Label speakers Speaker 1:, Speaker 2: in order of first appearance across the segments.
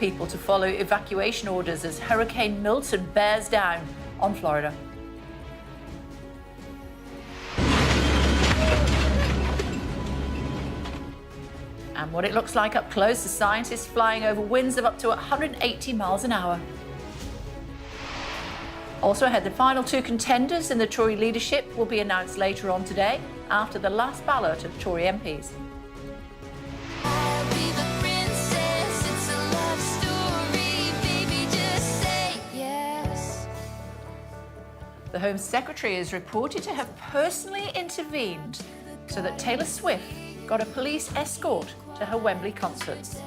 Speaker 1: people to follow evacuation orders as Hurricane Milton bears down on Florida. And what it looks like up close, the scientists flying over winds of up to 180 miles an hour. Also ahead, the final two contenders in the Tory leadership will be announced later on today after the last ballot of Tory MPs. The Home Secretary is reported to have personally intervened so that Taylor Swift got a police escort to her Wembley concerts.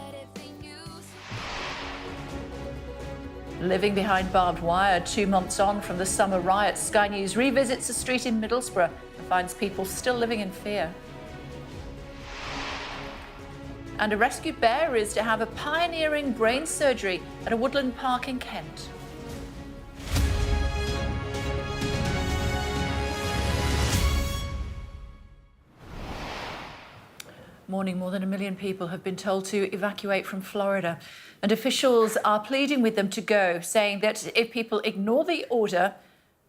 Speaker 1: Living behind barbed wire 2 months on from the summer riots, Sky News revisits a street in Middlesbrough and finds people still living in fear. And a rescued bear is to have a pioneering brain surgery at a woodland park in Kent. Morning, more than 1 million people have been told to evacuate from Florida, and officials are pleading with them to go, saying that if people ignore the order,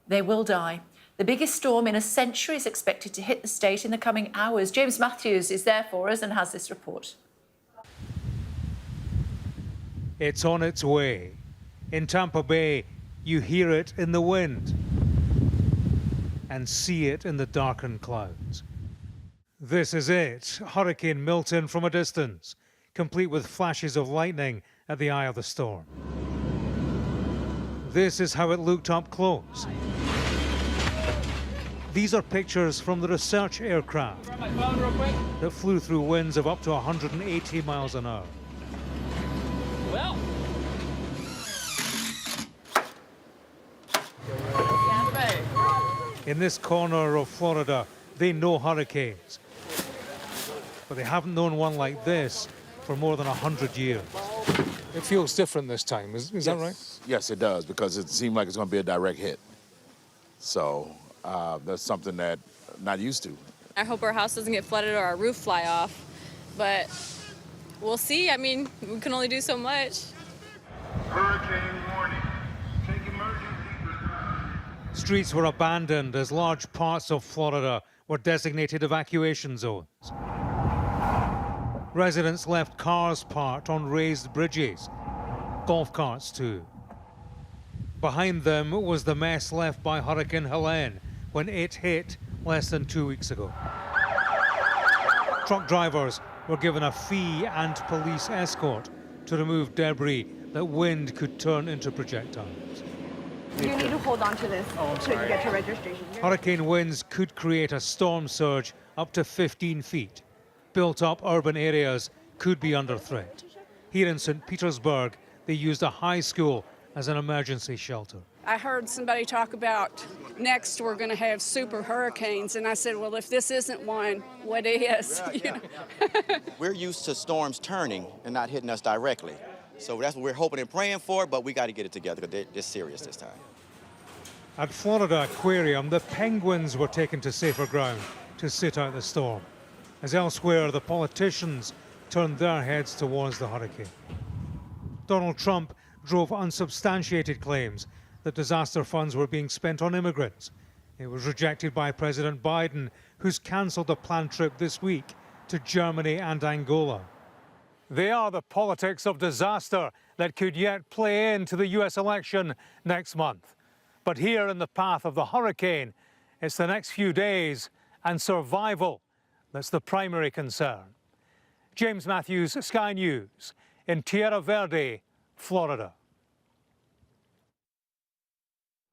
Speaker 1: they will die. The biggest storm in a century is expected to hit the state in the coming hours. James Matthews is there for us and has this report.
Speaker 2: It's on its way. In Tampa Bay, you hear it in the wind and see it in the darkened clouds. This is it, Hurricane Milton from a distance, complete with flashes of lightning at the eye of the storm. This is how it looked up close. These are pictures from the research aircraft that flew through winds of up to 180 miles an hour.
Speaker 3: Well.
Speaker 2: In this corner of Florida, they know hurricanes, but they haven't known one like this for more than 100 years. It feels different this time, is that right?
Speaker 4: Yes, it does, because it seemed like it's going to be a direct hit. So that's something that I'm not used to.
Speaker 5: I hope our house doesn't get flooded or our roof fly off, but we'll see. I mean, we can only do so much.
Speaker 6: Hurricane warning. Take emergency.
Speaker 2: Streets were abandoned as large parts of Florida were designated evacuation zones. Residents left cars parked on raised bridges, golf carts too. Behind them was the mess left by Hurricane Helene when it hit less than 2 weeks ago. Truck drivers were given a fee and police escort to remove debris that wind could turn into projectiles.
Speaker 7: You need to hold on to this until you get your registration.
Speaker 2: Hurricane winds could create a storm surge up to 15 feet. Built-up urban areas could be under threat. Here in St. Petersburg, they used a high school as an emergency shelter.
Speaker 8: I heard somebody talk about next we're going to have super hurricanes, and I said, well, if this isn't one, what is? You know?
Speaker 9: We're used to storms turning and not hitting us directly. So that's what we're hoping and praying for, but we got to get it together because they're serious this time.
Speaker 2: At Florida Aquarium, the penguins were taken to safer ground to sit out the storm, as elsewhere the politicians turned their heads towards the hurricane. Donald Trump drove unsubstantiated claims that disaster funds were being spent on immigrants. It was rejected by President Biden, who's cancelled a planned trip this week to Germany and Angola. They are the politics of disaster that could yet play into the US election next month. But here in the path of the hurricane, it's the next few days and survival that's the primary concern. James Matthews, Sky News, in Tierra Verde, Florida.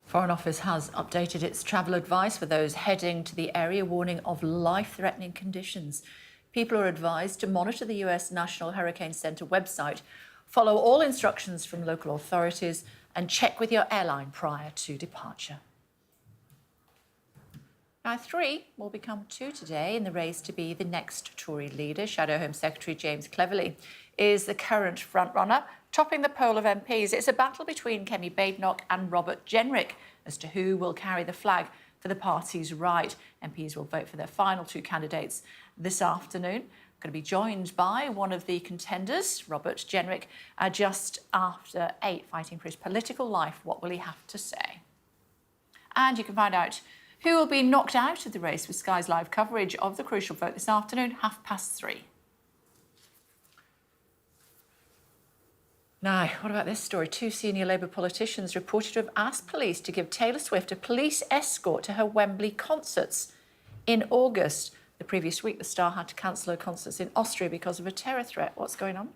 Speaker 1: Foreign Office has updated its travel advice for those heading to the area, warning of life-threatening conditions. People are advised to monitor the US National Hurricane Center website, follow all instructions from local authorities, and check with your airline prior to departure. Now, 3 will become 2 today in the race to be the next Tory leader. Shadow Home Secretary James Cleverly is the current frontrunner, topping the poll of MPs. It's a battle between Kemi Badenoch and Robert Jenrick as to who will carry the flag for the party's right. MPs will vote for their final 2 candidates this afternoon. Going to be joined by one of the contenders, Robert Jenrick, just after 8, fighting for his political life. What will he have to say? And you can find out who will be knocked out of the race with Sky's live coverage of the crucial vote this afternoon, 3:30. Now, what about this story? 2 senior Labour politicians reported to have asked police to give Taylor Swift a police escort to her Wembley concerts in August. The previous week, the star had to cancel her concerts in Austria because of a terror threat. What's going on?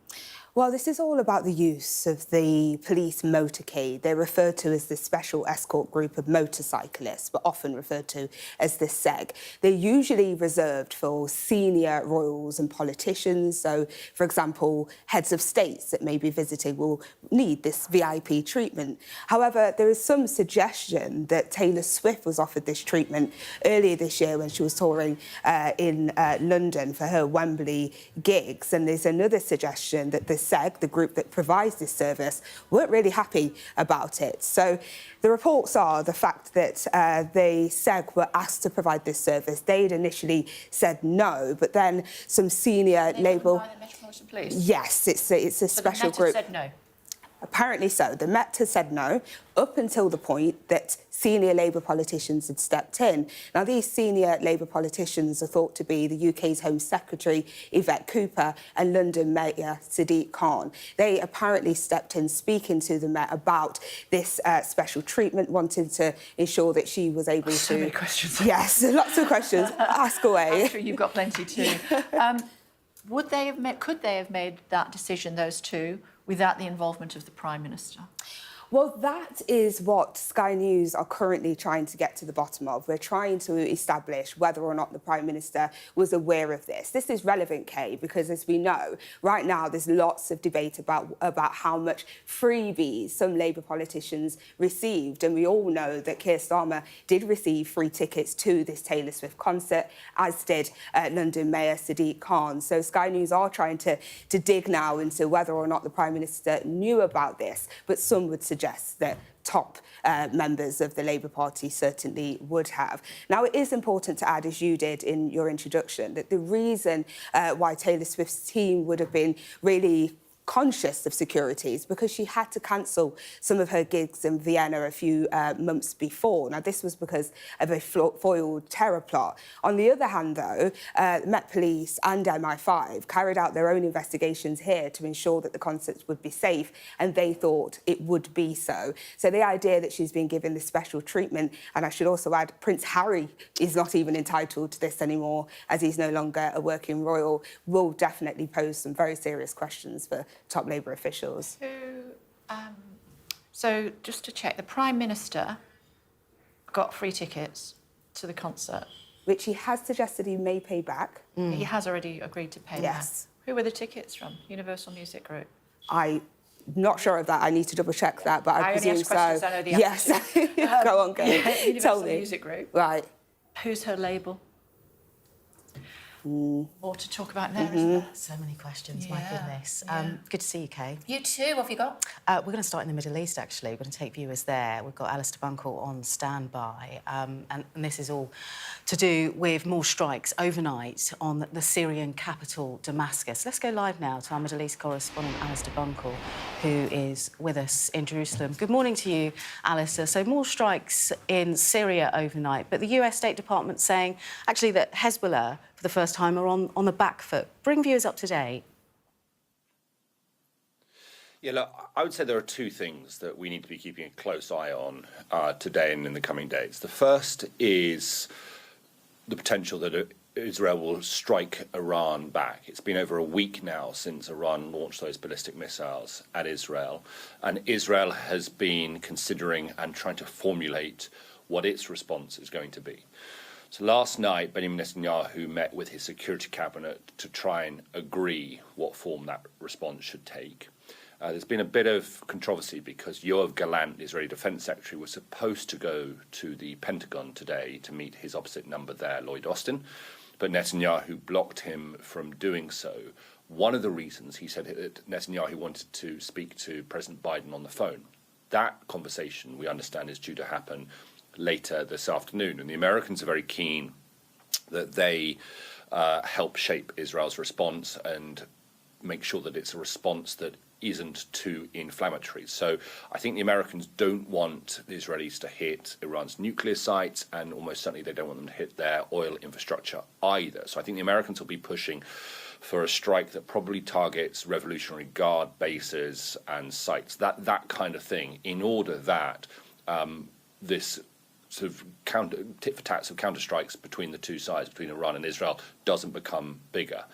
Speaker 10: Well, this is all about the use of the police motorcade. They're referred to as the Special Escort Group of Motorcyclists, but often referred to as the SEG. They're usually reserved for senior royals and politicians. So, for example, heads of states that may be visiting will need this VIP treatment. However, there is some suggestion that Taylor Swift was offered this treatment earlier this year when she was touring in London for her Wembley gigs. And there's another suggestion that the SEG, the group that provides this service, weren't really happy about it. So the reports are the fact that the SEG were asked to provide this service. They'd initially said no, but then some senior Labour...
Speaker 1: By the Metropolitan Police?
Speaker 10: Yes, it's a special group.
Speaker 1: Said no?
Speaker 10: Apparently so. The Met has said no, up until the point that senior Labour politicians had stepped in. Now, these senior Labour politicians are thought to be the UK's Home Secretary, Yvette Cooper, and London Mayor Sadiq Khan. They apparently stepped in speaking to the Met about this special treatment, wanting to ensure that she was able to...
Speaker 1: So many questions.
Speaker 10: Yes, lots of questions. Ask away.
Speaker 1: I'm sure you've got plenty too. Could they have made that decision, those two, without the involvement of the Prime Minister?
Speaker 10: Well, that is what Sky News are currently trying to get to the bottom of. We're trying to establish whether or not the Prime Minister was aware of this. This is relevant, Kay, because as we know, right now there's lots of debate about how much freebies some Labour politicians received. And we all know that Keir Starmer did receive free tickets to this Taylor Swift concert, as did London Mayor Sadiq Khan. So Sky News are trying to dig now into whether or not the Prime Minister knew about this, but some would suggest that top members of the Labour Party certainly would have. Now, it is important to add, as you did in your introduction, that the reason why Taylor Swift's team would have been really conscious of security is because she had to cancel some of her gigs in Vienna a few months before. Now, this was because of a foiled terror plot. On the other hand, though, Met Police and MI5 carried out their own investigations here to ensure that the concerts would be safe, and they thought it would be so. So the idea that she's been given this special treatment, and I should also add, Prince Harry is not even entitled to this anymore, as he's no longer a working royal, will definitely pose some very serious questions for top Labour officials.
Speaker 1: So just to check, the Prime Minister got free tickets to the concert,
Speaker 10: which he has suggested he may pay back.
Speaker 1: He has already agreed to pay
Speaker 10: Yes.
Speaker 1: that. Who were the tickets from? Universal Music Group?
Speaker 10: I'm not sure of that. I need to double check that, but I presume so.
Speaker 1: I know the answer.
Speaker 10: Yes. Go on, go.
Speaker 1: Universal
Speaker 10: Tell me.
Speaker 1: Music Group.
Speaker 10: Right.
Speaker 1: Who's her label? More to talk about there, isn't there?
Speaker 11: So many questions, my goodness. Good to see you, Kay.
Speaker 1: You too, what have you got?
Speaker 11: We're going to start in the Middle East, actually. We're going to take viewers there. We've got Alistair Bunkle on standby. And this is all to do with more strikes overnight on the Syrian capital, Damascus. Let's go live now to our Middle East correspondent, Alistair Bunkle, who is with us in Jerusalem. Good morning to you, Alistair. So more strikes in Syria overnight, but the US State Department saying, actually, that Hezbollah, for the first time, are on the back foot. Bring viewers up to date.
Speaker 12: Yeah, look, I would say there are two things that we need to be keeping a close eye on today and in the coming days. The first is the potential that Israel will strike Iran back. It's been over a week now since Iran launched those ballistic missiles at Israel, and Israel has been considering and trying to formulate what its response is going to be. So last night, Benjamin Netanyahu met with his security cabinet to try and agree what form that response should take. There's been a bit of controversy because Yoav Gallant, the Israeli Defense Secretary, was supposed to go to the Pentagon today to meet his opposite number there, Lloyd Austin, but Netanyahu blocked him from doing so. One of the reasons, he said, that Netanyahu wanted to speak to President Biden on the phone. That conversation, we understand, is due to happen later this afternoon, and the Americans are very keen that they help shape Israel's response and make sure that it's a response that isn't too inflammatory. So I think the Americans don't want the Israelis to hit Iran's nuclear sites, and almost certainly they don't want them to hit their oil infrastructure either. So I think the Americans will be pushing for a strike that probably targets Revolutionary Guard bases and sites, that kind of thing, in order that this sort of tit-for-tat of counter-strikes between the two sides, between Iran and Israel, doesn't become bigger.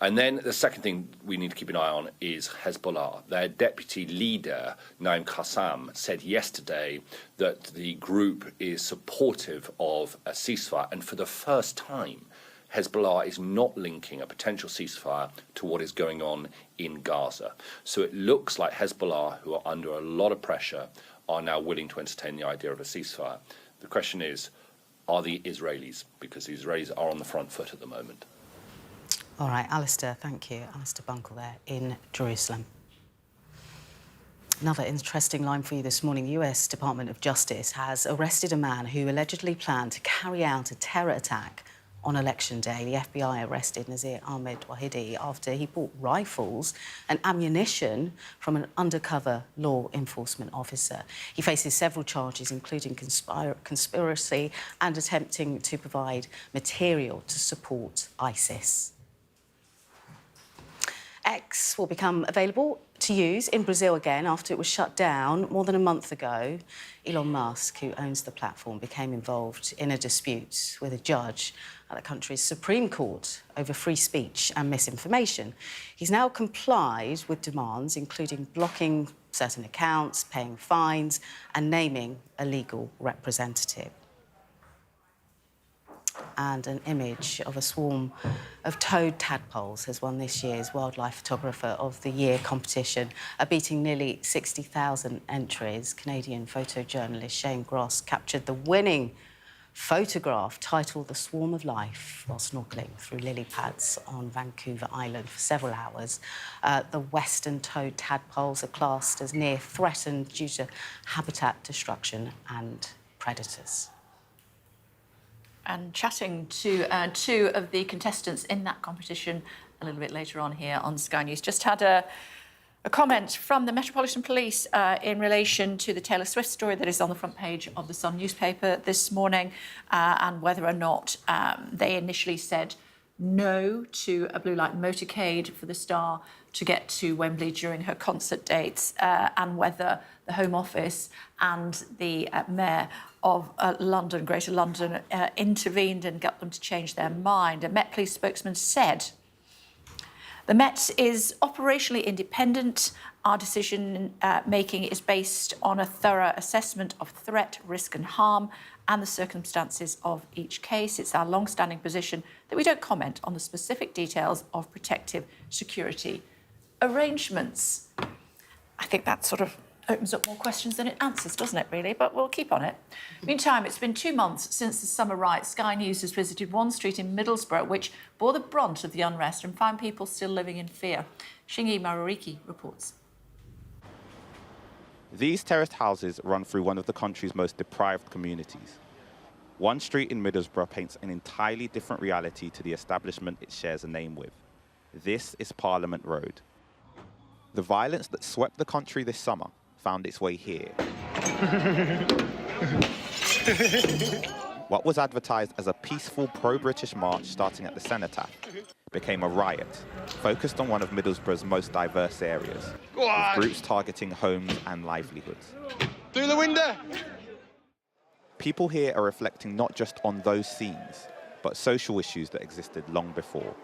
Speaker 12: And then the second thing we need to keep an eye on is Hezbollah. Their deputy leader, Naim Qassam, said yesterday that the group is supportive of a ceasefire, and for the first time, Hezbollah is not linking a potential ceasefire to what is going on in Gaza. So it looks like Hezbollah, who are under a lot of pressure, are now willing to entertain the idea of a ceasefire. The question is, are the Israelis? Because the Israelis are on the front foot at the moment.
Speaker 11: All right, Alistair, thank you. Alistair Bunkle there in Jerusalem. Another interesting line for you this morning. The US Department of Justice has arrested a man who allegedly planned to carry out a terror attack on Election Day. The FBI arrested Nazir Ahmed Wahidi after he bought rifles and ammunition from an undercover law enforcement officer. He faces several charges, including conspiracy and attempting to provide material to support ISIS. X will become available to use in Brazil again after it was shut down more than a month ago. Elon Musk, who owns the platform, became involved in a dispute with a judge at the country's Supreme Court over free speech and misinformation. He's now complied with demands, including blocking certain accounts, paying fines, and naming a legal representative. And an image of a swarm of toad tadpoles has won this year's Wildlife Photographer of the Year competition, beating nearly 60,000 entries. Canadian photojournalist Shane Gross captured the winning photograph titled The Swarm of Life while snorkelling through lily pads on Vancouver Island for several hours. The western toad tadpoles are classed as near threatened due to habitat destruction and predators.
Speaker 1: And chatting to two of the contestants in that competition a little bit later on here on Sky News. Just had a comment from the Metropolitan Police in relation to the Taylor Swift story that is on the front page of the Sun newspaper this morning, and whether or not they initially said no to a blue light motorcade for the star to get to Wembley during her concert dates, and whether the Home Office and the Mayor of London, Greater London, intervened and got them to change their mind. A Met Police spokesman said, "The Met is operationally independent. Our decision making is based on a thorough assessment of threat, risk and harm and the circumstances of each case. It's our long-standing position that we don't comment on the specific details of protective security arrangements." I think that sort of opens up more questions than it answers, doesn't it, really? But we'll keep on it. Meantime, it's been 2 months since the summer riots. Sky News has visited one street in Middlesbrough, which bore the brunt of the unrest and found people still living in fear. Shingi Maruriki reports.
Speaker 13: These terraced houses run through one of the country's most deprived communities. One street in Middlesbrough paints an entirely different reality to the establishment it shares a name with. This is Parliament Road. The violence that swept the country this summer found its way here. What was advertised as a peaceful pro-British march starting at the Cenotaph became a riot, focused on one of Middlesbrough's most diverse areas, with groups targeting homes and livelihoods.
Speaker 14: Through the window!
Speaker 13: People here are reflecting not just on those scenes, but social issues that existed long before.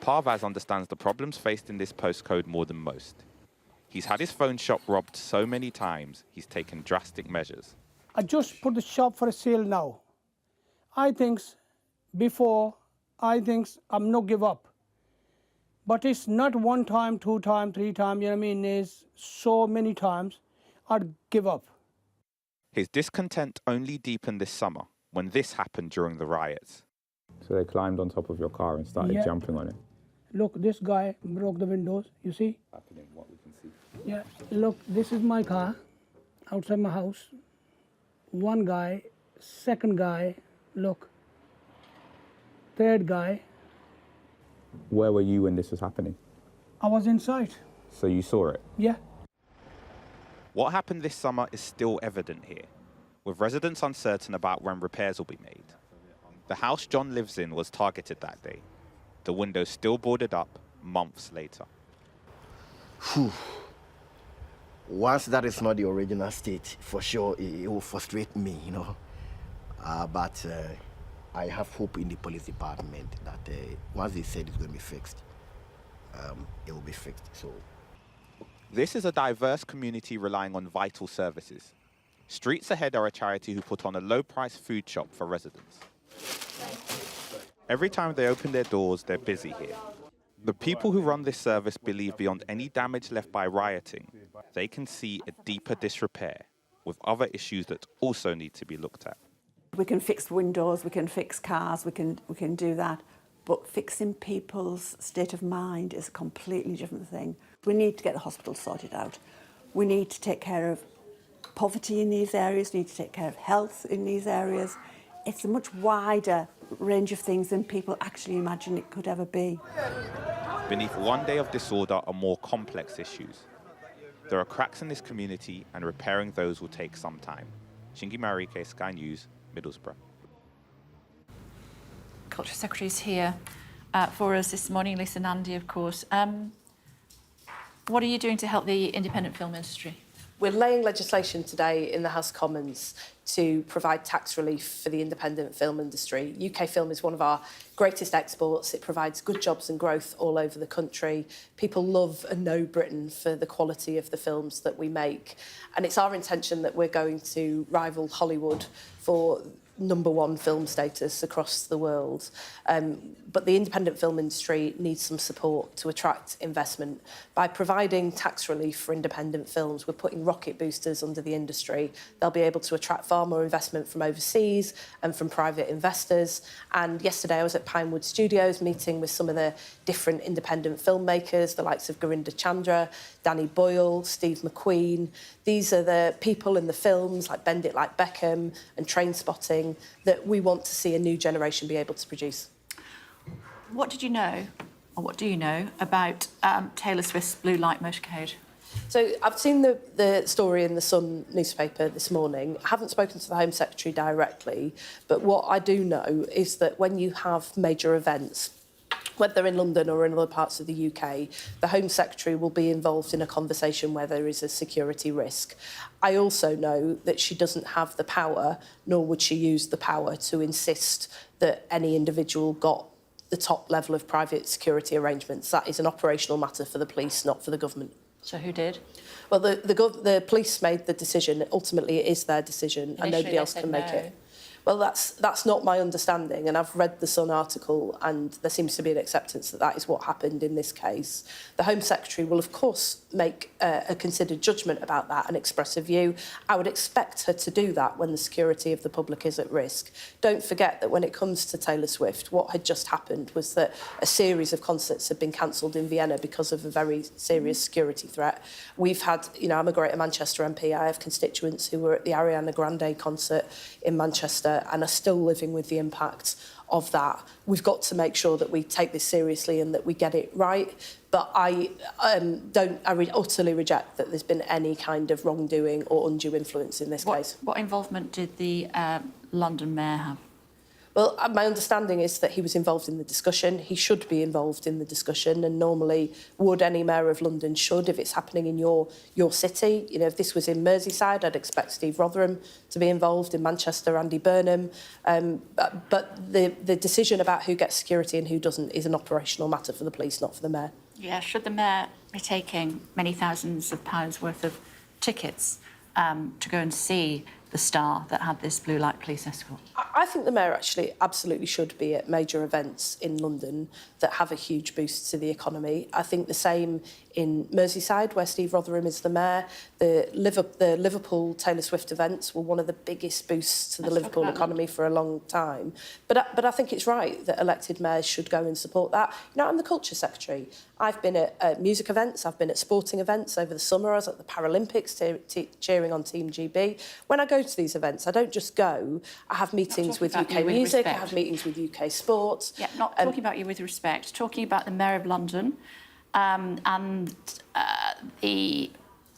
Speaker 13: Parvaz understands the problems faced in this postcode more than most. He's had his phone shop robbed so many times, he's taken drastic measures.
Speaker 15: I just put the shop for sale now. I think I'm not give up. But it's not 1 time, 2 times, 3 times, you know what I mean? It's so many times I'd give up.
Speaker 13: His discontent only deepened this summer when this happened during the riots.
Speaker 16: So they climbed on top of your car and started jumping on it?
Speaker 15: Look, this guy broke the windows, you see?
Speaker 16: Happening, what we can see.
Speaker 15: Yeah, look, this is my car outside my house. One guy, second guy, look, third guy.
Speaker 16: Where were you when this was happening?
Speaker 15: I was inside.
Speaker 16: So you saw it?
Speaker 15: Yeah.
Speaker 13: What happened this summer is still evident here, with residents uncertain about when repairs will be made. The house John lives in was targeted that day. The windows still boarded up months later.
Speaker 14: Whew. Once that is not the original state, for sure it will frustrate me, you know. But I have hope in the police department that once they said it's going to be fixed, it will be fixed. So,
Speaker 13: this is a diverse community relying on vital services. Streets Ahead are a charity who put on a low-price food shop for residents. Every time they open their doors, they're busy here. The people who run this service believe beyond any damage left by rioting, they can see a deeper disrepair with other issues that also need to be looked at.
Speaker 17: We can fix windows, we can fix cars, we can do that. But fixing people's state of mind is a completely different thing. We need to get the hospital sorted out. We need to take care of poverty in these areas, we need to take care of health in these areas. It's a much wider range of things than people actually imagine it could ever be.
Speaker 13: Beneath one day of disorder are more complex issues. There are cracks in this community and repairing those will take some time. Shingi Marike, Sky News, Middlesbrough.
Speaker 1: Culture Secretary's here for us this morning, Lisa Nandy, of course. What are you doing to help the independent film industry?
Speaker 18: We're laying legislation today in the House of Commons to provide tax relief for the independent film industry. UK film is one of our greatest exports. It provides good jobs and growth all over the country. People love and know Britain for the quality of the films that we make. And it's our intention that we're going to rival Hollywood for #1 film status across the world. But the independent film industry needs some support to attract investment. By providing tax relief for independent films, we're putting rocket boosters under the industry. They'll be able to attract far more investment from overseas and from private investors. And yesterday I was at Pinewood Studios meeting with some of the different independent filmmakers, the likes of Gurinder Chandra, Danny Boyle, Steve McQueen. These are the people in the films like Bend It Like Beckham and Trainspotting that we want to see a new generation be able to produce.
Speaker 1: What did you know, or what do you know, about Taylor Swift's Blue Light Motorcade?
Speaker 18: So I've seen the story in the Sun newspaper this morning. I haven't spoken to the Home Secretary directly, but what I do know is that when you have major events, whether in London or in other parts of the UK, the Home Secretary will be involved in a conversation where there is a security risk. I also know that she doesn't have the power, nor would she use the power to insist that any individual got the top level of private security arrangements. That is an operational matter for the police, not for the government.
Speaker 1: So who did?
Speaker 18: Well, the police made the decision. Ultimately, it is their decision, and nobody else can make it. Well, that's not my understanding, and I've read the Sun article, and there seems to be an acceptance that that is what happened in this case. The Home Secretary will, of course, make a considered judgment about that and express a view. I would expect her to do that when the security of the public is at risk. Don't forget that when it comes to Taylor Swift, what had just happened was that a series of concerts had been cancelled in Vienna because of a very serious security threat. We've had, I'm a Greater Manchester MP. I have constituents who were at the Ariana Grande concert in Manchester and are still living with the impact of that. We've got to make sure that we take this seriously and that we get it right. But I utterly reject that there's been any kind of wrongdoing or undue influence in this case.
Speaker 1: What involvement did the London Mayor have?
Speaker 18: Well, my understanding is that he was involved in the discussion. He should be involved in the discussion, and normally would any mayor of London should if it's happening in your city. If this was in Merseyside, I'd expect Steve Rotherham to be involved. In Manchester, Andy Burnham. But the decision about who gets security and who doesn't is an operational matter for the police, not for the mayor.
Speaker 1: Yeah, should the mayor be taking many thousands of pounds worth of tickets to go and see the star that had this blue light police escort?
Speaker 18: I think the mayor actually absolutely should be at major events in London that have a huge boost to the economy. I think the same in Merseyside, where Steve Rotherham is the mayor. The Liverpool Taylor Swift events were one of the biggest boosts to the Liverpool economy for a long time. But I think it's right that elected mayors should go and support that. I'm the Culture Secretary. I've been at music events, I've been at sporting events over the summer. I was at the Paralympics cheering on Team GB. When I go to these events, I don't just go. I have meetings with UK Music, I have meetings with UK Sport.
Speaker 1: Yeah, not talking about you with respect, talking about the Mayor of London and the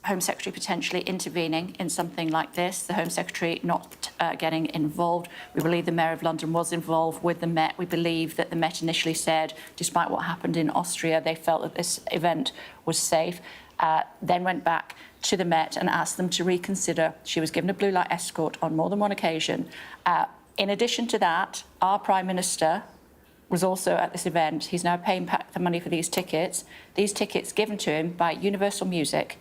Speaker 1: Home Secretary potentially intervening in something like this, the Home Secretary not getting involved. We believe the Mayor of London was involved with the Met. We believe that the Met initially said, despite what happened in Austria, they felt that this event was safe, then went back to the Met and asked them to reconsider. She was given a blue light escort on more than one occasion. In addition to that, our Prime Minister was also at this event. He's now paying back the money for these tickets given to him by Universal Music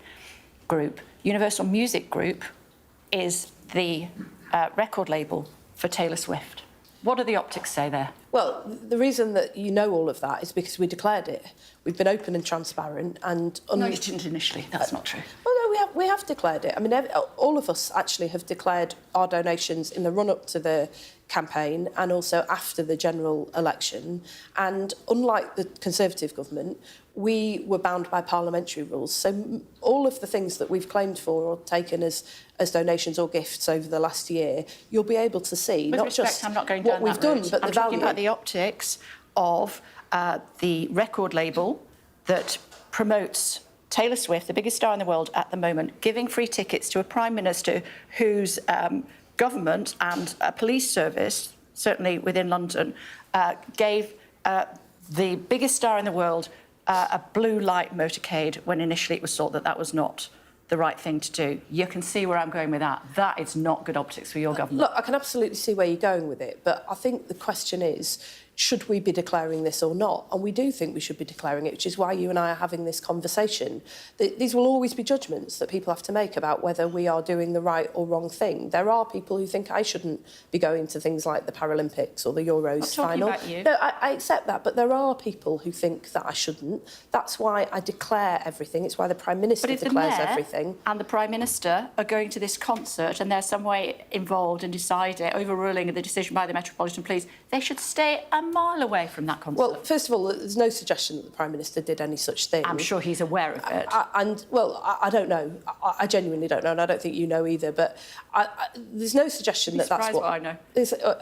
Speaker 1: Group. Universal Music Group is the record label for Taylor Swift. What do the optics say there?
Speaker 18: Well, the reason that you know all of that is because we declared it. We've been open and transparent and...
Speaker 1: No, you didn't initially. That's not true.
Speaker 18: Well, no, we have declared it. I mean, all of us actually have declared our donations in the run-up to the campaign and also after the general election. And unlike the Conservative government, we were bound by parliamentary rules. So all of the things that we've claimed for or taken as donations or gifts over the last year, you'll be able to see
Speaker 1: With
Speaker 18: not
Speaker 1: respect,
Speaker 18: just
Speaker 1: I'm not going
Speaker 18: what
Speaker 1: down
Speaker 18: we've
Speaker 1: that
Speaker 18: done,
Speaker 1: route.
Speaker 18: but
Speaker 1: I'm
Speaker 18: the value.
Speaker 1: talking about the optics of the record label that promotes Taylor Swift, the biggest star in the world at the moment, giving free tickets to a Prime Minister whose government and police service, certainly within London, gave the biggest star in the world a blue light motorcade when initially it was thought that that was not the right thing to do. You can see where I'm going with that. That is not good optics for your government.
Speaker 18: Look, I can absolutely see where you're going with it, but I think the question is, should we be declaring this or not? And we do think we should be declaring it, which is why you and I are having this conversation. These will always be judgments that people have to make about whether we are doing the right or wrong thing. There are people who think I shouldn't be going to things like the Paralympics or the Euros final.
Speaker 1: About you.
Speaker 18: No, I accept that, but there are people who think that I shouldn't. That's why I declare everything. It's why the Prime Minister declares everything.
Speaker 1: And the Prime Minister are going to this concert and they're some way involved in deciding, overruling the decision by the Metropolitan Police, they should stay a mile away from that concert.
Speaker 18: Well, first of all, there's no suggestion that the Prime Minister did any such thing.
Speaker 1: I'm sure he's aware of it.
Speaker 18: I don't know. I genuinely don't know, and I don't think you know either, but there's no suggestion that that's what
Speaker 1: I know.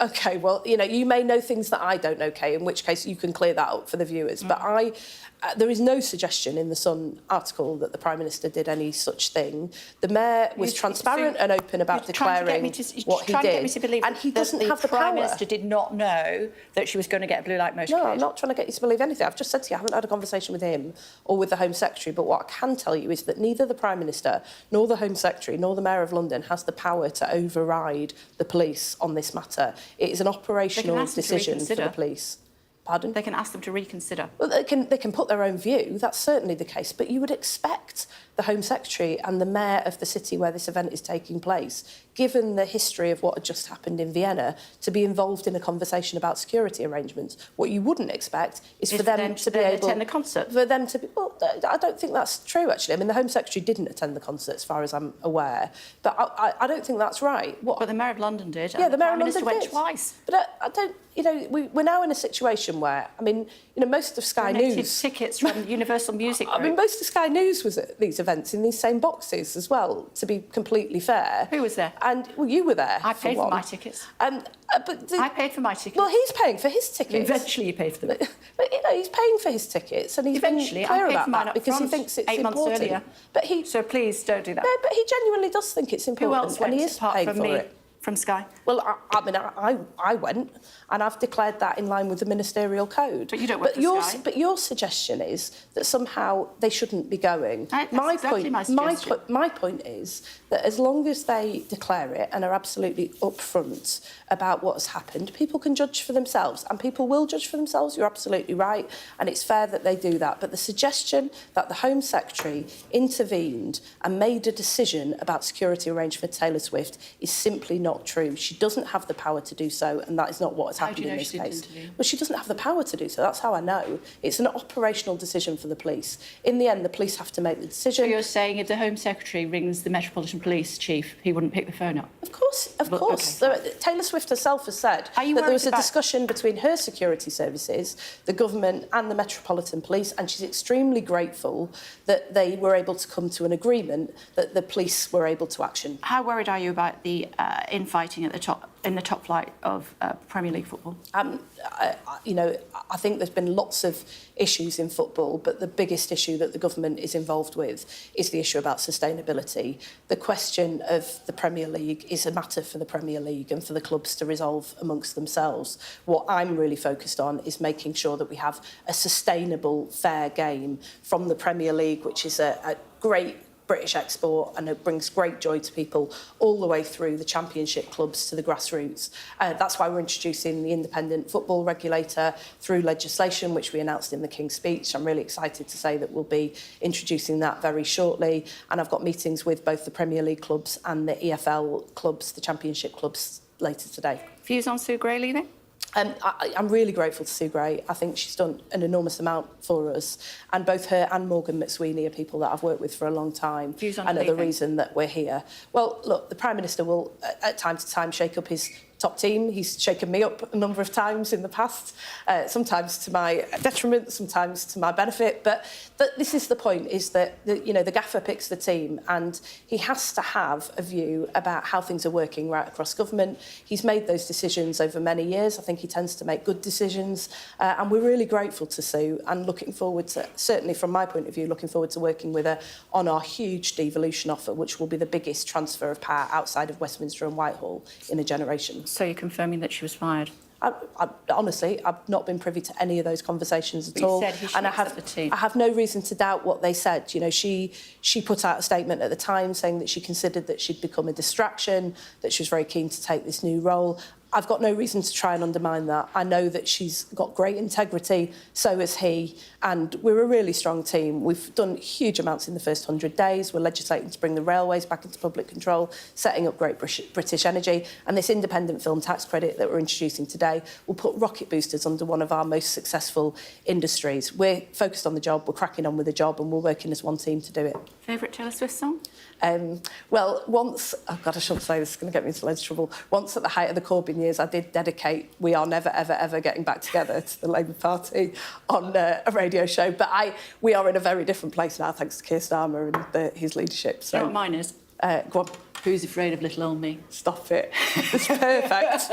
Speaker 18: OK, well, you know, you may know things that I don't know, Kay, in which case you can clear that up for the viewers. But there is no suggestion in the Sun article that the Prime Minister did any such thing. The Mayor was transparent and open about declaring what he did, and he doesn't have the power.
Speaker 1: The Prime Minister did not know that she was going to get a blue light motorcade.
Speaker 18: No, I'm not trying to get you to believe anything. I've just said to you I haven't had a conversation with him or with the Home Secretary, but what I can tell you is that neither the Prime Minister nor the Home Secretary nor the Mayor of London has the power to override the police on this matter. It is an operational decision for the police. Pardon?
Speaker 1: They can ask them to reconsider.
Speaker 18: Well, they can put their own view. That's certainly the case. But you would expect the Home Secretary and the Mayor of the city where this event is taking place, given the history of what had just happened in Vienna, to be involved in a conversation about security arrangements. What you wouldn't expect is for them to be able to
Speaker 1: attend the concert.
Speaker 18: For them to be, well, I don't think that's true, actually. I mean, the Home Secretary didn't attend the concert, as far as I'm aware. But I don't think that's right.
Speaker 1: But the Mayor of London did.
Speaker 18: Yeah, the Mayor of
Speaker 1: London
Speaker 18: London
Speaker 1: went twice.
Speaker 18: But I don't. You know, we're now in a situation where, I mean, you know, most of Sky News...
Speaker 1: tickets from Universal Music Group.
Speaker 18: I mean, most of Sky News was at these events in these same boxes as well, to be completely fair.
Speaker 1: Who was there?
Speaker 18: And, well, you were there.
Speaker 1: I paid for my tickets.
Speaker 18: But
Speaker 1: I paid for my tickets.
Speaker 18: Well, he's paying for his tickets.
Speaker 1: Eventually you paid for them.
Speaker 18: But you know, he's paying for his tickets, and he's
Speaker 1: Eventually,
Speaker 18: been clear
Speaker 1: I paid
Speaker 18: about
Speaker 1: for mine
Speaker 18: that because he thinks it's
Speaker 1: 8 months
Speaker 18: important.
Speaker 1: earlier.
Speaker 18: But
Speaker 1: so please don't do that.
Speaker 18: No, but he genuinely does think it's important.
Speaker 1: Who else went
Speaker 18: and he is
Speaker 1: apart
Speaker 18: paying
Speaker 1: from
Speaker 18: for
Speaker 1: me?
Speaker 18: it.
Speaker 1: From Sky?
Speaker 18: Well, I mean, I went, and I've declared that in line with the ministerial code.
Speaker 1: But you don't work for Sky.
Speaker 18: But your suggestion is that somehow they shouldn't be going. My point is that as long as they declare it and are absolutely upfront about what has happened, people can judge for themselves, and people will judge for themselves. You're absolutely right, and it's fair that they do that. But the suggestion that the Home Secretary intervened and made a decision about security arrangement for Taylor Swift is simply not not true. She doesn't have the power to do so, and that is not what has happened in this case. Well, she doesn't have the power to do so. That's how I know. It's an operational decision for the police. In the end, the police have to make the decision.
Speaker 1: So you're saying if the Home Secretary rings the Metropolitan Police Chief, he wouldn't pick the phone up?
Speaker 18: Of course. Okay. Taylor Swift herself has said that there was a discussion between her security services, the government and the Metropolitan Police, and she's extremely grateful that they were able to come to an agreement that the police were able to action.
Speaker 1: How worried are you about the infighting at the top, in the top flight of Premier League football?
Speaker 18: I think there's been lots of issues in football, but the biggest issue that the government is involved with is the issue about sustainability. The question of the Premier League is a matter for the Premier League and for the clubs to resolve amongst themselves. What I'm really focused on is making sure that we have a sustainable, fair game from the Premier League, which is a great British export, and it brings great joy to people all the way through the championship clubs to the grassroots. That's why we're introducing the independent football regulator through legislation, which we announced in the King's Speech. I'm really excited to say that we'll be introducing that very shortly, and I've got meetings with both the Premier League clubs and the EFL clubs, the championship clubs, later today.
Speaker 1: Views on Sue Gray leaving?
Speaker 18: I'm really grateful to Sue Gray. I think she's done an enormous amount for us. And both her and Morgan McSweeney are people that I've worked with for a long time and are the reason that we're here. Well, look, the Prime Minister will, at time to time, shake up his top team. He's shaken me up a number of times in the past, sometimes to my detriment, sometimes to my benefit. But this is the point, is that the gaffer picks the team, and he has to have a view about how things are working right across government. He's made those decisions over many years. I think he tends to make good decisions, and we're really grateful to Sue and looking forward to, certainly from my point of view, looking forward to working with her on our huge devolution offer, which will be the biggest transfer of power outside of Westminster and Whitehall in a generation.
Speaker 1: So you're confirming that she was fired?
Speaker 18: Honestly, I've not been privy to any of those conversations at all.
Speaker 1: And I
Speaker 18: have no reason to doubt what they said. You know, she put out a statement at the time saying that she considered that she'd become a distraction, that she was very keen to take this new role. I've got no reason to try and undermine that. I know that she's got great integrity, so has he, and we're a really strong team. We've done huge amounts in the first 100 days. We're legislating to bring the railways back into public control, setting up Great British Energy, and this independent film tax credit that we're introducing today will put rocket boosters under one of our most successful industries. We're focused on the job, we're cracking on with the job, and we're working as one team to do it.
Speaker 1: Favourite Taylor Swift song?
Speaker 18: Well, once, oh God, I shouldn't say this, it's going to get me into loads of trouble. Once at the height of the Corbyn years, I did dedicate We Are Never, Ever, Ever Getting Back Together to the Labour Party on a radio show. But we are in a very different place now, thanks to Keir Starmer and his leadership. So,
Speaker 1: you know what mine is?
Speaker 18: Go on.
Speaker 1: Who's Afraid of Little Old Me?
Speaker 18: Stop it. It's perfect.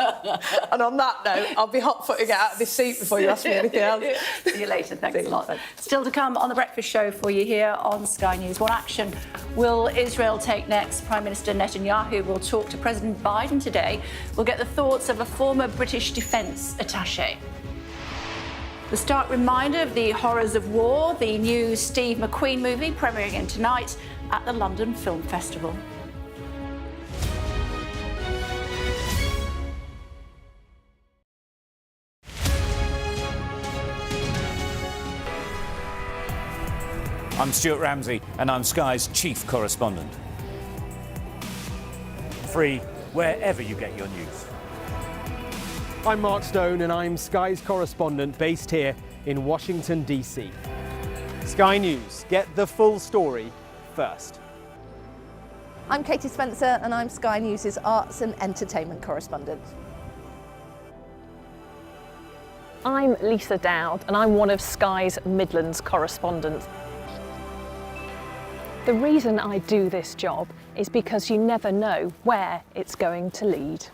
Speaker 18: And on that note, I'll be hot-footing it out of this seat before you ask me anything else.
Speaker 1: See you later. Thanks a lot. Still to come on The Breakfast Show for you here on Sky News. What action will Israel take next? Prime Minister Netanyahu will talk to President Biden today. We'll get the thoughts of a former British defence attaché. The stark reminder of the horrors of war, the new Steve McQueen movie premiering tonight at the London Film Festival.
Speaker 19: I'm Stuart Ramsey, and I'm Sky's chief correspondent. Free wherever you get your news.
Speaker 20: I'm Mark Stone, and I'm Sky's correspondent based here in Washington, D.C. Sky News, get the full story first.
Speaker 21: I'm Katie Spencer, and I'm Sky News' arts and entertainment correspondent.
Speaker 22: I'm Lisa Dowd, and I'm one of Sky's Midlands correspondents. The reason I do this job is because you never know where it's going to lead.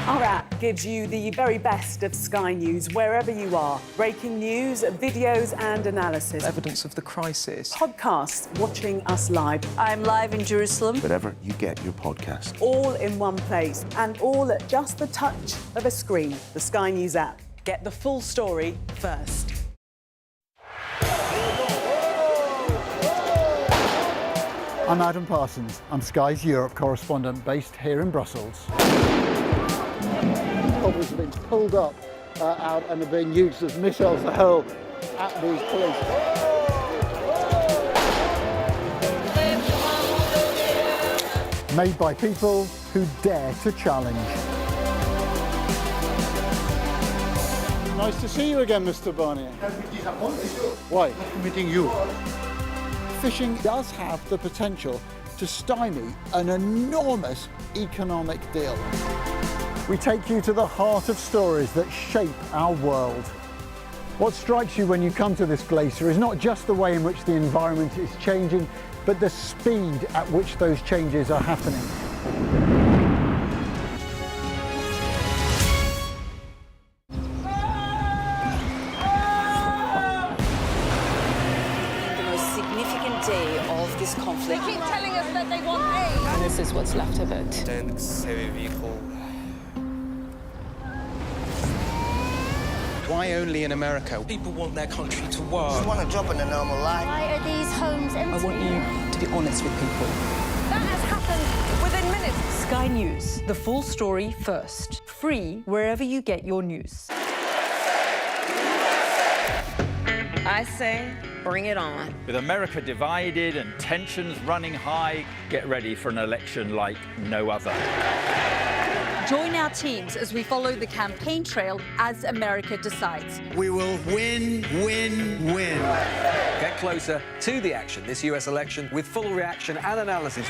Speaker 23: Our app gives you the very best of Sky News wherever you are. Breaking news, videos and analysis.
Speaker 24: Evidence of the crisis.
Speaker 23: Podcasts watching us live. I'm live in Jerusalem.
Speaker 24: Wherever you get your podcast.
Speaker 23: All in one place and all at just the touch of a screen. The Sky News app. Get the full story first.
Speaker 25: I'm Adam Parsons. I'm Sky's Europe correspondent based here in Brussels. Cobbles have been pulled up out and are being used as missiles to hurl at these police. Made by people, who dare to challenge. Nice to see you again, Mr. Barnier. Why? Meeting you. Fishing does have the potential to stymie an enormous economic deal. We take you to the heart of stories that shape our world. What strikes you when you come to this glacier is not just the way in which the environment is changing, but the speed at which those changes are happening.
Speaker 3: The most significant day of this conflict.
Speaker 21: They keep telling us that they want aid.
Speaker 3: And this is what's left of it.
Speaker 4: Tanks, heavy vehicle.
Speaker 5: Why only in America?
Speaker 4: People want their country to work.
Speaker 14: Just want to jump in a normal life.
Speaker 21: Why are these homes empty?
Speaker 3: I want you to be honest with people.
Speaker 21: That has happened within minutes.
Speaker 6: Sky News, the full story first. Free wherever you get your news.
Speaker 7: I say, bring it on.
Speaker 19: With America divided and tensions running high, get ready for an election like no other.
Speaker 6: Join our teams as we follow the campaign trail as America decides.
Speaker 4: We will win, win, win.
Speaker 5: Get closer to the action this US election with full reaction and analysis.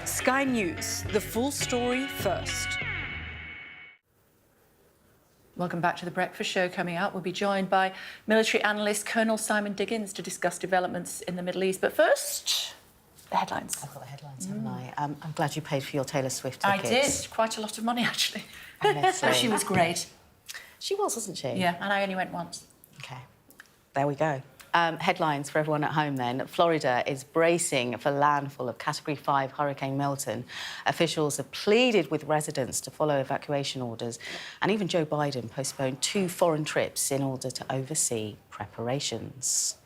Speaker 6: Sky News, the full story first.
Speaker 1: Welcome back to The Breakfast Show. Coming up, we'll be joined by military analyst Colonel Simon Diggins to discuss developments in the Middle East. But first, the headlines.
Speaker 11: I've got the headlines, haven't I? I'm glad you paid for your Taylor Swift tickets.
Speaker 1: I did. Quite a lot of money, actually.
Speaker 11: Honestly.
Speaker 1: She was great.
Speaker 11: She was, wasn't she?
Speaker 1: Yeah, and I only went once.
Speaker 11: OK. There we go. Headlines for everyone at home, then. Florida is bracing for landfall of Category 5 Hurricane Milton. Officials have pleaded with residents to follow evacuation orders, and even Joe Biden postponed 2 foreign trips in order to oversee preparations.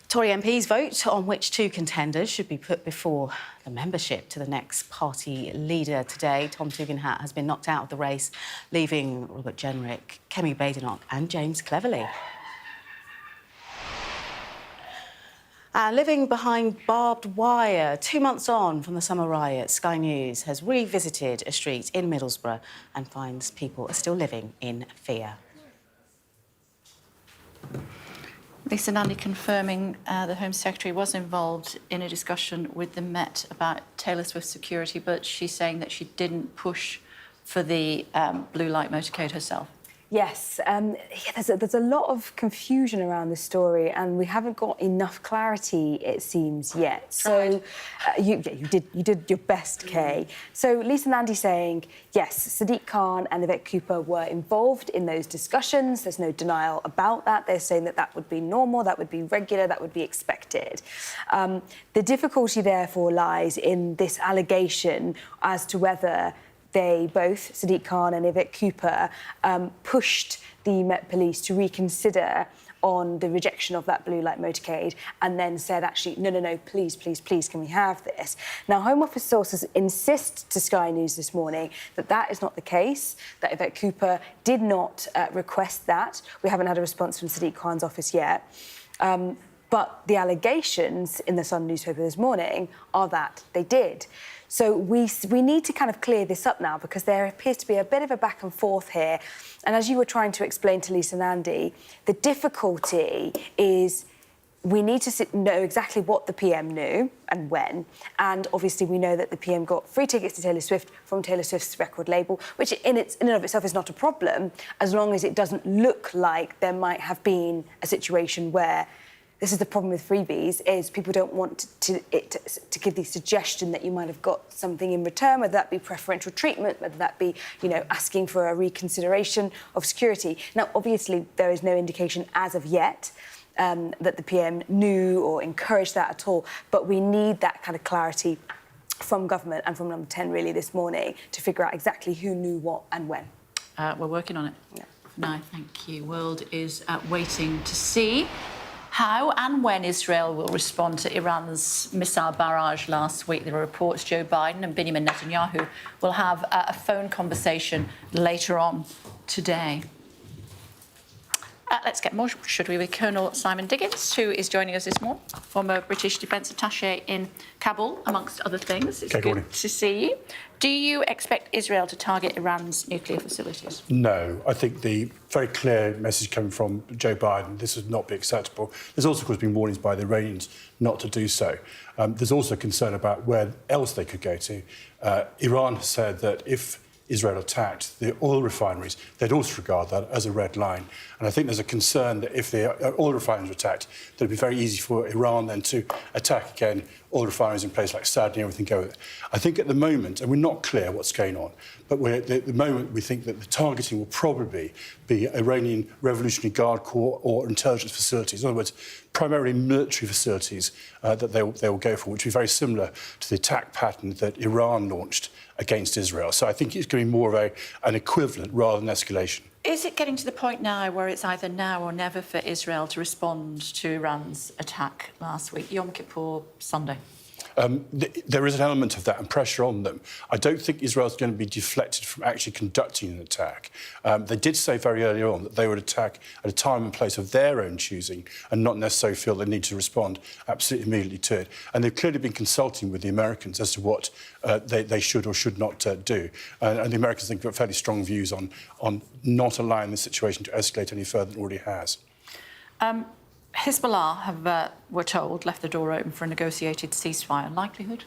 Speaker 11: Tory MPs vote on which 2 contenders should be put before the membership to the next party leader today. Tom Tugendhat has been knocked out of the race, leaving Robert Jenrick, Kemi Badenoch and James Cleverly. Living behind barbed wire, 2 months on from the summer riots, Sky News has revisited a street in Middlesbrough and finds people are still living in fear.
Speaker 1: Lisa Nandy confirming the Home Secretary was involved in a discussion with the Met about Taylor Swift's security, but she's saying that she didn't push for the blue light motorcade herself.
Speaker 26: Yes, there's a lot of confusion around this story, and we haven't got enough clarity, it seems, yet. So you did your best, Kay. So Lisa Nandy saying yes, Sadiq Khan and Yvette Cooper were involved in those discussions. There's no denial about that. They're saying that that would be normal, that would be regular, that would be expected. The difficulty, therefore, lies in this allegation as to whether they both, Sadiq Khan and Yvette Cooper, pushed the Met Police to reconsider on the rejection of that blue light motorcade and then said, actually, no, please, can we have this? Now, Home Office sources insist to Sky News this morning that that is not the case, that Yvette Cooper did not request that. We haven't had a response from Sadiq Khan's office yet. But the allegations in the Sun newspaper this morning are that they did. So we need to kind of clear this up now, because there appears to be a bit of a back and forth here. And as you were trying to explain to Lisa Nandy, the difficulty is we need to know exactly what the PM knew and when. And obviously we know that the PM got free tickets to Taylor Swift from Taylor Swift's record label, which in and of itself is not a problem, as long as it doesn't look like there might have been a situation where this is the problem with freebies, is people don't want to give the suggestion that you might have got something in return, whether that be preferential treatment, whether that be, asking for a reconsideration of security. Now, obviously, there is no indication as of yet that the PM knew or encouraged that at all, but we need that kind of clarity from government and from Number 10, really, this morning, to figure out exactly who knew what and when.
Speaker 1: We're working on it.
Speaker 26: Yeah.
Speaker 1: No, thank you. World is waiting to see how and when Israel will respond to Iran's missile barrage last week. There are reports Joe Biden and Benjamin Netanyahu will have a phone conversation later on today. Let's get more, should we, with Colonel Simon Diggins, who is joining us this morning, former British Defence Attaché in Kabul, amongst other things. It's good to see you. Do you expect Israel to target Iran's nuclear facilities?
Speaker 2: No. I think the very clear message coming from Joe Biden, this would not be acceptable. There's also, of course, been warnings by the Iranians not to do so. There's also concern about where else they could go to. Iran has said that if Israel attacked the oil refineries, they'd also regard that as a red line. And I think there's a concern that if the oil refineries were attacked, that it'd be very easy for Iran then to attack again oil refineries in places like Saudi and everything go with it. I think at the moment, and we're not clear what's going on, but at the moment we think that the targeting will probably be Iranian Revolutionary Guard Corps or intelligence facilities. In other words, primarily military facilities that they will go for, which will be very similar to the attack pattern that Iran launched against Israel. So I think it's going to be more of an equivalent rather than escalation.
Speaker 1: Is it getting to the point now where it's either now or never for Israel to respond to Iran's attack last week, Yom Kippur Sunday?
Speaker 2: There is an element of that and pressure on them. I don't think Israel's going to be deflected from actually conducting an attack. They did say very early on that they would attack at a time and place of their own choosing and not necessarily feel they need to respond absolutely immediately to it. And they've clearly been consulting with the Americans as to what they should or should not do. And the Americans, I think, have got fairly strong views on not allowing the situation to escalate any further than it already has.
Speaker 1: Hezbollah have, we're told, left the door open for a negotiated ceasefire. Likelihood?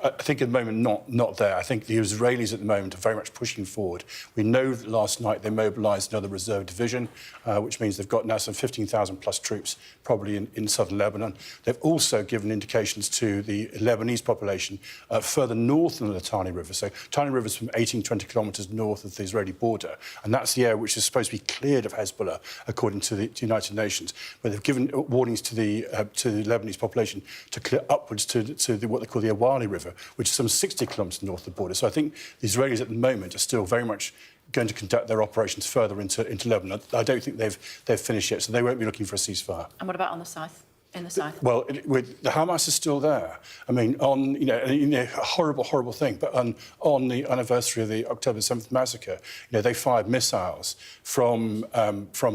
Speaker 2: I think at the moment not there. I think the Israelis at the moment are very much pushing forward. We know that last night they mobilised another reserve division, which means they've got now some 15,000 plus troops probably in southern Lebanon. They've also given indications to the Lebanese population further north than the Litani River. So Litani River is from 18, 20 kilometres north of the Israeli border, and that's the area which is supposed to be cleared of Hezbollah, according to the United Nations. But they've given warnings to the Lebanese population to clear upwards to what they call the Awali River, which is some 60 kilometres north of the border. So I think the Israelis at the moment are still very much going to conduct their operations further into Lebanon. I don't think they've finished yet, so they won't be looking for a ceasefire.
Speaker 1: And what about on the south? In the south?
Speaker 2: Well, the Hamas is still there. I mean, a horrible thing. But on the anniversary of the October 7th massacre, they fired missiles from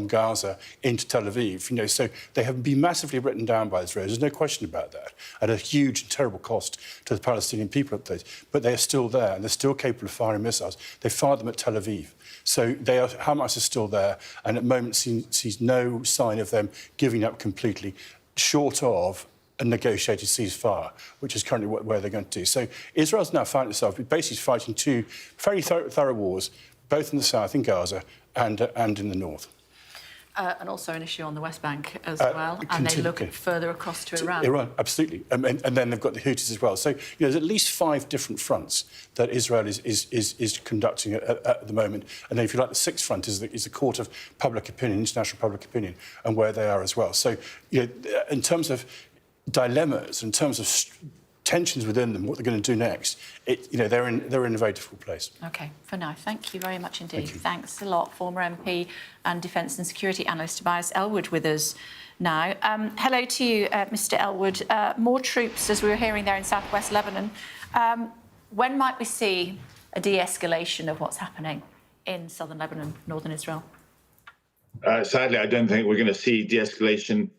Speaker 2: Gaza into Tel Aviv. So they have been massively written down by the Israelis. There's no question about that, at a huge and terrible cost to the Palestinian people up there. But they are still there, and they're still capable of firing missiles. They fired them at Tel Aviv. So Hamas is still there, and at the moment sees no sign of them giving up completely, short of a negotiated ceasefire, which is currently where they're going to do. So Israel's now found itself basically fighting two very thorough wars, both in the south, in Gaza, and in the north.
Speaker 1: And also an issue on the West Bank as well, and they look further across to Iran.
Speaker 2: Iran, absolutely. And then they've got the Houthis as well. So there's at least 5 different fronts that Israel is conducting at the moment. And then, if you like, the 6th front is the court of public opinion, international public opinion, and where they are as well. So in terms of dilemmas, in terms of tensions within them, what they're going to do next, they're in a very difficult place.
Speaker 1: OK, for now, thank you very much indeed. Thanks a lot, former MP and Defence and Security Analyst Tobias Ellwood with us now. Hello to you, Mr Ellwood. More troops, as we were hearing there in southwest Lebanon. When might we see a de-escalation of what's happening in southern Lebanon, northern Israel?
Speaker 8: Sadly, I don't think we're going to see de-escalation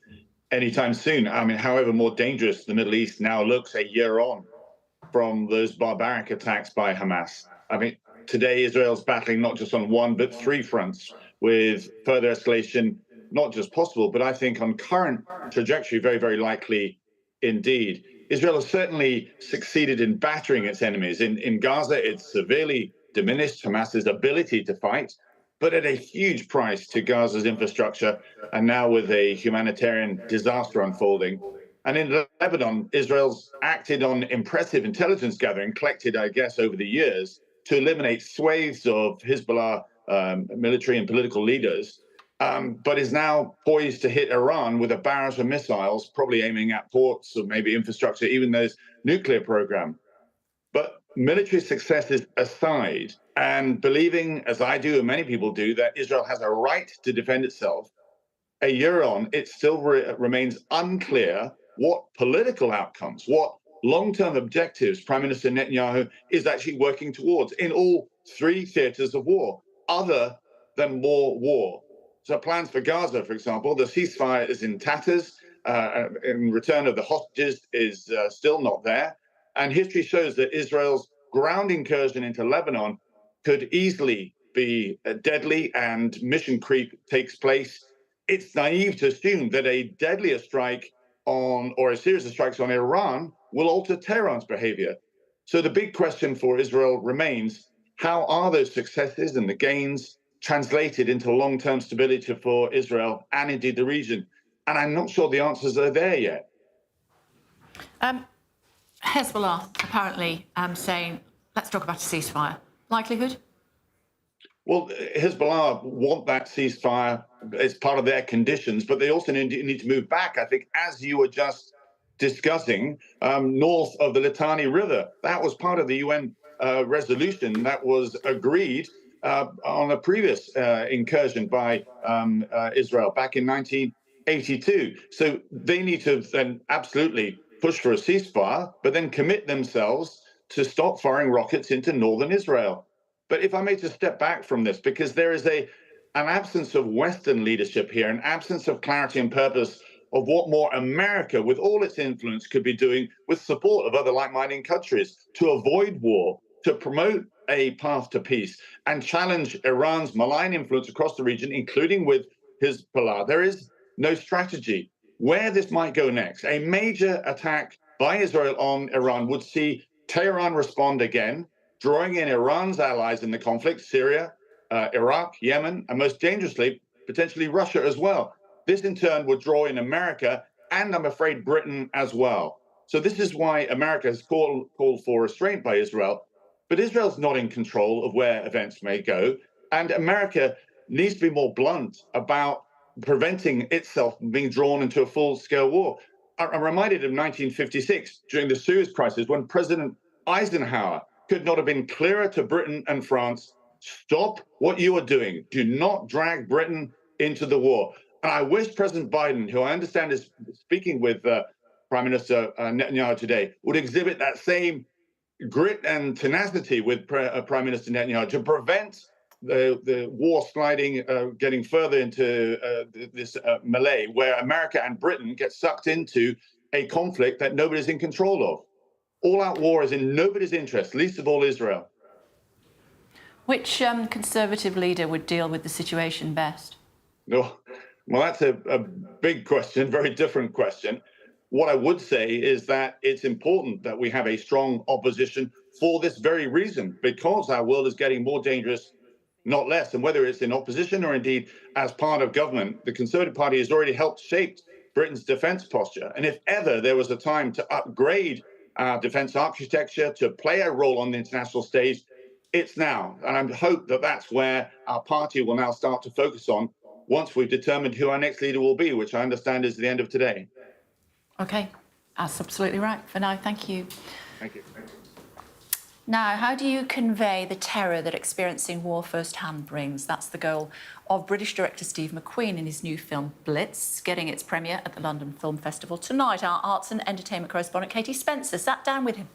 Speaker 8: anytime soon. I mean, however more dangerous the Middle East now looks a year on from those barbaric attacks by Hamas. I mean, today Israel's battling not just on 1 but 3 fronts, with further escalation not just possible, but I think on current trajectory, very, very likely indeed. Israel has certainly succeeded in battering its enemies. In Gaza, it's severely diminished Hamas's ability to fight, but at a huge price to Gaza's infrastructure, and now with a humanitarian disaster unfolding. And in Lebanon, Israel's acted on impressive intelligence gathering collected, I guess, over the years to eliminate swathes of Hezbollah military and political leaders, but is now poised to hit Iran with a barrage of missiles, probably aiming at ports or maybe infrastructure, even those nuclear program. But military successes aside, and believing, as I do and many people do, that Israel has a right to defend itself, a year on, it still remains unclear what political outcomes, what long-term objectives Prime Minister Netanyahu is actually working towards in all 3 theatres of war, other than more war. plans for Gaza, for example. The ceasefire is in tatters. In return of the hostages is still not there. And history shows that Israel's ground incursion into Lebanon could easily be deadly, and mission creep takes place. It's naive to assume that a deadlier strike on, or a series of strikes on Iran will alter Tehran's behavior. So the big question for Israel remains, how are those successes and the gains translated into long-term stability for Israel and indeed the region? And I'm not sure the answers are there yet.
Speaker 1: Hezbollah apparently saying, let's talk about a ceasefire. Likelihood?
Speaker 8: Well, Hezbollah want that ceasefire as part of their conditions, but they also need to move back, I think, as you were just discussing, north of the Litani River. That was part of the UN resolution that was agreed on a previous incursion by Israel back in 1982. So they need to then absolutely push for a ceasefire, but then commit themselves to stop firing rockets into northern Israel. But if I may just step back from this, because there is an absence of Western leadership here, an absence of clarity and purpose of what more America, with all its influence, could be doing with support of other like-minded countries to avoid war, to promote a path to peace, and challenge Iran's malign influence across the region, including with Hezbollah. There is no strategy. Where this might go next, a major attack by Israel on Iran would see Tehran respond again, drawing in Iran's allies in the conflict, Syria, Iraq, Yemen, and most dangerously, potentially Russia as well. This in turn would draw in America and, I'm afraid, Britain as well. So this is why America has called for restraint by Israel. But Israel's not in control of where events may go. And America needs to be more blunt about preventing itself from being drawn into a full-scale war. I'm reminded of 1956, during the Suez crisis, when President Eisenhower could not have been clearer to Britain and France: stop what you are doing. Do not drag Britain into the war. And I wish President Biden, who I understand is speaking with Prime Minister Netanyahu today, would exhibit that same grit and tenacity with Prime Minister Netanyahu to prevent the war sliding, getting further into this melee, where America and Britain get sucked into a conflict that nobody's in control of. All-out war is in nobody's interest, least of all Israel.
Speaker 1: Which Conservative leader would deal with the situation best?
Speaker 8: No. Well, that's a big question, very different question. What I would say is that it's important that we have a strong opposition for this very reason, because our world is getting more dangerous, not less. And whether it's in opposition or indeed as part of government, the Conservative Party has already helped shape Britain's defence posture. And if ever there was a time to upgrade our defence architecture, to play a role on the international stage, it's now. And I hope that that's where our party will now start to focus on once we've determined who our next leader will be, which I understand is the end of today.
Speaker 1: OK, that's absolutely right. For now, thank you.
Speaker 8: Thank you. Thank you.
Speaker 1: Now, how do you convey the terror that experiencing war firsthand brings? That's the goal of British director Steve McQueen in his new film Blitz, getting its premiere at the London Film Festival tonight. Our arts and entertainment correspondent Katie Spencer sat down with him.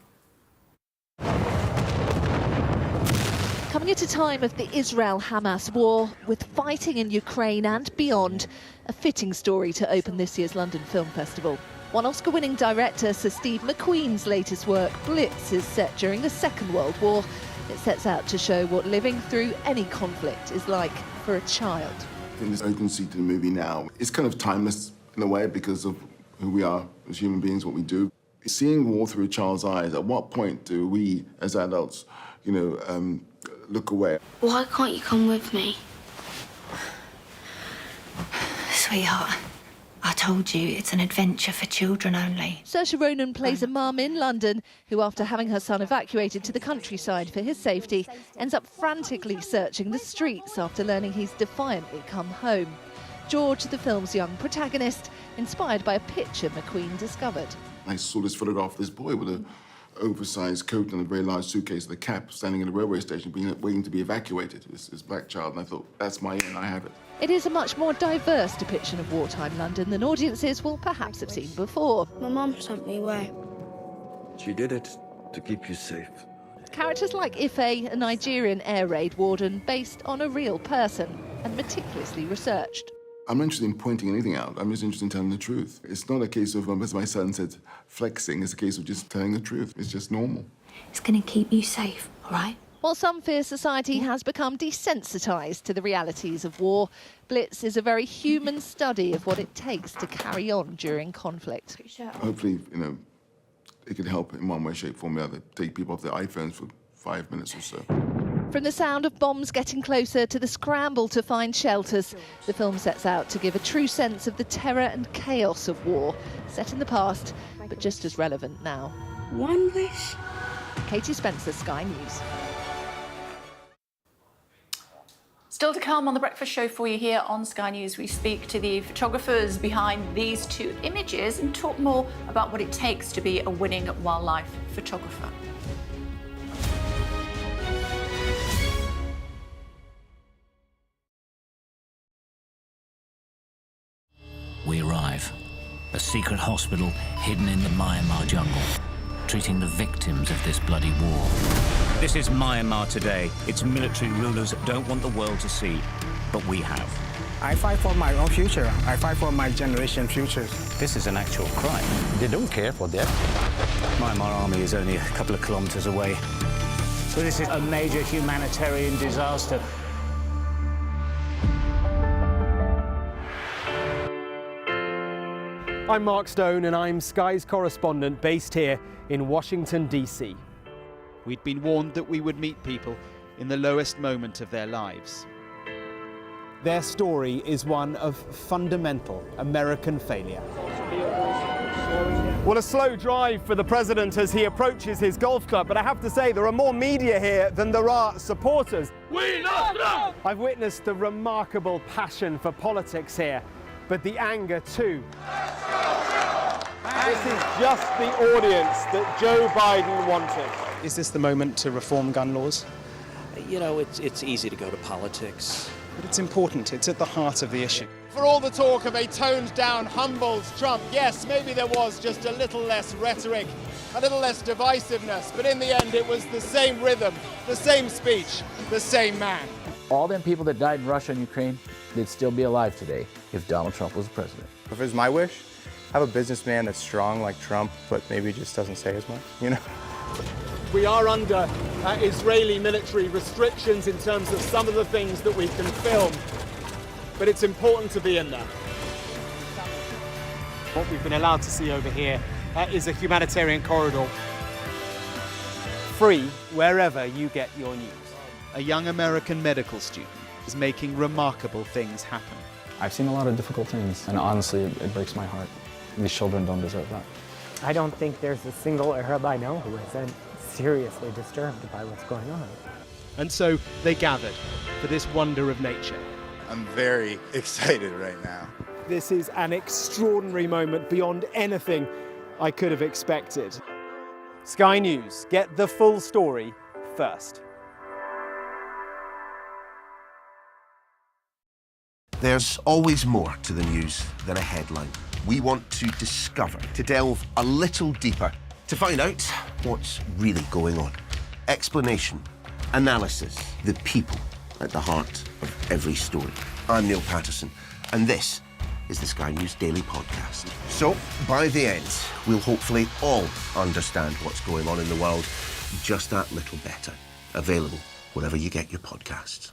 Speaker 9: Coming at a time of the Israel-Hamas war, with fighting in Ukraine and beyond, a fitting story to open this year's London Film Festival. One Oscar-winning director, Sir Steve McQueen's latest work, Blitz, is set during the Second World War. It sets out to show what living through any conflict is like for a child.
Speaker 10: I think this urgency to the movie now is kind of timeless in a way because of who we are as human beings, what we do. Seeing war through a child's eyes, at what point do we, as adults, look away?
Speaker 12: Why can't you come with me? Sweetheart, I told you it's an adventure for children only.
Speaker 9: Saoirse Ronan plays a mum in London who, after having her son evacuated to the countryside for his safety, ends up frantically searching the streets after learning he's defiantly come home. George, the film's young protagonist, inspired by a picture McQueen discovered.
Speaker 10: I saw this photograph of this boy with an oversized coat and a very large suitcase with a cap standing in a railway station waiting to be evacuated. This black child, and I thought, that's my in, I have it.
Speaker 9: It is a much more diverse depiction of wartime London than audiences will perhaps have seen before.
Speaker 12: My mum sent me away.
Speaker 24: She did it to keep you safe.
Speaker 9: Characters like Ife, a Nigerian air raid warden based on a real person. and meticulously researched.
Speaker 10: I'm not interested in pointing anything out. I'm just interested in telling the truth. It's not a case of, as my son said, flexing. It's a case of just telling the truth. It's just normal.
Speaker 12: It's going to keep you safe, all right?
Speaker 9: While some fear society has become desensitised to the realities of war, Blitz is a very human study of what it takes to carry on during conflict.
Speaker 10: Hopefully, it can help in one way, shape, form, or other. Take people off their iPhones for 5 minutes or so.
Speaker 9: From the sound of bombs getting closer to the scramble to find shelters, the film sets out to give a true sense of the terror and chaos of war, set in the past, but just as relevant now.
Speaker 12: One wish.
Speaker 9: Katie Spencer, Sky News.
Speaker 1: Still to come on The Breakfast Show for you here on Sky News, we speak to the photographers behind these two images and talk more about what it takes to be a winning wildlife photographer.
Speaker 13: We arrive. A secret hospital hidden in the Myanmar jungle, treating the victims of this bloody war. This is Myanmar today. Its military rulers don't want the world to see, but we have.
Speaker 15: I fight for my own future. I fight for my generation's future.
Speaker 13: This is an actual crime. They don't care for that. Myanmar army is only a couple of kilometers away.
Speaker 16: So this is a major humanitarian disaster.
Speaker 17: I'm Mark Stone and I'm Sky's correspondent based here in Washington, D.C.
Speaker 18: We'd been warned that we would meet people in the lowest moment of their lives.
Speaker 17: Their story is one of fundamental American failure. Well, a slow drive for the president as he approaches his golf club, but I have to say there are more media here than there are supporters. We love Trump! I've witnessed the remarkable passion for politics here, but the anger too. This is just the audience that Joe Biden wanted.
Speaker 18: Is this the moment to reform gun laws?
Speaker 20: You know, it's easy to go to politics.
Speaker 18: But it's important. It's at the heart of the issue.
Speaker 17: For all the talk of a toned-down, humbled Trump, yes, maybe there was just a little less rhetoric, a little less divisiveness, but in the end it was the same rhythm, the same speech, the same man.
Speaker 27: All them people that died in Russia and Ukraine, they'd still be alive today if Donald Trump was the president.
Speaker 28: If it was my wish, have a businessman that's strong like Trump, but maybe just doesn't say as much, you know?
Speaker 17: We are under Israeli military restrictions in terms of some of the things that we can film, but it's important to be in there. What we've been allowed to see over here is a humanitarian corridor, free wherever you get your news.
Speaker 18: A young American medical student is making remarkable things happen.
Speaker 29: I've seen a lot of difficult things, and honestly, it breaks my heart. These children don't deserve that.
Speaker 30: I don't think there's a single Arab I know who isn't seriously disturbed by what's going on.
Speaker 18: And so they gathered for this wonder of nature.
Speaker 28: I'm very excited right now.
Speaker 17: This is an extraordinary moment beyond anything I could have expected. Sky News, get the full story first.
Speaker 31: There's always more to the news than a headline. We want to discover, to delve a little deeper, to find out what's really going on. Explanation, analysis, the people at the heart of every story. I'm Neil Patterson, and this is the Sky News Daily Podcast. So, by the end, we'll hopefully all understand what's going on in the world just that little better. Available wherever you get your podcasts.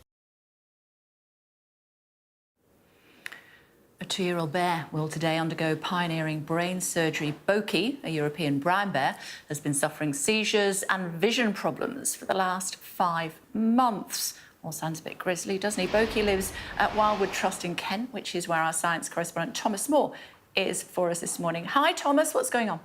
Speaker 1: A 2-year-old bear will today undergo pioneering brain surgery. Boki, a European brown bear, has been suffering seizures and vision problems for the last 5 months. All sounds a bit grisly, doesn't he? Boki lives at Wildwood Trust in Kent, which is where our science correspondent Thomas Moore is for us this morning. Hi, Thomas, what's going on?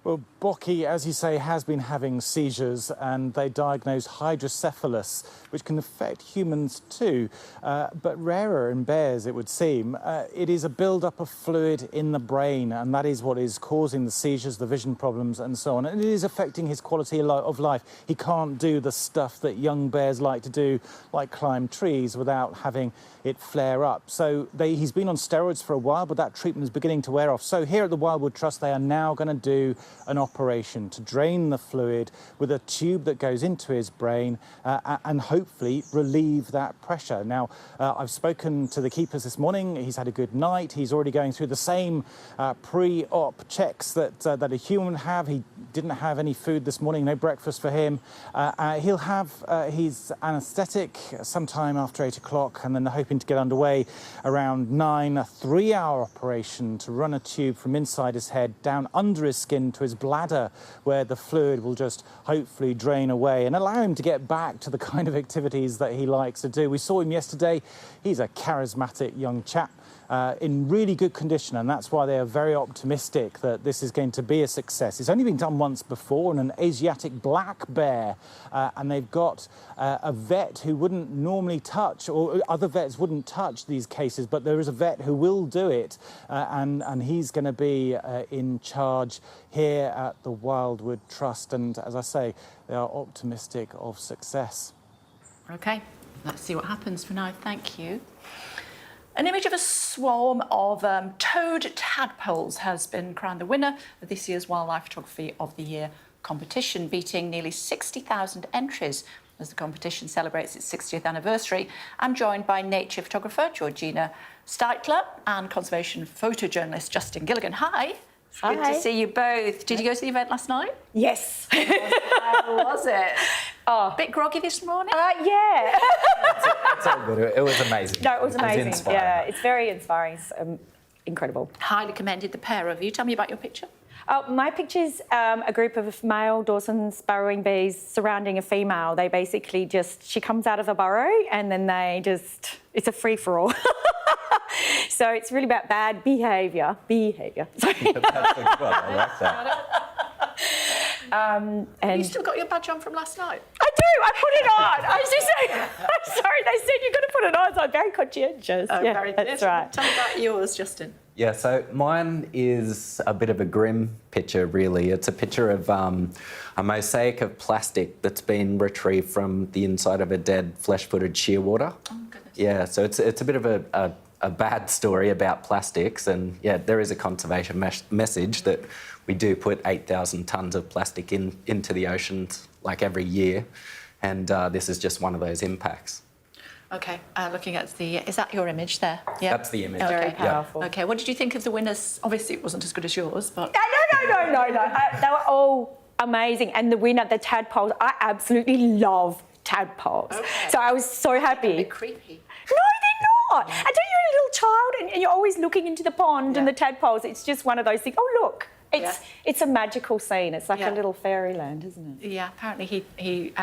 Speaker 17: Well, Boki, as you say, has been having seizures, and they diagnose hydrocephalus, which can affect humans too, but rarer in bears, it would seem. It is a build-up of fluid in the brain, and that is what is causing the seizures, the vision problems, and so on. And it is affecting his quality of life. He can't do the stuff that young bears like to do, like climb trees, without having it flare up. So he's been on steroids for a while, but that treatment is beginning to wear off. So here at the Wildwood Trust, they are now going to do an operation to drain the fluid with a tube that goes into his brain and hopefully relieve that pressure. Now, I've spoken to the keepers this morning. He's had a good night. He's already going through the same pre-op checks that a human would have. He didn't have any food this morning, no breakfast for him. He'll have his anaesthetic sometime after 8 o'clock, and then they're hoping to get underway around 9, a 3-hour operation to run a tube from inside his head down under his skin to his bladder, where the fluid will just hopefully drain away and allow him to get back to the kind of activities that he likes to do. We saw him yesterday. He's a charismatic young chap. In really good condition, and that's why they are very optimistic that this is going to be a success. It's only been done once before on an Asiatic black bear, and they've got a vet who wouldn't normally touch, or other vets wouldn't touch these cases, but there is a vet who will do it, and he's going to be in charge here at the Wildwood Trust, and as I say, they are optimistic of success.
Speaker 1: OK, let's see what happens for now. Thank you. An image of a swarm of toad tadpoles has been crowned the winner of this year's Wildlife Photography of the Year competition, beating nearly 60,000 entries as the competition celebrates its 60th anniversary. I'm joined by nature photographer Georgina Steitler and conservation photojournalist Justin Gilligan. Hi.
Speaker 3: Hi.
Speaker 1: Good to see you both. Did you go to the event last night?
Speaker 3: Yes.
Speaker 1: How was it?
Speaker 3: Oh.
Speaker 1: Bit groggy this morning?
Speaker 3: Yeah.
Speaker 4: It's all good. It was amazing.
Speaker 3: No, it was amazing.
Speaker 4: Inspiring.
Speaker 3: Yeah, it's very inspiring. It's, incredible.
Speaker 1: Highly commended, the pair of you. Tell me about your picture.
Speaker 3: My picture's a group of male Dawson's burrowing bees surrounding a female. They basically she comes out of a burrow and then it's a free-for-all. So it's really about bad behaviour. Sorry.
Speaker 4: That's a good one. I like that.
Speaker 1: Have you still got your badge on from last night?
Speaker 3: I do. I put it on. I was just saying, I'm sorry. They said you've got to put it on, so I'm very conscientious.
Speaker 1: Oh,
Speaker 3: yeah,
Speaker 1: very
Speaker 3: that's
Speaker 1: good.
Speaker 3: right.
Speaker 1: Tell me about yours, Justin.
Speaker 4: Yeah, so mine is a bit of a grim picture, really. It's a picture of a mosaic of plastic that's been retrieved from the inside of a dead flesh-footed shearwater.
Speaker 1: Oh, goodness.
Speaker 4: Yeah, so it's a bit of a bad story about plastics, and yeah, there is a conservation message that we do put 8,000 tonnes of plastic into the oceans like every year, and this is just one of those impacts.
Speaker 1: OK, looking at is that your image there? Yeah.
Speaker 4: That's the image.
Speaker 3: Very powerful.
Speaker 1: OK, what did you think of the winners? Obviously, it wasn't as good as yours, but...
Speaker 3: No. They were all amazing. And the winner, the tadpoles, I absolutely love tadpoles. Okay. So I was so happy.
Speaker 1: A bit creepy.
Speaker 3: No, they're not. And don't you're a little child and you're always looking into the pond and the tadpoles. It's just one of those things. Oh, look. It's a magical scene. It's like a little fairyland, isn't it?
Speaker 1: Yeah, apparently he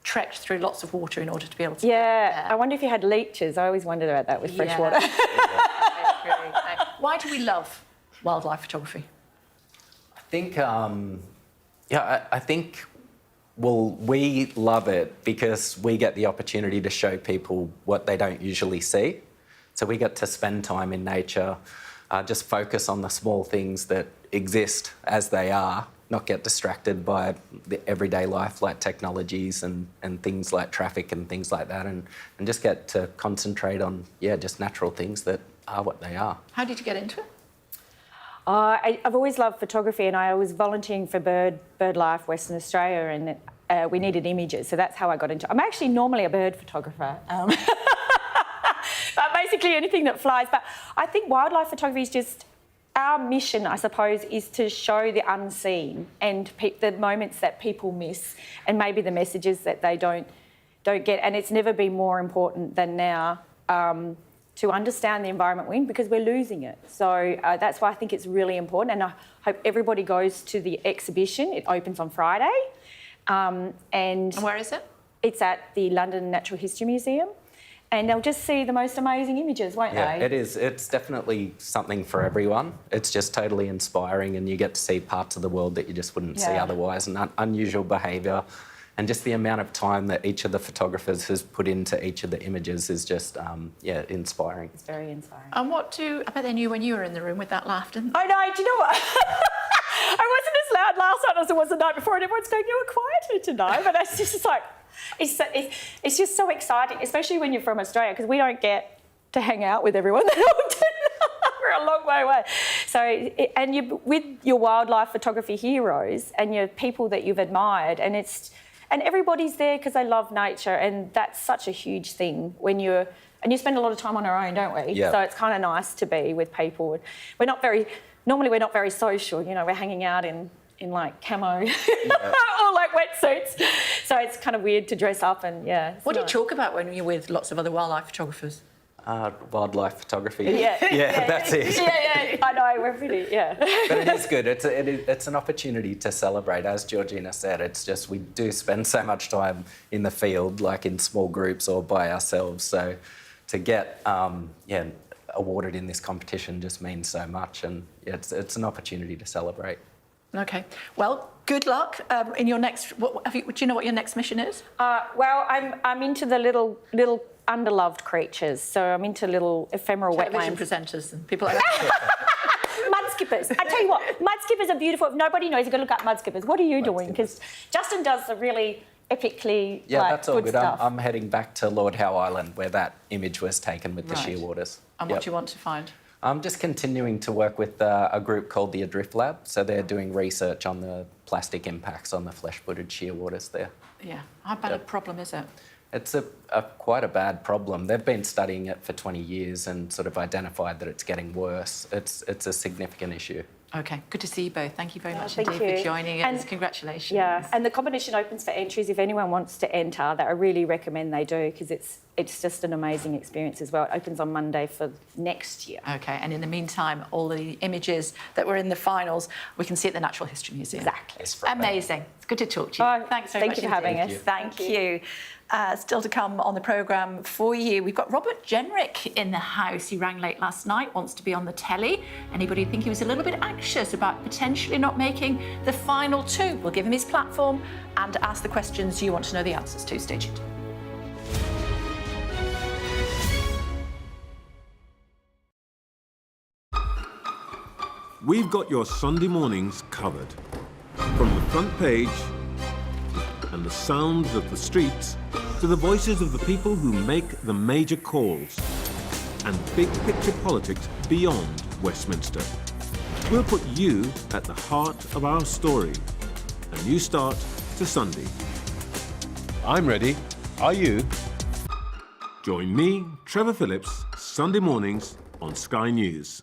Speaker 1: trekked through lots of water in order to be able to
Speaker 3: get there. I wonder if you had leeches. I always wondered about that with fresh water.
Speaker 1: Why do we love wildlife photography?
Speaker 4: I think, I think, well, we love it because we get the opportunity to show people what they don't usually see. So we get to spend time in nature, just focus on the small things that exist as they are, not get distracted by the everyday life like technologies and things like traffic and things like that, and just get to concentrate on, just natural things that are what they are.
Speaker 1: How did you get into it?
Speaker 3: I've always loved photography, and I was volunteering for BirdLife Western Australia, and we needed images, so that's how I got into it. I'm actually normally a bird photographer. But basically anything that flies. But I think wildlife photography is just... Our mission, I suppose, is to show the unseen and the moments that people miss, and maybe the messages that they don't get. And it's never been more important than now to understand the environment we're in, because we're losing it. So that's why I think it's really important. And I hope everybody goes to the exhibition. It opens on Friday. And
Speaker 1: where is it?
Speaker 3: It's at the London Natural History Museum. And they'll just see the most amazing images, won't they?
Speaker 4: It is. It's definitely something for everyone. It's just totally inspiring, and you get to see parts of the world that you just wouldn't see otherwise, and unusual behaviour. And just the amount of time that each of the photographers has put into each of the images is just, inspiring.
Speaker 3: It's very inspiring.
Speaker 1: And I bet they knew when you were in the room with that laugh, didn't they?
Speaker 3: I know, do you know what? I wasn't as loud last night as I was the night before, and everyone's going, you were quieter tonight, but it's just like... It's just so exciting, especially when you're from Australia, because we don't get to hang out with everyone that often. we're a long way away. So, and you with your wildlife photography heroes and your people that you've admired, and everybody's there because they love nature, and that's such a huge thing when you spend a lot of time on our own, don't we?
Speaker 4: Yeah.
Speaker 3: So it's kind of nice to be with people. Normally we're not very social, you know, we're hanging out in like camo or like wetsuits. So it's kind of weird to dress up and
Speaker 1: What do you talk about when you're with lots of other wildlife photographers?
Speaker 4: Wildlife photography.
Speaker 3: Yeah,
Speaker 4: That's it.
Speaker 3: Yeah, I know, we're pretty,
Speaker 4: But it is good. It's an opportunity to celebrate. As Georgina said, it's just we do spend so much time in the field, like in small groups or by ourselves. So to get awarded in this competition just means so much, and it's an opportunity to celebrate.
Speaker 1: Okay. Well, good luck in your next. Do you know what your next mission is?
Speaker 3: Well, I'm into the little underloved creatures. So I'm into little ephemeral
Speaker 1: Television
Speaker 3: wetlands.
Speaker 1: presenters and people like that.
Speaker 3: Mudskippers. I tell you what, mudskippers are beautiful. If nobody knows, you've got to look up mudskippers. What are you doing? Because Justin does the really epically
Speaker 4: That's all good.
Speaker 3: stuff.
Speaker 4: I'm heading back to Lord Howe Island where that image was taken with the
Speaker 1: Right.
Speaker 4: shearwaters.
Speaker 1: And what do you want to find?
Speaker 4: I'm just continuing to work with a group called the Adrift Lab. So they're doing research on the plastic impacts on the flesh-footed shearwaters there.
Speaker 1: Yeah. How bad a problem is it?
Speaker 4: It's quite a bad problem. They've been studying it for 20 years and sort of identified that it's getting worse. It's a significant issue.
Speaker 1: Okay. Good to see you both. Thank you very much
Speaker 3: thank
Speaker 1: indeed
Speaker 3: you.
Speaker 1: for joining us.
Speaker 3: And-
Speaker 1: Congratulations.
Speaker 3: Yeah, and the competition opens for entries if anyone wants to enter. That I really recommend they do because it's just an amazing experience as well. It opens on Monday for next year.
Speaker 1: Okay, and in the meantime, all the images that were in the finals, we can see at the Natural History Museum.
Speaker 3: Exactly.
Speaker 1: Amazing. It's good to talk to you.
Speaker 3: Oh,
Speaker 1: Thanks very much.
Speaker 3: thank you for having
Speaker 1: indeed.
Speaker 3: us.
Speaker 1: Thank you. Still to come on the programme for you, we've got Robert Jenrick in the house. He rang late last night, wants to be on the telly. Anybody think he was a little bit anxious about potentially not making the final two? We'll give him his platform and ask the questions you want to know the answers to. Stay tuned.
Speaker 5: We've got your Sunday mornings covered. From the front page and the sounds of the streets to the voices of the people who make the major calls and big picture politics beyond Westminster. We'll put you at the heart of our story. A new start to Sunday.
Speaker 6: I'm ready. Are you?
Speaker 5: Join me, Trevor Phillips, Sunday mornings on Sky News.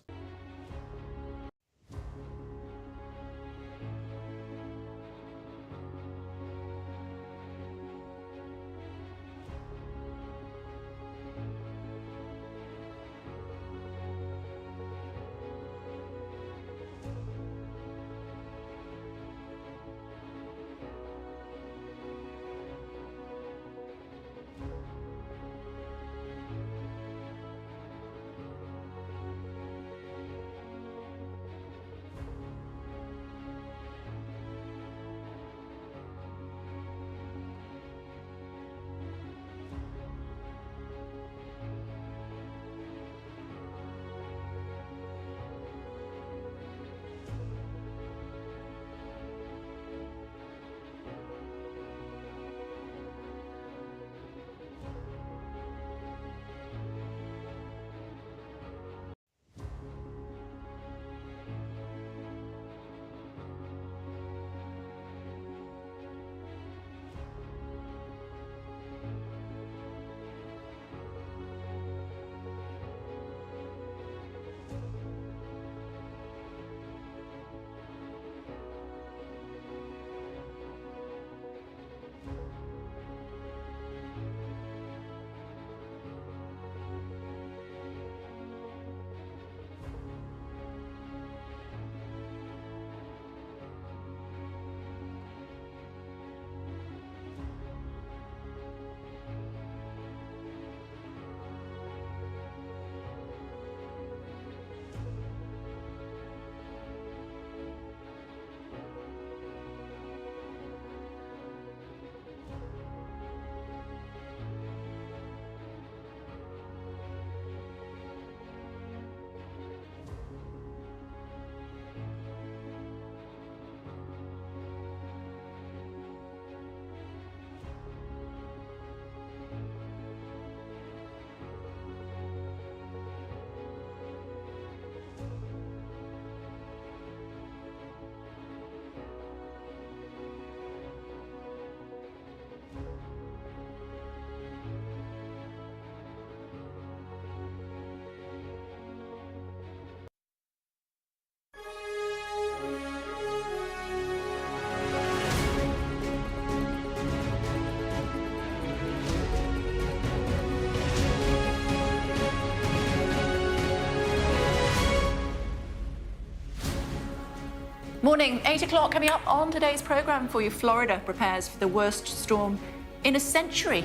Speaker 1: Morning, 8 o'clock coming up on today's programme for you. Florida prepares for the worst storm in a century.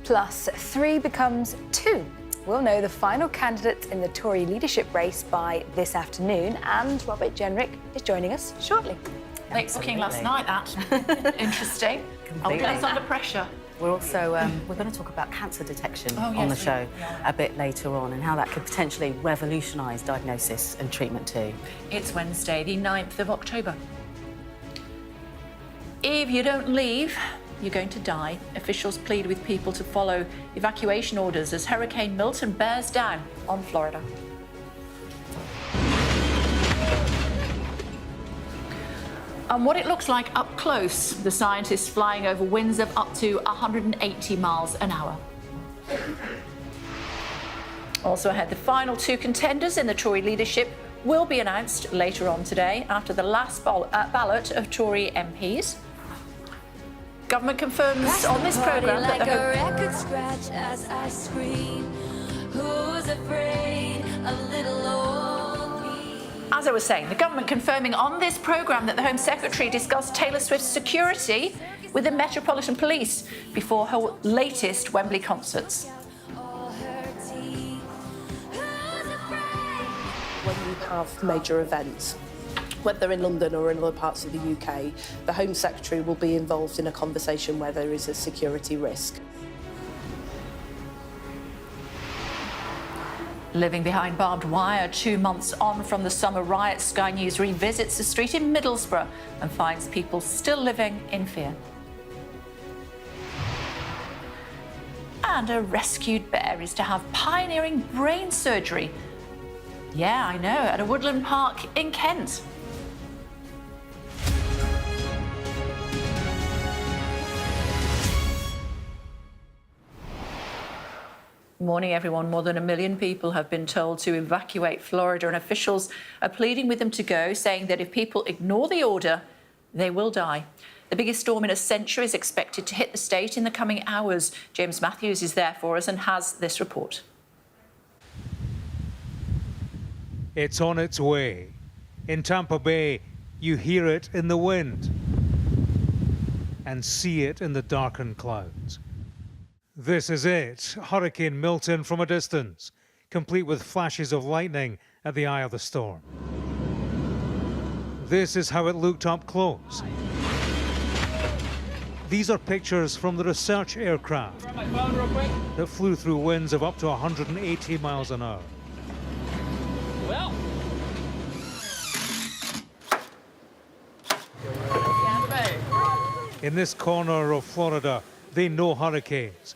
Speaker 2: Plus, 3 becomes 2. We'll know the final candidates in the Tory leadership race by this afternoon, and Robert Jenrick is joining us shortly.
Speaker 1: Late booking last night, that. Interesting. I'll put us under pressure.
Speaker 7: We're also we're going to talk about cancer detection on the show a bit later on, and how that could potentially revolutionise diagnosis and treatment too.
Speaker 1: It's Wednesday, the 9th of October. If you don't leave, you're going to die. Officials plead with people to follow evacuation orders as Hurricane Milton bears down on Florida. And what it looks like up close, the scientists flying over winds of up to 180 miles an hour. Also ahead, the final 2 contenders in the Tory leadership will be announced later on today after the last ballot of Tory MPs. Government confirms on this programme that
Speaker 8: like a record scratch as I scream. Who's afraid of little old me?
Speaker 1: As I was saying, the government confirming on this programme that the Home Secretary discussed Taylor Swift's security with the Metropolitan Police before her latest Wembley concerts.
Speaker 11: When you have major events, whether in London or in other parts of the UK, the Home Secretary will be involved in a conversation where there is a security risk.
Speaker 1: Living behind barbed wire 2 months on from the summer riots, Sky News revisits the street in Middlesbrough and finds people still living in fear. And a rescued bear is to have pioneering brain surgery. Yeah, I know, at a woodland park in Kent. Morning, everyone. More than 1 million people have been told to evacuate Florida, and officials are pleading with them to go, saying that if people ignore the order, they will die. The biggest storm in a century is expected to hit the state in the coming hours. James Matthews is there for us and has this report.
Speaker 14: It's on its way. In Tampa Bay, you hear it in the wind and see it in the darkened clouds. This is it, Hurricane Milton from a distance, complete with flashes of lightning at the eye of the storm. This is how it looked up close. These are pictures from the research aircraft that flew through winds of up to 180 miles an hour.
Speaker 8: Well.
Speaker 14: In this corner of Florida, they know hurricanes,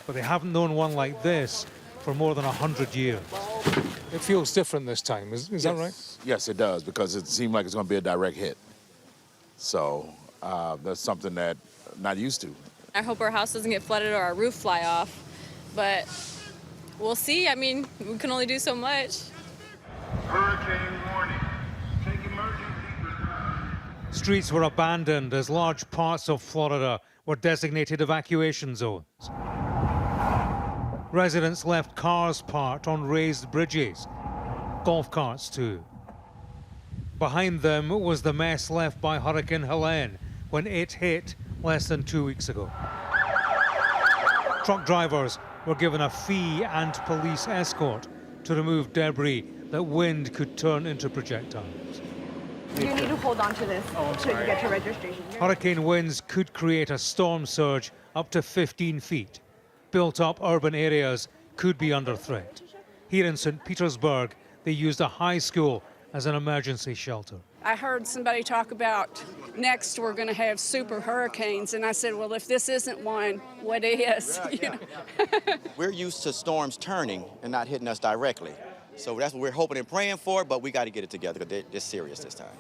Speaker 14: but they haven't known one like this for more than 100 years.
Speaker 6: It feels different this time, is that right?
Speaker 19: Yes, it does, because it seemed like it's going to be a direct hit. So that's something that I'm not used to.
Speaker 21: I hope our house doesn't get flooded or our roof fly off, but we'll see. I mean, we can only do so much.
Speaker 22: Hurricane warning. Take emergency precautions.
Speaker 14: Streets were abandoned as large parts of Florida were designated evacuation zones. Residents left cars parked on raised bridges, golf carts too. Behind them was the mess left by Hurricane Helene when it hit less than 2 weeks ago. Truck drivers were given a fee and police escort to remove debris that wind could turn into projectiles.
Speaker 23: You need to hold on to this so you get your registration.
Speaker 14: Hurricane winds could create a storm surge up to 15 feet. Built-up urban areas could be under threat. Here in St. Petersburg, they used a high school as an emergency shelter.
Speaker 25: I heard somebody talk about next we're going to have super hurricanes, and I said, well, if this isn't one, what is? You know?
Speaker 26: We're used to storms turning and not hitting us directly. So that's what we're hoping and praying for, but we got to get it together because they're serious this time.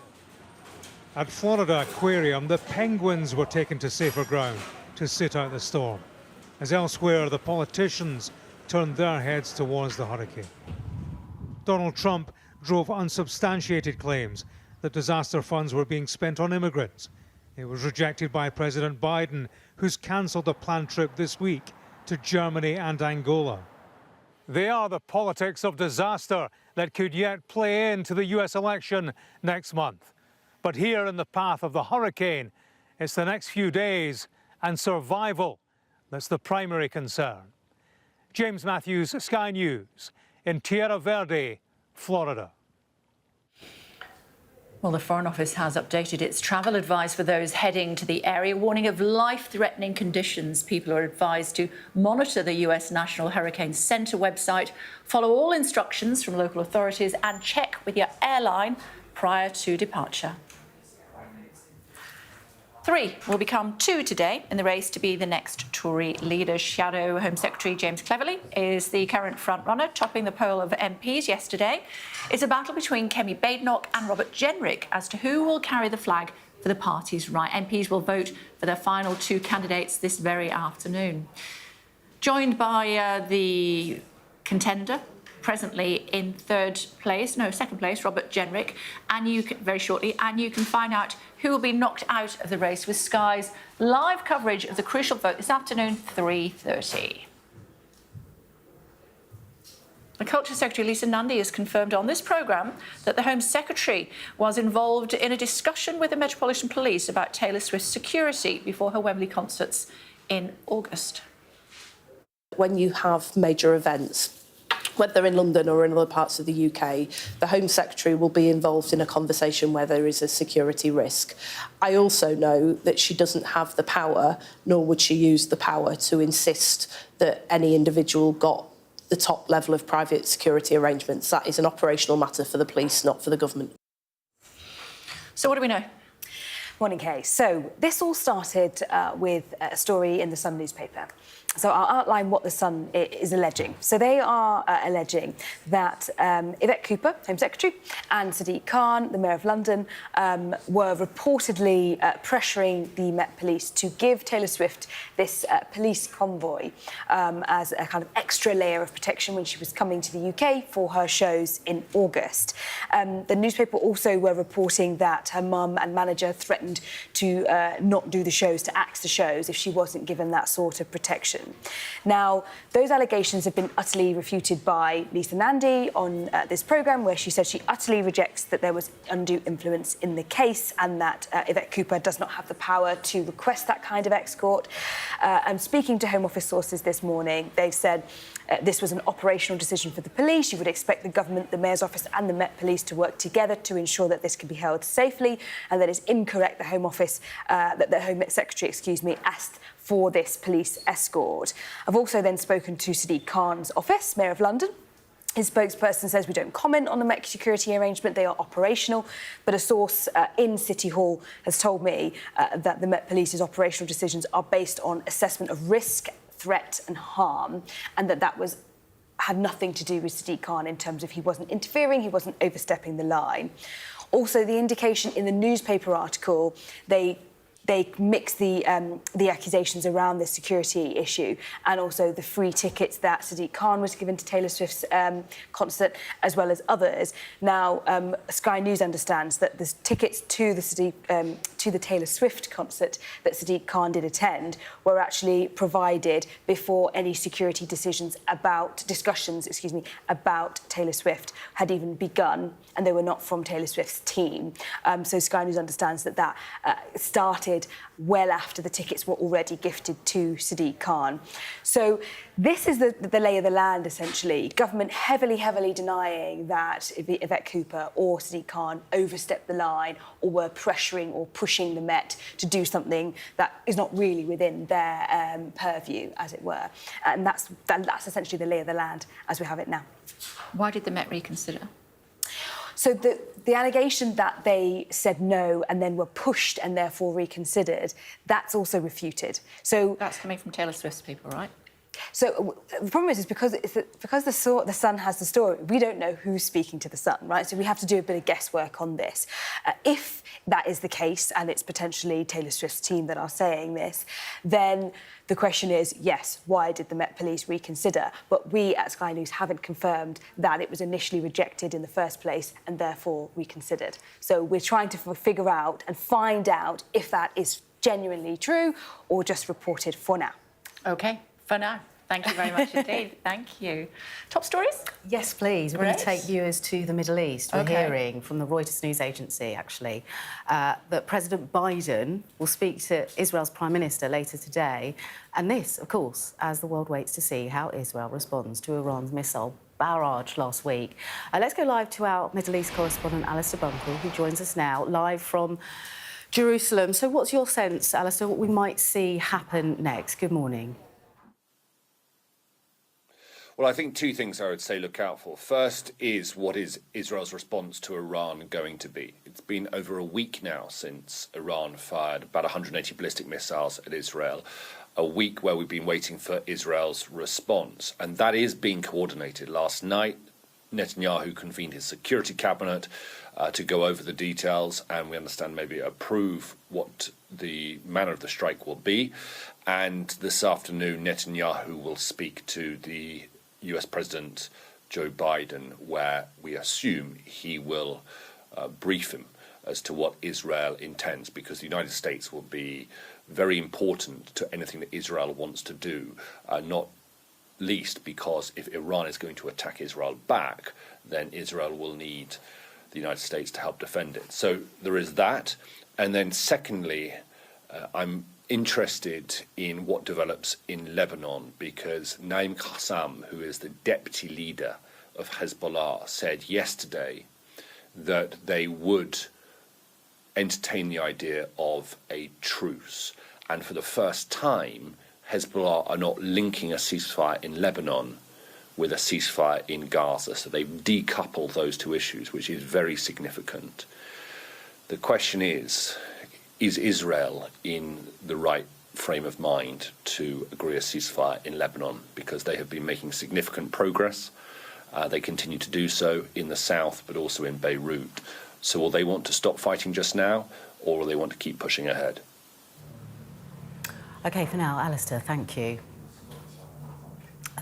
Speaker 14: At Florida Aquarium, the penguins were taken to safer ground to sit out the storm, as elsewhere the politicians turned their heads towards the hurricane. Donald Trump drove unsubstantiated claims that disaster funds were being spent on immigrants. It was rejected by President Biden, who's cancelled a planned trip this week to Germany and Angola. They are the politics of disaster that could yet play into the US election next month. But here in the path of the hurricane, it's the next few days and survival that's the primary concern. James Matthews, Sky News, in Tierra Verde, Florida.
Speaker 1: Well, the Foreign Office has updated its travel advice for those heading to the area, warning of life-threatening conditions. People are advised to monitor the US National Hurricane Center website, follow all instructions from local authorities and check with your airline prior to departure. 3 will become 2 today in the race to be the next Tory leader. Shadow Home Secretary James Cleverly is the current frontrunner, topping the poll of MPs yesterday. It's a battle between Kemi Badenoch and Robert Jenrick as to who will carry the flag for the party's right. MPs will vote for their final 2 candidates this very afternoon. Joined by the contender, presently in second place, Robert Jenrick, and very shortly, and you can find out who will be knocked out of the race with Sky's live coverage of the crucial vote this afternoon, 3:30. The Culture Secretary Lisa Nandy has confirmed on this programme that the Home Secretary was involved in a discussion with the Metropolitan Police about Taylor Swift's security before her Wembley concerts in August.
Speaker 11: When you have major events, whether in London or in other parts of the UK, the Home Secretary will be involved in a conversation where there is a security risk. I also know that she doesn't have the power, nor would she use the power to insist that any individual got the top level of private security arrangements. That is an operational matter for the police, not for the government.
Speaker 1: So what do we know?
Speaker 2: Morning, Kay. So this all started with a story in the Sun newspaper. So I'll outline what the Sun is alleging. So they are alleging that Yvette Cooper, Home Secretary, and Sadiq Khan, the Mayor of London, were reportedly pressuring the Met Police to give Taylor Swift this police convoy as a kind of extra layer of protection when she was coming to the UK for her shows in August. The newspaper also were reporting that her mum and manager threatened to not do the shows, to axe the shows, if she wasn't given that sort of protection. Now, those allegations have been utterly refuted by Lisa Nandy on this programme, where she said she utterly rejects that there was undue influence in the case and that Yvette Cooper does not have the power to request that kind of escort. And speaking to Home Office sources this morning, they've said this was an operational decision for the police. You would expect the government, the Mayor's Office and the Met Police to work together to ensure that this can be held safely, and that it's incorrect the Home Office, that the Home Secretary, asked for this police escort. I've also then spoken to Sadiq Khan's office, Mayor of London. His spokesperson says we don't comment on the Met security arrangement, they are operational, but a source in City Hall has told me that the Met Police's operational decisions are based on assessment of risk, threat and harm, and that had nothing to do with Sadiq Khan in terms of he wasn't interfering, he wasn't overstepping the line. Also, the indication in the newspaper article, they mix the accusations around this security issue and also the free tickets that Sadiq Khan was given to Taylor Swift's concert, as well as others. Now, Sky News understands that the tickets to the Taylor Swift concert that Sadiq Khan did attend were actually provided before any security discussions about Taylor Swift had even begun, and they were not from Taylor Swift's team. So Sky News understands that started well after the tickets were already gifted to Sadiq Khan. So this is the lay of the land, essentially. Government heavily denying that Yvette Cooper or Sadiq Khan overstepped the line or were pressuring or pushing the Met to do something that is not really within their purview, as it were. And that's essentially the lay of the land as we have it now.
Speaker 1: Why did the Met reconsider?
Speaker 2: So the allegation that they said no and then were pushed and therefore reconsidered, that's also refuted. So
Speaker 1: that's coming from Taylor Swift's people, right?
Speaker 2: So the problem is because the Sun has the story, we don't know who's speaking to the Sun, right? So we have to do a bit of guesswork on this. If that is the case, and it's potentially Taylor Swift's team that are saying this, then the question is, yes, why did the Met Police reconsider? But we at Sky News haven't confirmed that it was initially rejected in the first place and therefore reconsidered. So we're trying to figure out and find out if that is genuinely true or just reported for now.
Speaker 1: OK, for now. Thank you very much indeed. Thank you. Top stories?
Speaker 7: Yes, please. We're going to
Speaker 1: Great.
Speaker 7: take viewers to the Middle East. We're
Speaker 1: Okay.
Speaker 7: hearing from the Reuters news agency, actually, that President Biden will speak to Israel's Prime Minister later today. And this, of course, as the world waits to see how Israel responds to Iran's missile barrage last week. Let's go live to our Middle East correspondent, Alistair Bunkle, who joins us now, live from Jerusalem. So what's your sense, Alistair, what we might see happen next? Good morning.
Speaker 9: Well, I think two things I would say look out for. First is what is Israel's response to Iran going to be? It's been over a week now since Iran fired about 180 ballistic missiles at Israel, a week where we've been waiting for Israel's response. And that is being coordinated. Last night, Netanyahu convened his security cabinet to go over the details and we understand maybe approve what the manner of the strike will be. And this afternoon, Netanyahu will speak to the US President Joe Biden, where we assume he will brief him as to what Israel intends, because the United States will be very important to anything that Israel wants to do, not least because if Iran is going to attack Israel back, then Israel will need the United States to help defend it. So there is that. And then secondly, I'm interested in what develops in Lebanon, because Naim Qassam, who is the deputy leader of Hezbollah, said yesterday that they would entertain the idea of a truce. And for the first time, Hezbollah are not linking a ceasefire in Lebanon with a ceasefire in Gaza. So they've decoupled those two issues, which is very significant. The question is Israel in the right frame of mind to agree a ceasefire in Lebanon? Because they have been making significant progress. They continue to do so in the south, but also in Beirut. So will they want to stop fighting just now, or will they want to keep pushing ahead?
Speaker 7: OK, for now, Alistair, thank you.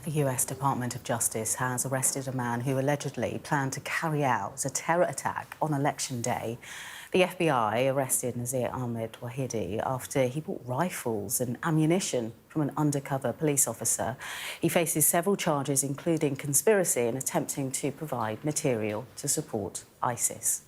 Speaker 7: The US Department of Justice has arrested a man who allegedly planned to carry out a terror attack on Election Day. The FBI arrested Nazir Ahmed Wahidi after he bought rifles and ammunition from an undercover police officer. He faces several charges, including conspiracy and attempting to provide material to support ISIS.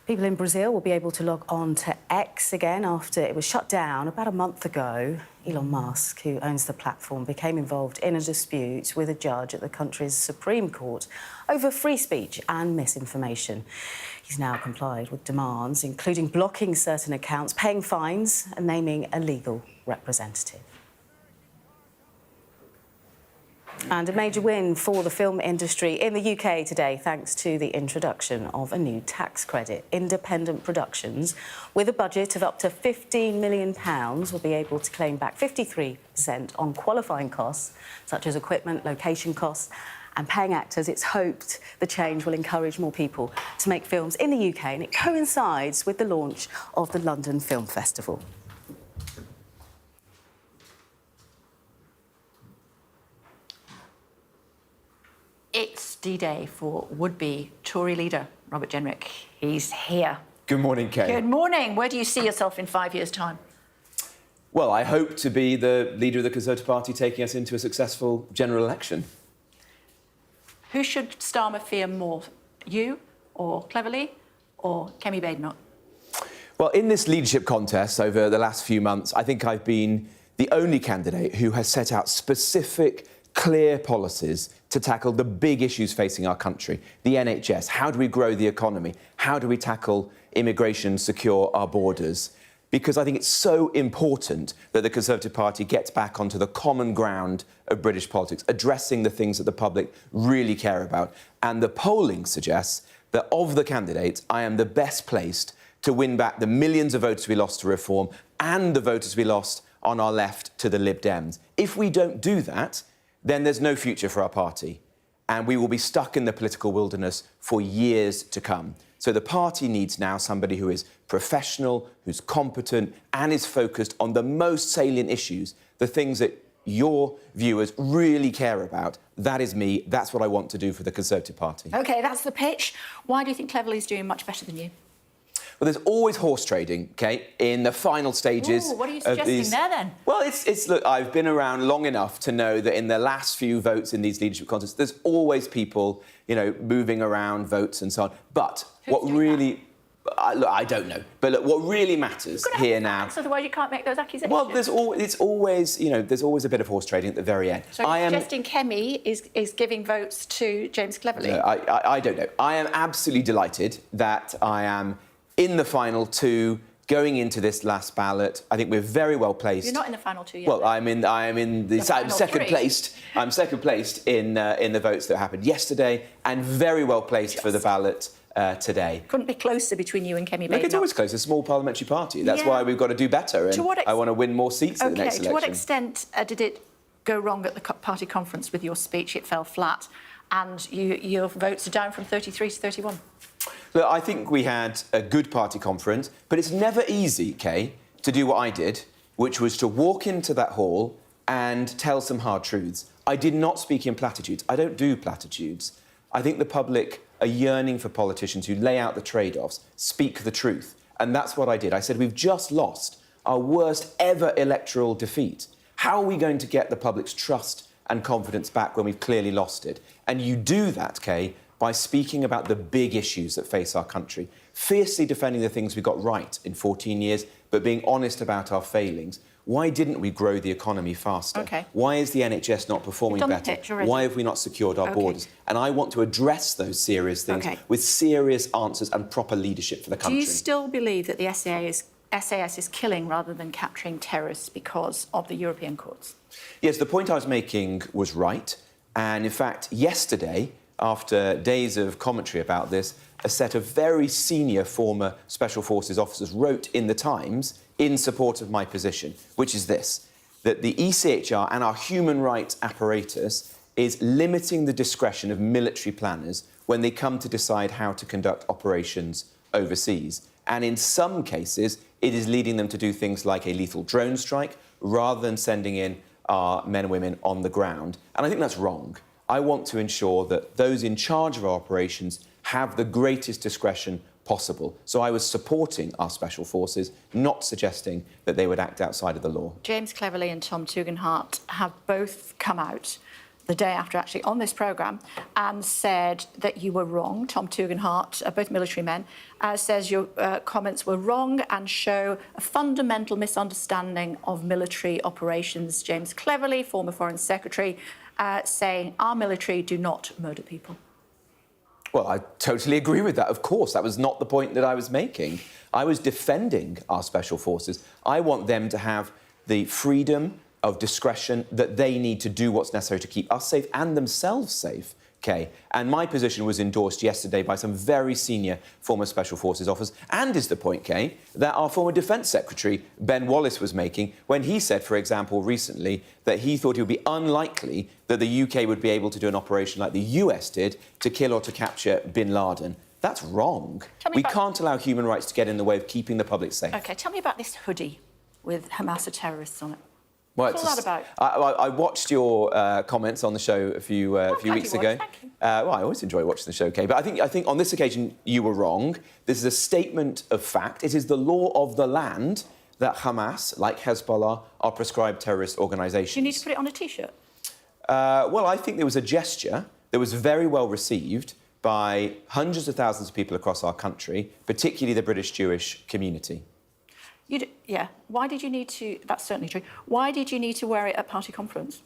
Speaker 7: People in Brazil will be able to log on to X again after it was shut down about a month ago. Elon Musk, who owns the platform, became involved in a dispute with a judge at the country's Supreme Court over free speech and misinformation. He's now complied with demands, including blocking certain accounts, paying fines and naming a legal representative. And a major win for the film industry in the UK today, thanks to the introduction of a new tax credit. Independent productions with a budget of up to £15 million will be able to claim back 53% on qualifying costs, such as equipment, location costs, and paying actors. It's hoped the change will encourage more people to make films in the UK, and it coincides with the launch of the London Film Festival.
Speaker 1: It's D-Day for would-be Tory leader Robert Jenrick. He's here.
Speaker 10: Good morning, Kay.
Speaker 1: Good morning. Where do you see yourself in 5 years' time?
Speaker 10: Well, I hope to be the leader of the Conservative Party taking us into a successful general election.
Speaker 1: Who should Starmer fear more, you or Cleverly or Kemi Badenoch?
Speaker 10: Well, in this leadership contest over the last few months, I think I've been the only candidate who has set out specific, clear policies to tackle the big issues facing our country. The NHS, how do we grow the economy? How do we tackle immigration, secure our borders? Because I think it's so important that the Conservative Party gets back onto the common ground of British politics, addressing the things that the public really care about. And the polling suggests that of the candidates, I am the best placed to win back the millions of voters we lost to Reform and the voters we lost on our left to the Lib Dems. If we don't do that, then there's no future for our party, and we will be stuck in the political wilderness for years to come. So the party needs now somebody who is professional, who's competent, and is focused on the most salient issues, the things that your viewers really care about. That is me. That's what I want to do for the Conservative Party.
Speaker 1: OK, that's the pitch. Why do you think Cleverly's doing much better than you?
Speaker 10: Well, there's always horse trading, okay, in the final stages.
Speaker 1: Ooh, what are you
Speaker 10: of
Speaker 1: suggesting
Speaker 10: these...
Speaker 1: there, then?
Speaker 10: Well, look, I've been around long enough to know that in the last few votes in these leadership contests, there's always people, moving around votes and so on. But what really... Look, I don't know. But look, what really matters here now...
Speaker 1: Otherwise you can't make those accusations.
Speaker 10: Well, there's always a bit of horse trading at the very end.
Speaker 1: So you're suggesting Kemi is giving votes to James Cleverly?
Speaker 10: No, I don't know. I am absolutely delighted that I am in the final two going into this last ballot. I think we're very well placed.
Speaker 1: You're not in the final two yet.
Speaker 10: Well, I am in I'm second placed. I'm second placed in the votes that happened yesterday, and very well placed for the ballot today.
Speaker 1: Couldn't be closer between you and Kemi Baden.
Speaker 10: Look, it's always close. It's a small parliamentary party. That's why we've got to do better. And I want to win more seats in the next election.
Speaker 1: To what extent did it go wrong at the party conference with your speech? It fell flat, and your votes are down from 33 to 31.
Speaker 10: Look, I think we had a good party conference, but it's never easy, Kay, to do what I did, which was to walk into that hall and tell some hard truths. I did not speak in platitudes. I don't do platitudes. I think the public are yearning for politicians who lay out the trade-offs, speak the truth. And that's what I did. I said, we've just lost our worst ever electoral defeat. How are we going to get the public's trust and confidence back when we've clearly lost it? And you do that, Kay, by speaking about the big issues that face our country, fiercely defending the things we got right in 14 years, but being honest about our failings. Why didn't we grow the economy faster?
Speaker 1: Okay.
Speaker 10: Why is the NHS not performing better? Why have we not secured our borders? And I want to address those serious things with serious answers and proper leadership for the country.
Speaker 1: Do you still believe that the SAS is killing rather than capturing terrorists because of the European courts?
Speaker 10: Yes, the point I was making was right. And in fact, yesterday, after days of commentary about this, a set of very senior former Special Forces officers wrote in the Times in support of my position, which is this, that the ECHR and our human rights apparatus is limiting the discretion of military planners when they come to decide how to conduct operations overseas. And in some cases, it is leading them to do things like a lethal drone strike rather than sending in our men and women on the ground. And I think that's wrong. I want to ensure that those in charge of our operations have the greatest discretion possible. So I was supporting our special forces, not suggesting that they would act outside of the law.
Speaker 1: James Cleverly and Tom Tugendhat have both come out the day after, actually, on this programme, and said that you were wrong. Tom Tugendhat, both military men, says your comments were wrong and show a fundamental misunderstanding of military operations. James Cleverly, former Foreign Secretary, saying our military do not murder people.
Speaker 10: Well, I totally agree with that. Of course, that was not the point that I was making. I was defending our special forces. I want them to have the freedom of discretion that they need to do what's necessary to keep us safe and themselves safe, okay? And my position was endorsed yesterday by some very senior former Special Forces officers, and is the point, Kay, that our former Defence Secretary, Ben Wallace, was making when he said, for example, recently, that he thought it would be unlikely that the UK would be able to do an operation like the US did to kill or to capture bin Laden. That's wrong. We can't allow human rights to get in the way of keeping the public safe.
Speaker 1: OK, tell me about this hoodie with Hamas terrorists on it.
Speaker 10: Well,
Speaker 1: What's all that about?
Speaker 10: I watched your comments on the show a few weeks ago. Well, I always enjoy watching the show, Kay. But I think on this occasion you were wrong. This is a statement of fact. It is the law of the land that Hamas, like Hezbollah, are prescribed terrorist organisations.
Speaker 1: Do you need to put it on a T-shirt?
Speaker 10: Well, I think there was a gesture that was very well received by hundreds of thousands of people across our country, particularly the British Jewish community.
Speaker 1: Yeah. Why did you need to... That's certainly true. Why did you need to wear it at party conference?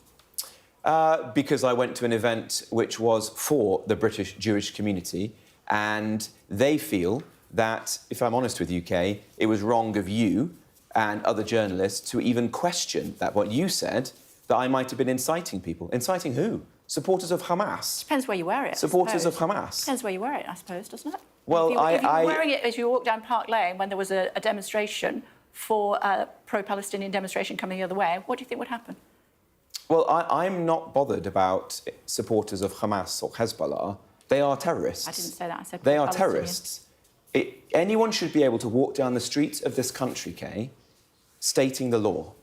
Speaker 10: Because I went to an event which was for the British Jewish community, and they feel that, if I'm honest with you, Kay, it was wrong of you and other journalists to even question that what you said, that I might have been inciting people. Inciting who? Supporters of Hamas?
Speaker 1: Depends where you wear it.
Speaker 10: Supporters of Hamas?
Speaker 1: Depends where you wear it, I suppose, doesn't it?
Speaker 10: Well,
Speaker 1: if you were wearing it as you walked down Park Lane when there was a demonstration for a pro-Palestinian demonstration coming the other way, what do you think would happen?
Speaker 10: Well, I'm not bothered about supporters of Hamas or Hezbollah. They are terrorists.
Speaker 1: I didn't say that. I said
Speaker 10: they are terrorists. Anyone should be able to walk down the streets of this country, Kay, stating the law.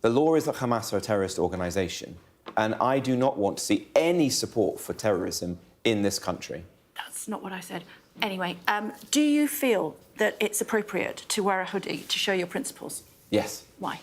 Speaker 10: The law is that Hamas are a terrorist organisation, and I do not want to see any support for terrorism in this country.
Speaker 1: That's not what I said. Anyway, do you feel that it's appropriate to wear a hoodie to show your principles?
Speaker 10: Yes.
Speaker 1: Why?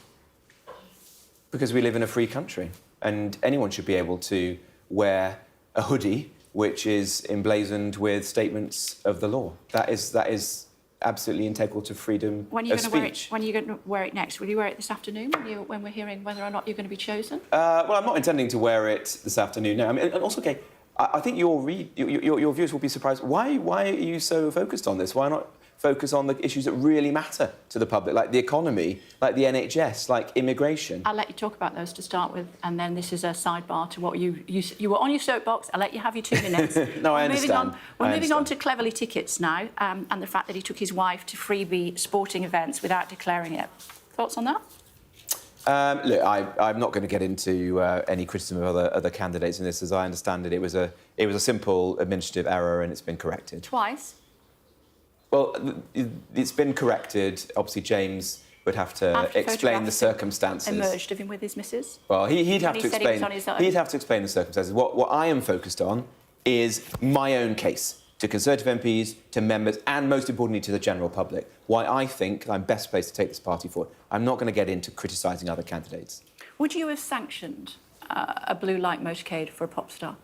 Speaker 10: Because we live in a free country and anyone should be able to wear a hoodie which is emblazoned with statements of the law. That is absolutely integral to freedom of speech.
Speaker 1: When are you going to wear it next? Will you wear it this afternoon when we're hearing whether or not you're going to be chosen?
Speaker 10: Well, I'm not intending to wear it this afternoon. No, I mean, and also, okay, I think your viewers will be surprised. Why are you so focused on this? Why not focus on the issues that really matter to the public, like the economy, like the NHS, like immigration?
Speaker 1: I'll let you talk about those to start with, and then this is a sidebar to what you were on your soapbox. I'll let you have your 2 minutes.
Speaker 10: No, I understand.
Speaker 1: We're moving on to Cleverly Tickets now, and the fact that he took his wife to freebie sporting events without declaring it. Thoughts on that?
Speaker 10: Look, I'm not going to get into any criticism of other candidates in this. As I understand it, it was a simple administrative error, and it's been corrected.
Speaker 1: Twice?
Speaker 10: Well, it's been corrected. Obviously, James would have to explain the circumstances.
Speaker 1: Emerged of him with his missus?
Speaker 10: Well, he'd have to explain.
Speaker 1: He'd
Speaker 10: have to explain the circumstances. What I am focused on is my own case to Conservative MPs, to members, and most importantly to the general public. Why I think I'm best placed to take this party forward. I'm not going to get into criticising other candidates.
Speaker 1: Would you have sanctioned a blue light motorcade for a pop star?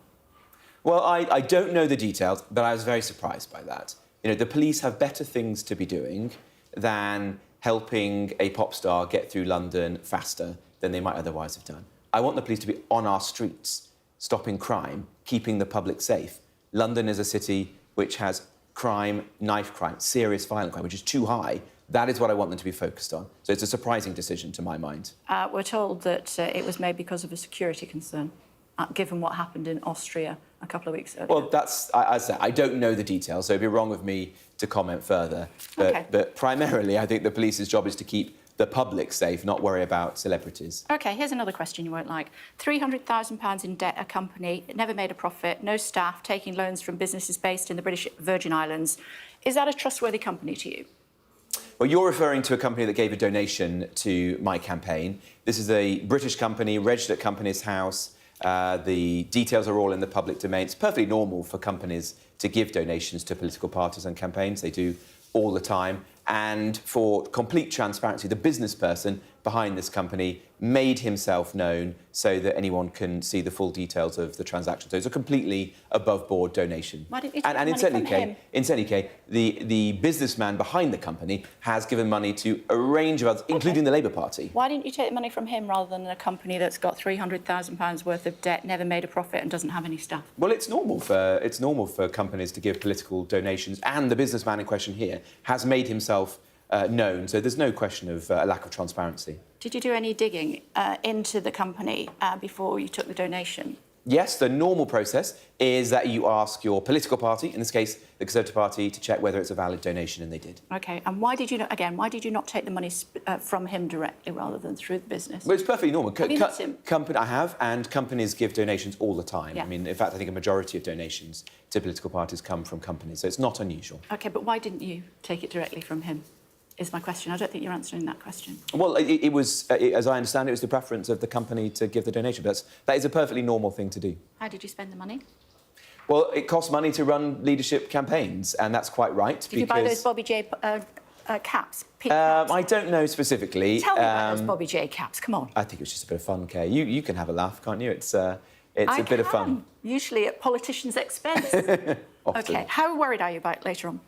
Speaker 10: Well, I don't know the details, but I was very surprised by that. You know, the police have better things to be doing than helping a pop star get through London faster than they might otherwise have done. I want the police to be on our streets, stopping crime, keeping the public safe. London is a city which has crime, knife crime, serious violent crime, which is too high. That is what I want them to be focused on. So it's a surprising decision to my mind.
Speaker 1: We're told that it was made because of a security concern, given what happened in Austria a couple of weeks earlier.
Speaker 10: Well, as I said, I don't know the details, so it'd be wrong of me to comment further. But primarily, I think the police's job is to keep the public safe, not worry about celebrities.
Speaker 1: OK, here's another question you won't like. £300,000 in debt, a company, never made a profit, no staff, taking loans from businesses based in the British Virgin Islands. Is that a trustworthy company to you?
Speaker 10: Well, you're referring to a company that gave a donation to my campaign. This is a British company, registered at Companies House. The details are all in the public domain. It's perfectly normal for companies to give donations to political parties and campaigns. They do all the time. And for complete transparency, the business person behind this company made himself known so that anyone can see the full details of the transaction. So it's a completely above-board donation.
Speaker 1: Why didn't you take money from him?
Speaker 10: In any case, the businessman behind the company has given money to a range of others, including the Labour Party.
Speaker 1: Why didn't you take the money from him rather than a company that's got £300,000 worth of debt, never made a profit and doesn't have any staff?
Speaker 10: Well, it's normal for companies to give political donations, and the businessman in question here has made himself known, so there's no question of a lack of transparency.
Speaker 1: Did you do any digging into the company before you took the donation?
Speaker 10: Yes, the normal process is that you ask your political party, in this case the Conservative Party, to check whether it's a valid donation, and they did.
Speaker 1: OK, and why did you not take the money from him directly rather than through the business?
Speaker 10: Well, it's perfectly normal.
Speaker 1: Have you met him?
Speaker 10: I have, and companies give donations all the time.
Speaker 1: Yeah.
Speaker 10: I mean, in fact, I think a majority of donations to political parties come from companies, so it's not unusual.
Speaker 1: OK, but why didn't you take it directly from him? Is my question. I don't think you're answering that question.
Speaker 10: Well, it was, as I understand it, was the preference of the company to give the donation. But that is a perfectly normal thing to do.
Speaker 1: How did you spend the money?
Speaker 10: Well, it costs money to run leadership campaigns, and that's quite right.
Speaker 1: Did you buy those Bobby J caps? Caps?
Speaker 10: I don't know specifically.
Speaker 1: Tell me about those Bobby J caps. Come on.
Speaker 10: I think it was just a bit of fun, Kay. You can have a laugh, can't you? It's a bit of fun.
Speaker 1: Usually at politicians' expense. OK. How worried are you about later on?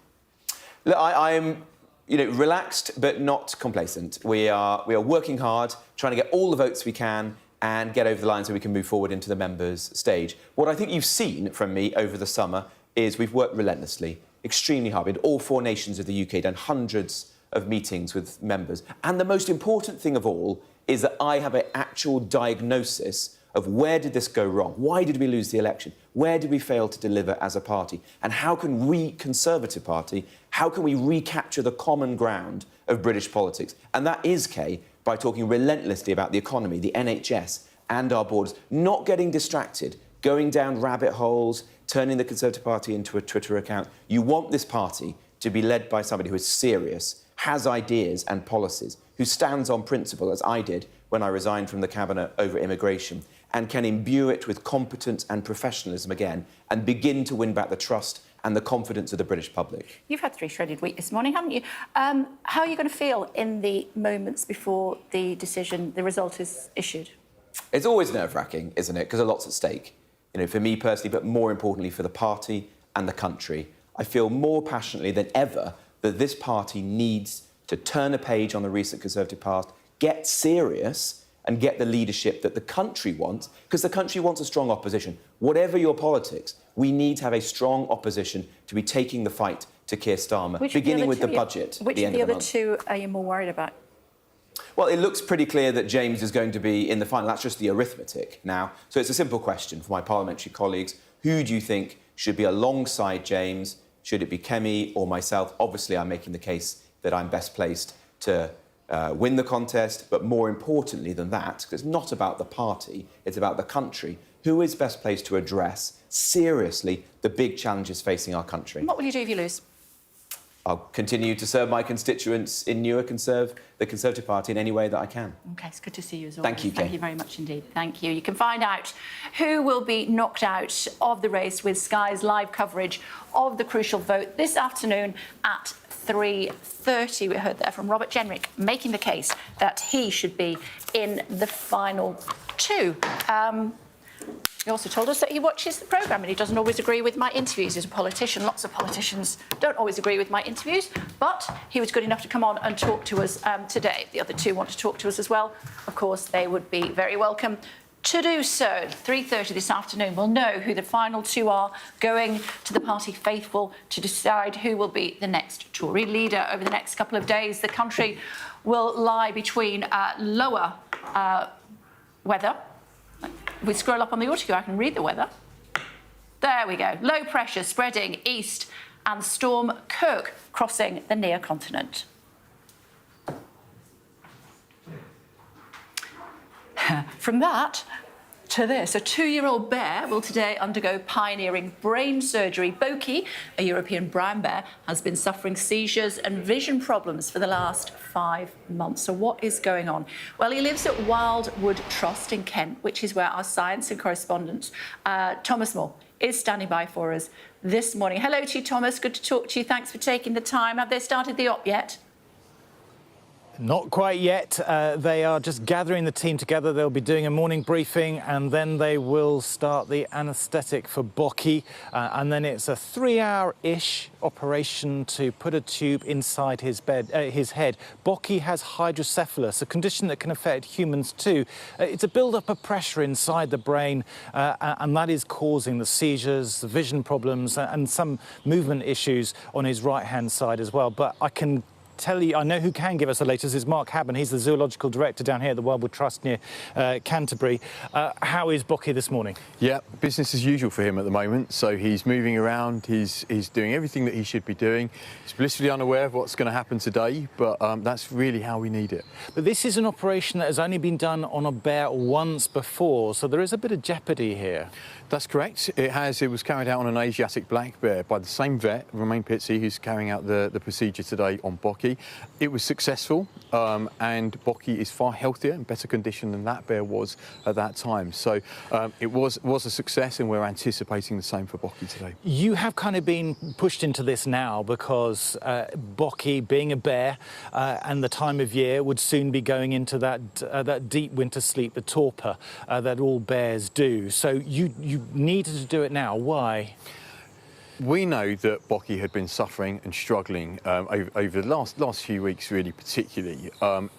Speaker 10: Look, I am... relaxed but not complacent. We are working hard, trying to get all the votes we can and get over the line so we can move forward into the members' stage. What I think you've seen from me over the summer is we've worked relentlessly, extremely hard. In all 4 nations of the UK, done hundreds of meetings with members. And the most important thing of all is that I have an actual diagnosis of where did this go wrong? Why did we lose the election? Where did we fail to deliver as a party? And how can we, Conservative Party, how can we recapture the common ground of British politics? And that is, Kay, by talking relentlessly about the economy, the NHS and our borders, not getting distracted, going down rabbit holes, turning the Conservative Party into a Twitter account. You want this party to be led by somebody who is serious, has ideas and policies, who stands on principle, as I did when I resigned from the Cabinet over immigration, and can imbue it with competence and professionalism again and begin to win back the trust and the confidence of the British public.
Speaker 1: You've had 3 shredded week this morning, haven't you? How are you going to feel in the moments before the result is issued?
Speaker 10: It's always nerve-wracking, isn't it? Because there's lots at stake. You know, for me personally, but more importantly for the party and the country. I feel more passionately than ever that this party needs to turn a page on the recent Conservative past, get serious and get the leadership that the country wants, because the country wants a strong opposition. Whatever your politics, we need to have a strong opposition to be taking the fight to Keir Starmer, beginning with the budget at the end of the month.
Speaker 1: Which of the other 2 are you more worried about?
Speaker 10: Well, it looks pretty clear that James is going to be in the final. That's just the arithmetic now. So it's a simple question for my parliamentary colleagues. Who do you think should be alongside James? Should it be Kemi or myself? Obviously, I'm making the case that I'm best placed to win the contest, but more importantly than that, because it's not about the party, it's about the country, who is best placed to address seriously the big challenges facing our country?
Speaker 1: What will you do if you lose?
Speaker 10: I'll continue to serve my constituents in Newark and serve the Conservative Party in any way that I can.
Speaker 1: OK, it's good to see you as always.
Speaker 10: Thank you, Kay.
Speaker 1: Thank you very much indeed. Thank you. You can find out who will be knocked out of the race with Sky's live coverage of the crucial vote this afternoon at 3:30. We heard there from Robert Jenrick making the case that he should be in the final 2. He also told us that he watches the programme and he doesn't always agree with my interviews. He's a politician. Lots of politicians don't always agree with my interviews, but he was good enough to come on and talk to us today. If the other 2 want to talk to us as well, of course, they would be very welcome to do so. 3:30 this afternoon, we'll know who the final 2 are, going to the party faithful to decide who will be the next Tory leader. Over the next couple of days, the country will lie between lower weather. If we scroll up on the autocue, I can read the weather. There we go. Low pressure spreading east and Storm Kirk crossing the near continent. From that to this, a 2-year-old bear will today undergo pioneering brain surgery. Boki, a European brown bear, has been suffering seizures and vision problems for the last 5 months. So what is going on? Well, he lives at Wildwood Trust in Kent, which is where our science and correspondent, Thomas Moore, is standing by for us this morning. Hello to you, Thomas. Good to talk to you. Thanks for taking the time. Have they started the op yet?
Speaker 17: Not quite yet. They are just gathering the team together. They'll be doing a morning briefing and then they will start the anaesthetic for Boki. And then it's a 3-hour-ish operation to put a tube inside his head. Boki has hydrocephalus, a condition that can affect humans too. It's a build-up of pressure inside the brain and that is causing the seizures, the vision problems and some movement issues on his right-hand side as well. But I can tell you, I know who can give us the latest is Mark Habban. He's the zoological director down here at the Wildwood Trust near Canterbury. How is Boki this morning?
Speaker 12: Yeah, business as usual for him at the moment. So he's moving around, he's doing everything that he should be doing. He's blissfully unaware of what's going to happen today, but that's really how we need it.
Speaker 17: But this is an operation that has only been done on a bear once before, so there is a bit of jeopardy here.
Speaker 12: That's correct. It was carried out on an Asiatic black bear by the same vet, Romain Pizzi, who's carrying out the procedure today on Boki. It was successful, and Boki is far healthier and better condition than that bear was at that time. So it was a success, and we're anticipating the same for Boki today.
Speaker 17: You have kind of been pushed into this now because Boki, being a bear, and the time of year, would soon be going into that deep winter sleep, the torpor that all bears do. So you needed to do it now. Why?
Speaker 12: We know that Boki had been suffering and struggling over the last few weeks, really, particularly.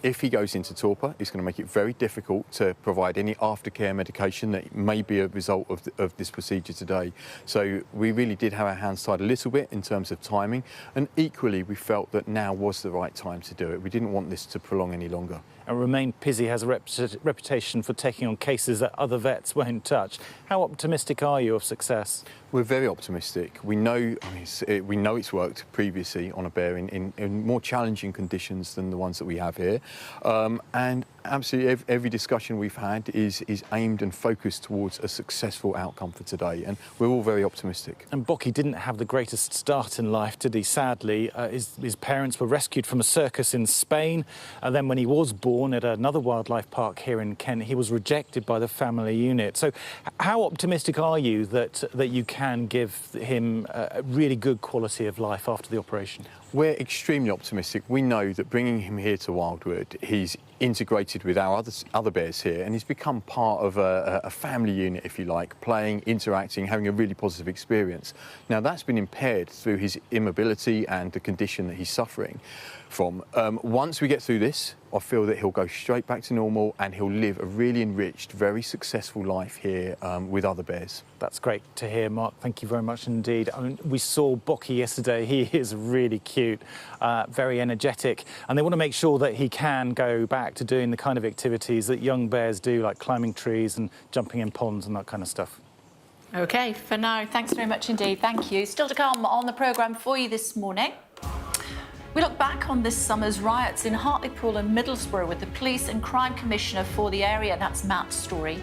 Speaker 12: If he goes into torpor, it's going to make it very difficult to provide any aftercare medication that may be a result of this procedure today. So we really did have our hands tied a little bit in terms of timing, and equally we felt that now was the right time to do it. We didn't want this to prolong any longer.
Speaker 17: And Romain Pizzi has a reputation for taking on cases that other vets won't touch. How optimistic are you of success?
Speaker 12: We're very optimistic. We know it's worked previously on a bear in more challenging conditions than the ones that we have here. And absolutely every discussion we've had is aimed and focused towards a successful outcome for today, and we're all very optimistic.
Speaker 17: And Boki didn't have the greatest start in life, did he? Sadly, his parents were rescued from a circus in Spain, and then when he was born at another wildlife park here in Kent, he was rejected by the family unit. So how optimistic are you that you can can give him a really good quality of life after the operation?
Speaker 12: We're extremely optimistic. We know that bringing him here to Wildwood, he's integrated with our other bears here, and he's become part of a family unit, if you like, playing, interacting, having a really positive experience. Now, that's been impaired through his immobility and the condition that he's suffering from. Once we get through this, I feel that he'll go straight back to normal and he'll live a really enriched, very successful life here with other bears.
Speaker 17: That's great to hear, Mark. Thank you very much indeed. I mean, we saw Bocky yesterday. He is really cute, very energetic, and they want to make sure that he can go back to doing the kind of activities that young bears do, like climbing trees and jumping in ponds and that kind of stuff.
Speaker 1: OK, for now, thanks very much indeed. Thank you. Still to come on the programme for you this morning. We look back on this summer's riots in Hartlepool and Middlesbrough with the Police and Crime Commissioner for the area. That's Matt's story.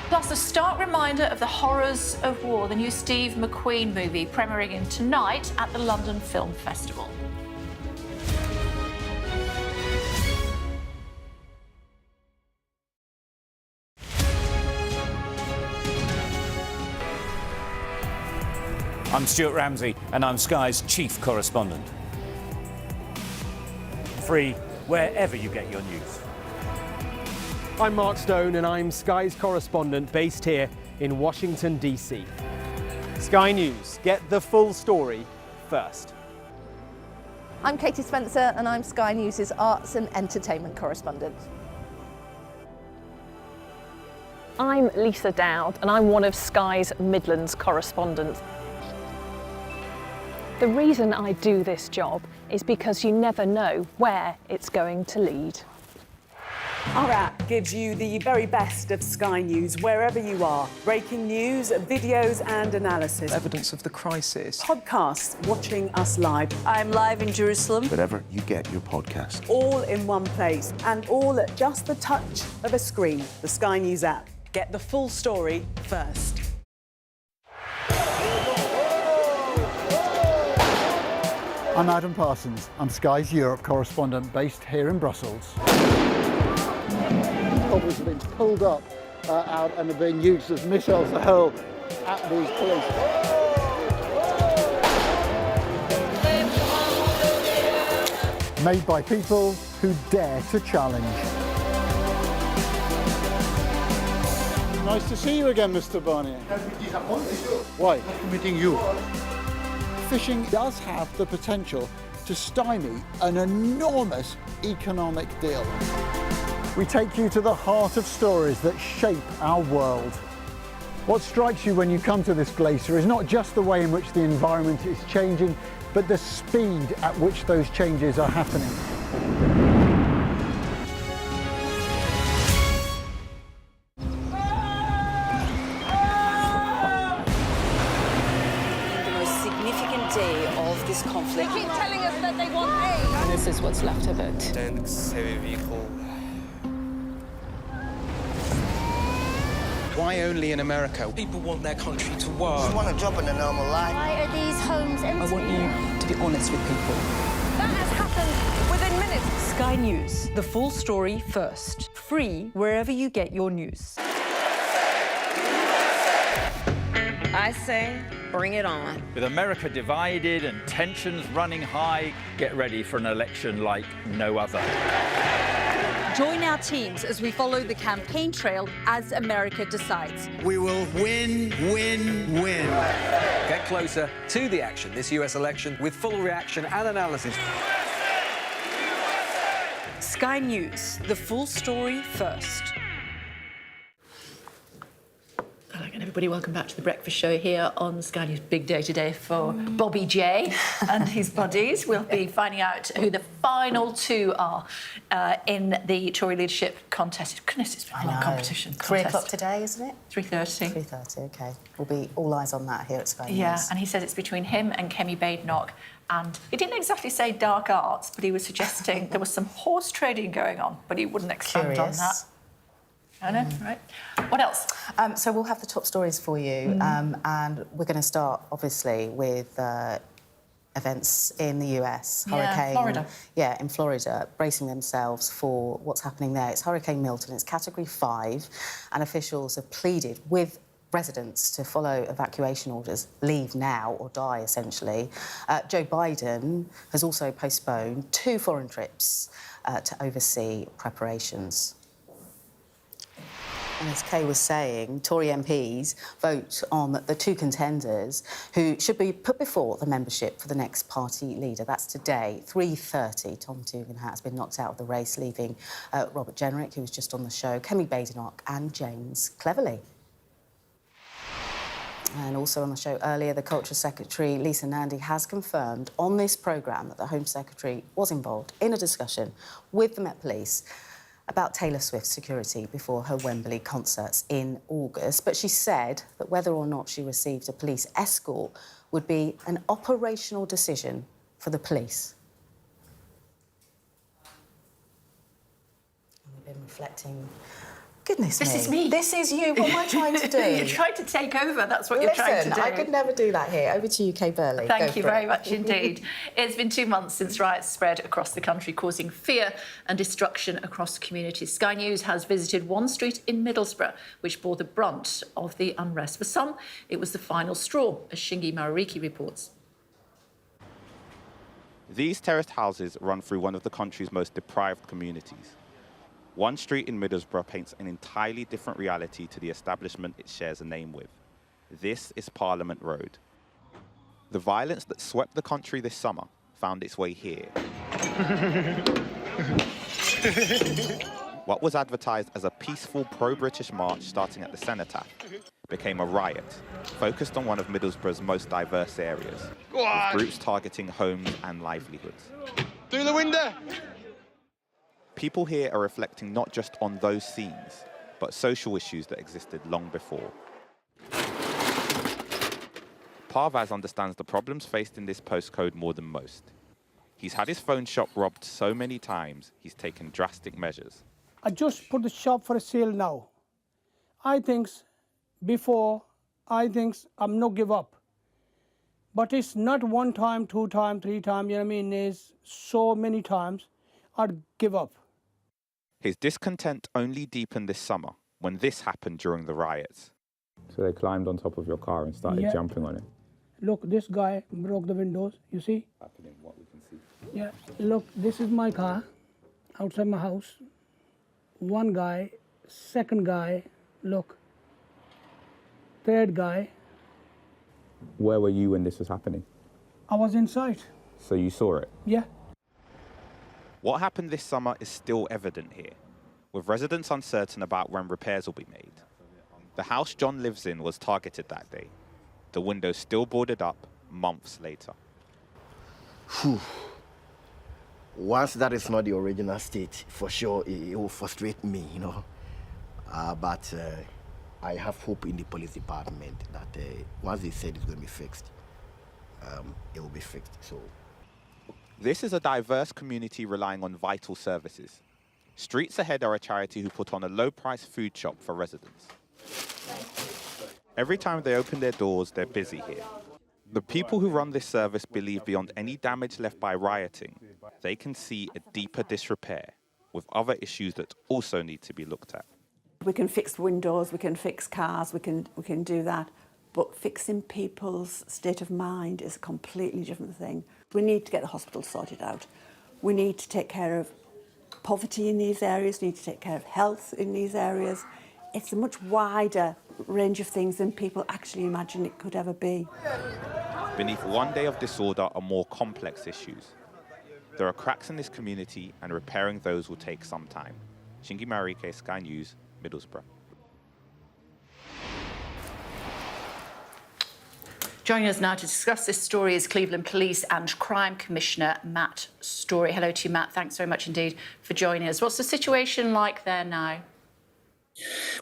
Speaker 1: Plus, a stark reminder of the horrors of war, the new Steve McQueen movie premiering tonight at the London Film Festival.
Speaker 13: I'm Stuart Ramsey, and I'm Sky's chief correspondent. Free wherever you get your news.
Speaker 15: I'm Mark Stone, and I'm Sky's correspondent based here in Washington, DC. Sky News, get the full story first.
Speaker 16: I'm Katie Spencer, and I'm Sky News' arts and entertainment correspondent.
Speaker 18: I'm Lisa Dowd, and I'm one of Sky's Midlands correspondents. The reason I do this job is because you never know where it's going to lead.
Speaker 20: Our app gives you the very best of Sky News wherever you are. Breaking news, videos and analysis.
Speaker 24: Evidence of the crisis.
Speaker 20: Podcasts watching us live.
Speaker 24: I'm live in Jerusalem. Wherever you get your podcast.
Speaker 20: All in one place and all at just the touch of a screen. The Sky News app. Get the full story first.
Speaker 27: I'm Adam Parsons. I'm Sky's Europe correspondent based here in Brussels. Cobbles have been pulled up out and are being used as missiles to hurl at these police. Made by people who dare to challenge. Nice to see you again, Mr. Barnier. Why? Meeting you. Fishing does have the potential to stymie an enormous economic deal. We take you to the heart of stories that shape our world. What strikes you when you come to this glacier is not just the way in which the environment is changing, but the speed at which those changes are happening.
Speaker 16: They keep telling us that they want aid.
Speaker 18: And this is what's left of it.
Speaker 28: Tanks, heavy vehicle.
Speaker 24: Why only in America?
Speaker 28: People want their country to work.
Speaker 24: Just want a job in a normal life.
Speaker 16: Why are these homes empty?
Speaker 24: I want you to be honest with people.
Speaker 16: That has happened within minutes.
Speaker 29: Sky News, the full story first. Free wherever you get your news.
Speaker 30: I say, bring it on.
Speaker 13: With America divided and tensions running high, get ready for an election like no other.
Speaker 29: Join our teams as we follow the campaign trail as America decides.
Speaker 24: We will win, win, win.
Speaker 31: Get closer to the action this US election with full reaction and analysis.
Speaker 29: Sky News, the full story first.
Speaker 1: Hello again, everybody. Welcome back to the Breakfast Show here on Sky News. Big day today for Bobby J and his buddies. We'll be finding out who the final two are in the Tory leadership contest. Goodness, it's been a long competition.
Speaker 7: 3 o'clock today, isn't it?
Speaker 1: 3:30.
Speaker 7: 3:30, OK. We'll be all eyes on that here at Sky News.
Speaker 1: Yeah, and he says it's between him and Kemi Badenoch. And he didn't exactly say dark arts, but he was suggesting there was some horse trading going on, but he wouldn't expand on that. I know, right? What else?
Speaker 7: So we'll have the top stories for you, and we're going to start, obviously, with events in the US. Hurricane,
Speaker 1: Florida.
Speaker 7: Yeah, in Florida, bracing themselves for what's happening there. It's Hurricane Milton, it's Category 5, and officials have pleaded with residents to follow evacuation orders, leave now or die, essentially. Joe Biden has also postponed 2 foreign trips to oversee preparations. And as Kay was saying, Tory MPs vote on the 2 contenders who should be put before the membership for the next party leader. That's today, 3:30. Tom Tugendhat has been knocked out of the race, leaving Robert Jenrick, who was just on the show, Kemi Badenoch and James Cleverly. And also on the show earlier, the Culture Secretary, Lisa Nandy, has confirmed on this programme that the Home Secretary was involved in a discussion with the Met Police about Taylor Swift's security before her Wembley concerts in August. But she said that whether or not she received a police escort would be an operational decision for the police. We've been reflecting. Goodness
Speaker 1: This
Speaker 7: me.
Speaker 1: is me.
Speaker 7: This is you. What am I trying to do?
Speaker 1: You're trying to take over. That's what you're trying to do.
Speaker 7: I could never do that here. Over to you, Kay Burley.
Speaker 1: Thank you very much indeed. It's been 2 months since riots spread across the country, causing fear and destruction across communities. Sky News has visited one street in Middlesbrough, which bore the brunt of the unrest. For some, it was the final straw, as Shingi Marariki reports.
Speaker 3: These terraced houses run through one of the country's most deprived communities. One street in Middlesbrough paints an entirely different reality to the establishment it shares a name with. This is Parliament Road. The violence that swept the country this summer found its way here. What was advertised as a peaceful pro-British march starting at the Cenotaph became a riot, focused on one of Middlesbrough's most diverse areas, with groups targeting homes and livelihoods.
Speaker 24: Through the window!
Speaker 3: People here are reflecting not just on those scenes, but social issues that existed long before. Parvaz understands the problems faced in this postcode more than most. He's had his phone shop robbed so many times, he's taken drastic measures.
Speaker 4: I just put the shop for sale now. I think I'm not give up. But it's not 1 time, 2 times, 3 times, you know what I mean? It's so many times I'd give up.
Speaker 3: His discontent only deepened this summer when this happened during the riots.
Speaker 5: So they climbed on top of your car and started jumping on it?
Speaker 4: Look, this guy broke the windows, you see?
Speaker 5: Happening, what we can see.
Speaker 4: Yeah, look, this is my car outside my house. One guy, second guy, look. Third guy.
Speaker 5: Where were you when this was happening?
Speaker 4: I was inside.
Speaker 5: So you saw it?
Speaker 4: Yeah.
Speaker 3: What happened this summer is still evident here, with residents uncertain about when repairs will be made. The house John lives in was targeted that day. The windows still boarded up months later.
Speaker 6: Once that is not the original state, for sure it will frustrate me, you know. But I have hope in the police department that once they said it's going to be fixed, it will be fixed. So.
Speaker 3: This is a diverse community relying on vital services. Streets Ahead are a charity who put on a low-price food shop for residents. Every time they open their doors, they're busy here. The people who run this service believe beyond any damage left by rioting, they can see a deeper disrepair with other issues that also need to be looked at.
Speaker 8: We can fix windows, we can fix cars, we can do that. But fixing people's state of mind is a completely different thing. We need to get the hospital sorted out. We need to take care of poverty in these areas, we need to take care of health in these areas. It's a much wider range of things than people actually imagine it could ever be.
Speaker 3: Beneath one day of disorder are more complex issues. There are cracks in this community and repairing those will take some time. Shingi Marariki, Sky News, Middlesbrough.
Speaker 1: Joining us now to discuss this story is Cleveland Police and Crime Commissioner Matt Story. Hello to you, Matt. Thanks very much indeed for joining us. What's the situation like there now?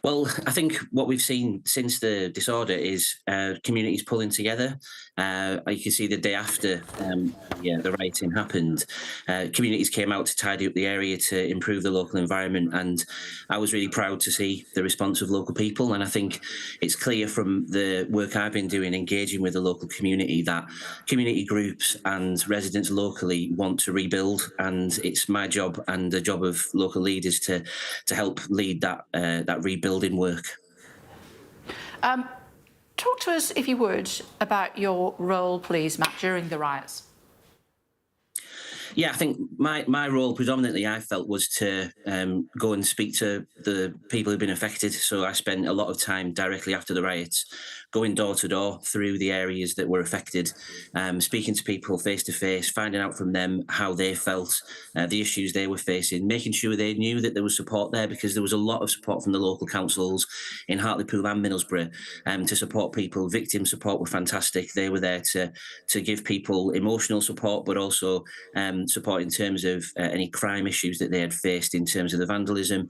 Speaker 19: Well, I think what we've seen since the disorder is communities pulling together. You can see the day after the rioting happened, communities came out to tidy up the area to improve the local environment, and I was really proud to see the response of local people. And I think it's clear from the work I've been doing, engaging with the local community, that community groups and residents locally want to rebuild, and it's my job and the job of local leaders to help lead that rebuilding work.
Speaker 1: Talk to us, if you would, about your role, please, Matt, during the riots.
Speaker 19: Yeah, I think my role predominantly, I felt, was to go and speak to the people who've been affected. So I spent a lot of time directly after the riots, going door to door through the areas that were affected, speaking to people face to face, finding out from them how they felt, the issues they were facing, making sure they knew that there was support there, because there was a lot of support from the local councils in Hartlepool and Middlesbrough to support people. Victim support were fantastic. They were there to give people emotional support, but also support in terms of any crime issues that they had faced in terms of the vandalism.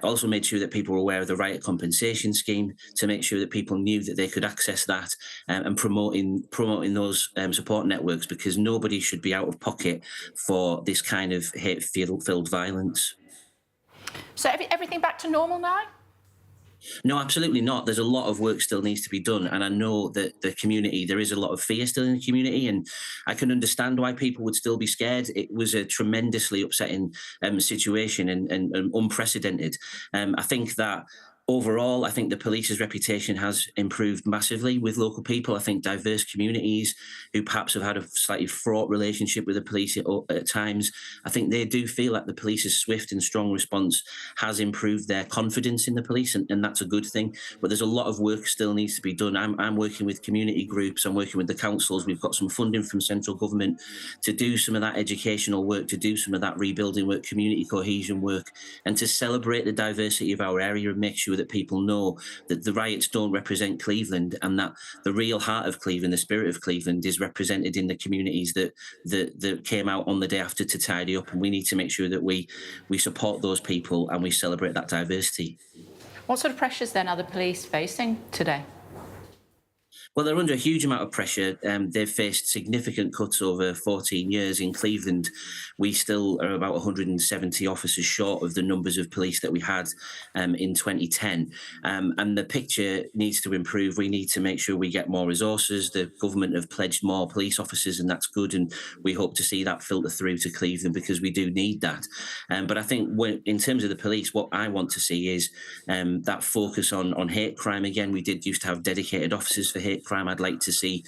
Speaker 19: Also made sure that people were aware of the riot compensation scheme, to make sure that people knew that they could access that, and promoting those support networks, because nobody should be out of pocket for this kind of hate-filled violence.
Speaker 1: So everything back to normal now?
Speaker 19: No, absolutely not. There's a lot of work still needs to be done. And I know that there is a lot of fear still in the community, and I can understand why people would still be scared. It was a tremendously upsetting situation and unprecedented. I think that overall, I think the police's reputation has improved massively with local people. I think diverse communities who perhaps have had a slightly fraught relationship with the police at times, I think they do feel like the police's swift and strong response has improved their confidence in the police, and that's a good thing. But there's a lot of work still needs to be done. I'm working with community groups, I'm working with the councils. We've got some funding from central government to do some of that educational work, to do some of that rebuilding work, community cohesion work, and to celebrate the diversity of our area and make sure that people know that the riots don't represent Cleveland, and that the real heart of Cleveland, the spirit of Cleveland, is represented in the communities that came out on the day after to tidy up. And we need to make sure that we support those people and we celebrate that diversity.
Speaker 1: What sort of pressures then are the police facing today?
Speaker 19: Well, they're under a huge amount of pressure. They've faced significant cuts over 14 years. In Cleveland, we still are about 170 officers short of the numbers of police that we had in 2010. And the picture needs to improve. We need to make sure we get more resources. The government have pledged more police officers, and that's good. And we hope to see that filter through to Cleveland, because we do need that. But I think in terms of the police, what I want to see is that focus on hate crime again. We did used to have dedicated officers for hate crime. I'd like to see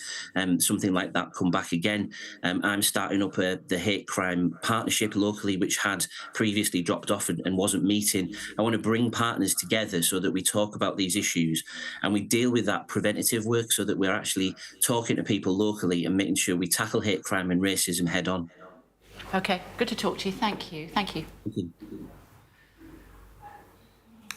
Speaker 19: something like that come back again. I'm starting up the hate crime partnership locally, which had previously dropped off and wasn't meeting. I want to bring partners together so that we talk about these issues and we deal with that preventative work, so that we're actually talking to people locally and making sure we tackle hate crime and racism head on.
Speaker 1: OK, good to talk to you. Thank you. Thank you.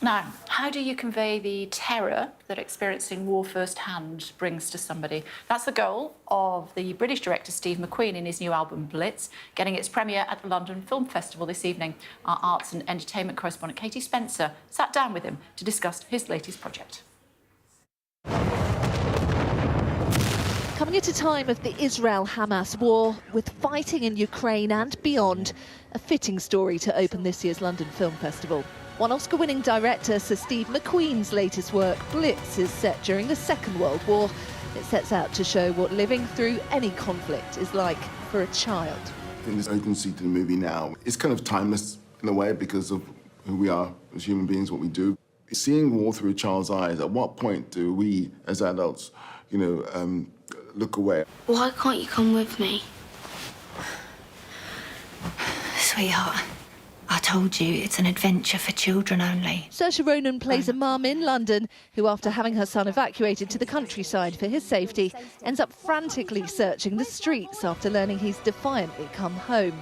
Speaker 1: Now, how do you convey the terror that experiencing war firsthand brings to somebody? That's the goal of the British director Steve McQueen in his new album Blitz, getting its premiere at the London Film Festival this evening. Our arts and entertainment correspondent Katie Spencer sat down with him to discuss his latest project.
Speaker 16: Coming at a time of the Israel-Hamas war, with fighting in Ukraine and beyond, a fitting story to open this year's London Film Festival. One Oscar-winning director, Sir Steve McQueen's latest work, Blitz, is set during the Second World War. It sets out to show what living through any conflict is like for a child.
Speaker 2: I think this urgency to the movie now is kind of timeless in a way, because of who we are as human beings, what we do. Seeing war through a child's eyes, at what point do we, as adults, look away?
Speaker 9: Why can't you come with me? Sweetheart, I told you it's an adventure for children only.
Speaker 16: Saoirse Ronan plays a mum in London who, after having her son evacuated to the countryside for his safety, ends up frantically searching the streets after learning he's defiantly come home.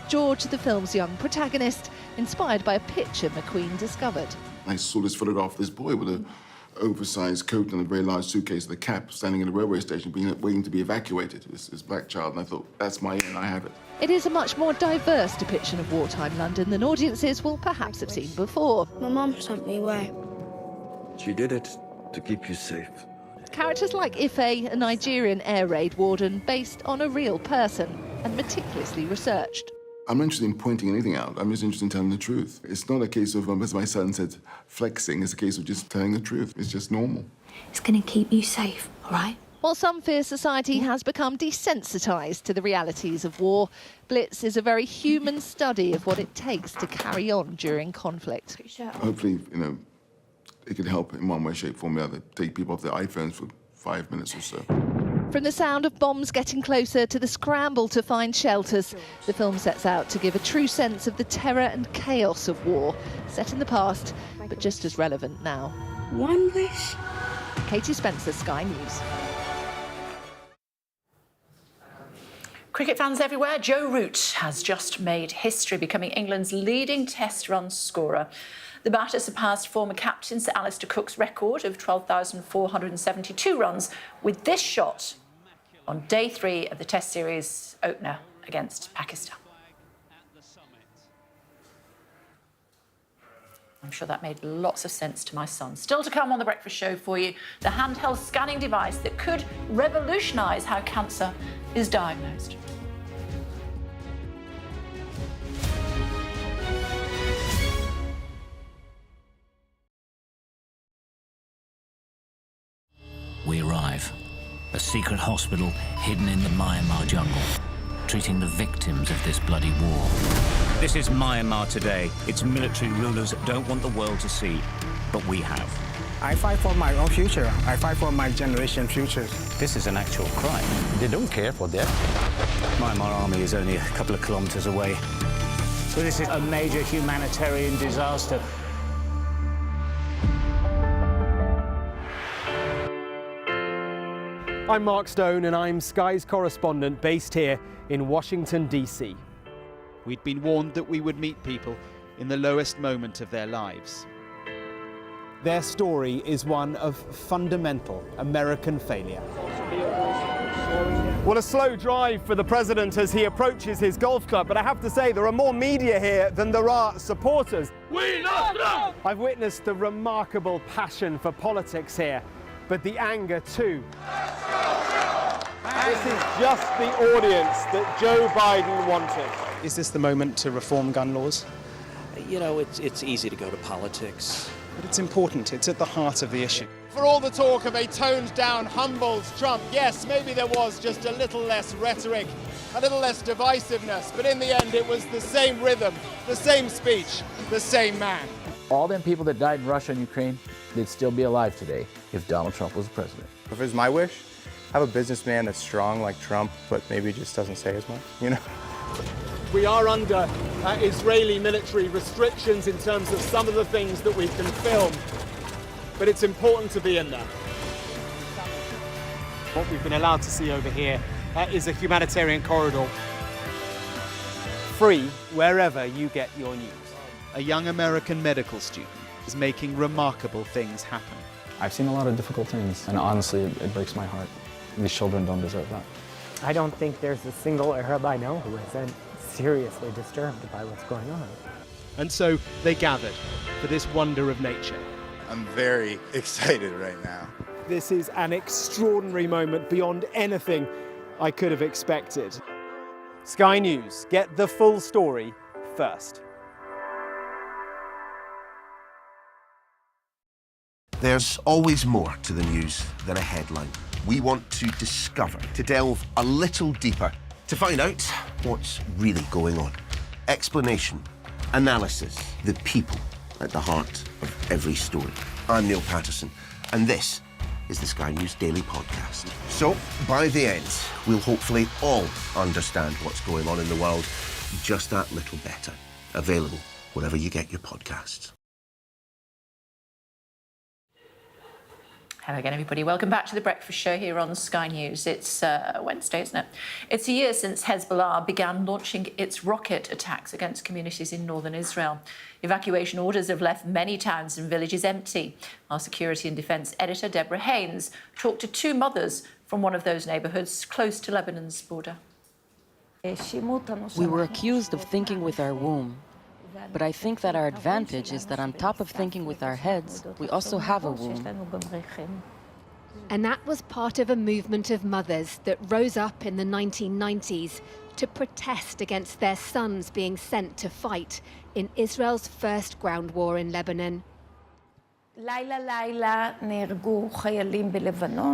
Speaker 16: George, the film's young protagonist, inspired by a picture McQueen discovered.
Speaker 2: I saw this photograph of this boy with an oversized coat and a very large suitcase and a cap, standing in a railway station waiting to be evacuated. This black child, and I thought, that's my end, I have it.
Speaker 16: It is a much more diverse depiction of wartime London than audiences will perhaps have seen before.
Speaker 9: My mum sent me away.
Speaker 10: She did it to keep you safe.
Speaker 16: Characters like Ife, a Nigerian air raid warden based on a real person and meticulously researched.
Speaker 2: I'm not interested in pointing anything out. I'm just interested in telling the truth. It's not a case of, as my son said, flexing. It's a case of just telling the truth. It's just normal.
Speaker 9: It's going to keep you safe, all right?
Speaker 16: While some fear society has become desensitised to the realities of war, Blitz is a very human study of what it takes to carry on during conflict.
Speaker 2: Hopefully, it could help in one way, shape, form, or other, take people off their iPhones for 5 minutes or so.
Speaker 16: From the sound of bombs getting closer to the scramble to find shelters, the film sets out to give a true sense of the terror and chaos of war, set in the past, but just as relevant now.
Speaker 29: One wish.
Speaker 16: Katie Spencer, Sky News.
Speaker 1: Cricket fans everywhere, Joe Root has just made history, becoming England's leading Test run scorer. The batter surpassed former captain Sir Alistair Cook's record of 12,472 runs with this shot on day 3 of the Test series opener against Pakistan. I'm sure that made lots of sense to my son. Still to come on The Breakfast Show for you, the handheld scanning device that could revolutionise how cancer is diagnosed.
Speaker 11: We arrive. A secret hospital hidden in the Myanmar jungle, treating the victims of this bloody war. This is Myanmar today. Its military rulers don't want the world to see, but we have.
Speaker 12: I fight for my own future. I fight for my generation's future.
Speaker 11: This is an actual crime. They don't care for that. Myanmar army is only a couple of kilometers away. So this is a major humanitarian disaster.
Speaker 14: I'm Mark Stone and I'm Sky's correspondent based here in Washington, D.C.
Speaker 15: We'd been warned that we would meet people in the lowest moment of their lives.
Speaker 14: Their story is one of fundamental American failure. Well, a slow drive for the president as he approaches his golf club, but I have to say there are more media here than there are supporters.
Speaker 17: We love Trump!
Speaker 14: I've witnessed the remarkable passion for politics here, but the anger too. This is just the audience that Joe Biden wanted.
Speaker 12: Is this the moment to reform gun laws?
Speaker 20: You know, it's easy to go to politics.
Speaker 12: But it's important. It's at the heart of the issue.
Speaker 21: For all the talk of a toned-down, humbled Trump, yes, maybe there was just a little less rhetoric, a little less divisiveness, but in the end it was the same rhythm, the same speech, the same man.
Speaker 22: All them people that died in Russia and Ukraine, they'd still be alive today if Donald Trump was the president.
Speaker 23: If it was my wish, have a businessman that's strong like Trump, but maybe just doesn't say as much, you know?
Speaker 14: We are under Israeli military restrictions in terms of some of the things that we can film, but it's important to be in there. What we've been allowed to see over here is a humanitarian corridor. Free wherever you get your news.
Speaker 15: A young American medical student is making remarkable things happen.
Speaker 25: I've seen a lot of difficult things, and honestly, it breaks my heart. These children don't deserve that.
Speaker 26: I don't think there's a single Arab I know who isn't seriously disturbed by what's going on.
Speaker 14: And so they gathered for this wonder of nature.
Speaker 23: I'm very excited right now.
Speaker 14: This is an extraordinary moment beyond anything I could have expected. Sky News, get the full story first.
Speaker 32: There's always more to the news than a headline. We want to discover, to delve a little deeper, to find out what's really going on. Explanation, analysis, the people at the heart of every story. I'm Neil Patterson, and this is the Sky News Daily Podcast. So, by the end, we'll hopefully all understand what's going on in the world just that little better. Available wherever you get your podcasts.
Speaker 1: Hello again, everybody. Welcome back to The Breakfast Show here on Sky News. It's Wednesday, isn't it? It's a year since Hezbollah began launching its rocket attacks against communities in northern Israel. Evacuation orders have left many towns and villages empty. Our security and defence editor, Deborah Haynes, talked to two mothers from one of those neighbourhoods close to Lebanon's border.
Speaker 33: We were accused of thinking with our womb. But I think that our advantage is that on top of thinking with our heads, we also have a womb.
Speaker 34: And that was part of a movement of mothers that rose up in the 1990s to protest against their sons being sent to fight in Israel's first ground war in Lebanon.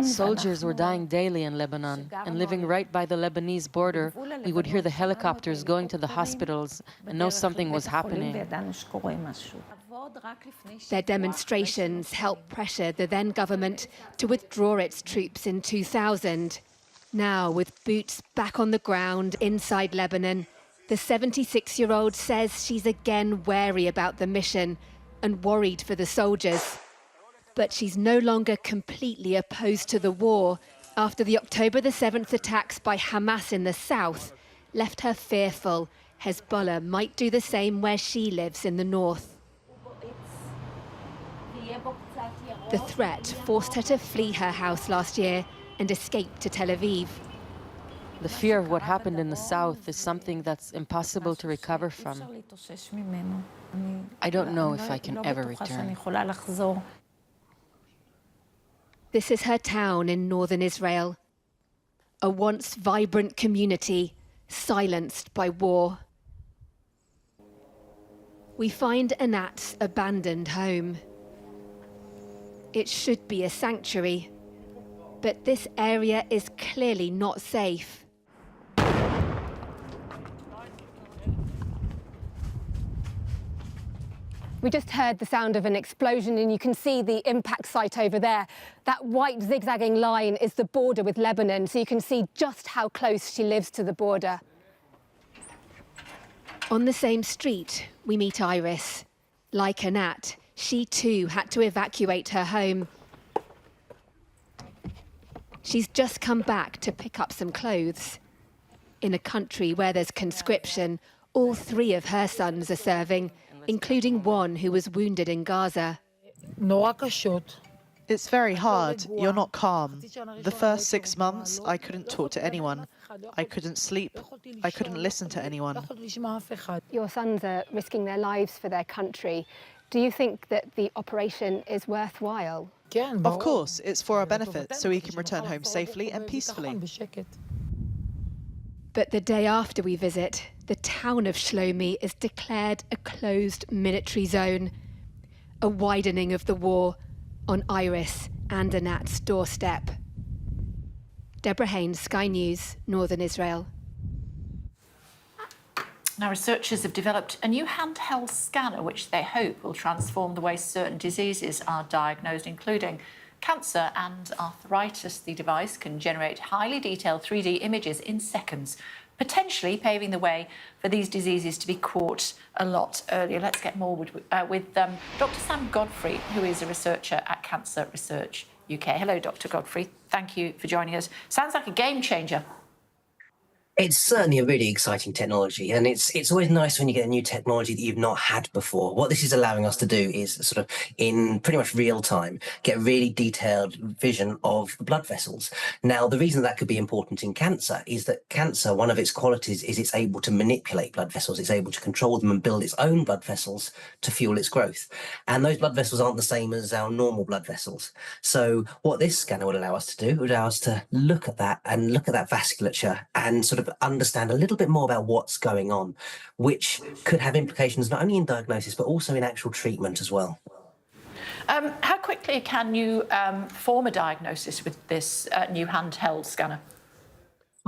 Speaker 33: Soldiers were dying daily in Lebanon, and living right by the Lebanese border, we would hear the helicopters going to the hospitals and know something was happening.
Speaker 34: Their demonstrations helped pressure the then government to withdraw its troops in 2000. Now, with boots back on the ground inside Lebanon, the 76-year-old says she's again wary about the mission and worried for the soldiers. But she's no longer completely opposed to the war after the October the 7th attacks by Hamas in the south left her fearful Hezbollah might do the same where she lives in the north. The threat forced her to flee her house last year and escape to Tel Aviv.
Speaker 33: The fear of what happened in the south is something that's impossible to recover from. I don't know if I can ever return.
Speaker 34: This is her town in northern Israel, a once vibrant community silenced by war. We find Anat's abandoned home. It should be a sanctuary, but this area is clearly not safe.
Speaker 3: We just heard the sound of an explosion, and you can see the impact site over there. That white zigzagging line is the border with Lebanon, so you can see just how close she lives to the border.
Speaker 34: On the same street, we meet Iris. Like Anat, she too had to evacuate her home. She's just come back to pick up some clothes. In a country where there's conscription, all 3 of her sons are serving, including one who was wounded in Gaza.
Speaker 4: It's very hard. You're not calm. The first 6 months, I couldn't talk to anyone. I couldn't sleep. I couldn't listen to anyone.
Speaker 3: Your sons are risking their lives for their country. Do you think that the operation is worthwhile?
Speaker 4: Of course, it's for our benefit, so we can return home safely and peacefully.
Speaker 34: But the day after we visit, the town of Shlomi is declared a closed military zone, a widening of the war on Iris and Anat's doorstep. Deborah Haynes, Sky News, Northern Israel.
Speaker 1: Now, researchers have developed a new handheld scanner which they hope will transform the way certain diseases are diagnosed, including cancer and arthritis. The device can generate highly detailed 3D images in seconds, potentially paving the way for these diseases to be caught a lot earlier. Let's get more with Dr. Sam Godfrey, who is a researcher at Cancer Research UK. Hello, Dr. Godfrey. Thank you for joining us. Sounds like a game changer.
Speaker 5: It's certainly a really exciting technology, and it's always nice when you get a new technology that you've not had before. What this is allowing us to do is sort of in pretty much real time get really detailed vision of the blood vessels. Now, the reason that could be important in cancer is that cancer, one of its qualities is it's able to manipulate blood vessels. It's able to control them and build its own blood vessels to fuel its growth. And those blood vessels aren't the same as our normal blood vessels. So what this scanner would allow us to do would allow us to look at that and look at that vasculature and sort of understand a little bit more about what's going on, which could have implications not only in diagnosis but also in actual treatment as well.
Speaker 1: How quickly can you form a diagnosis with this new handheld scanner?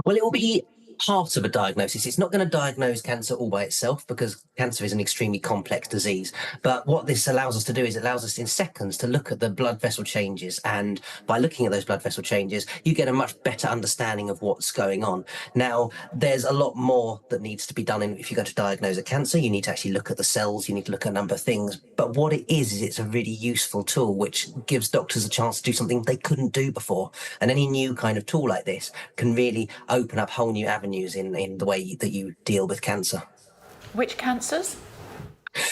Speaker 5: Well, it will be part of a diagnosis. It's not going to diagnose cancer all by itself because cancer is an extremely complex disease. But what this allows us to do is it allows us in seconds to look at the blood vessel changes. And by looking at those blood vessel changes, you get a much better understanding of what's going on. Now, there's a lot more that needs to be done if you're going to diagnose a cancer. You need to actually look at the cells. You need to look at a number of things. But what it is it's a really useful tool which gives doctors a chance to do something they couldn't do before. And any new kind of tool like this can really open up whole new avenues in the way that you deal with cancer.
Speaker 1: Which cancers?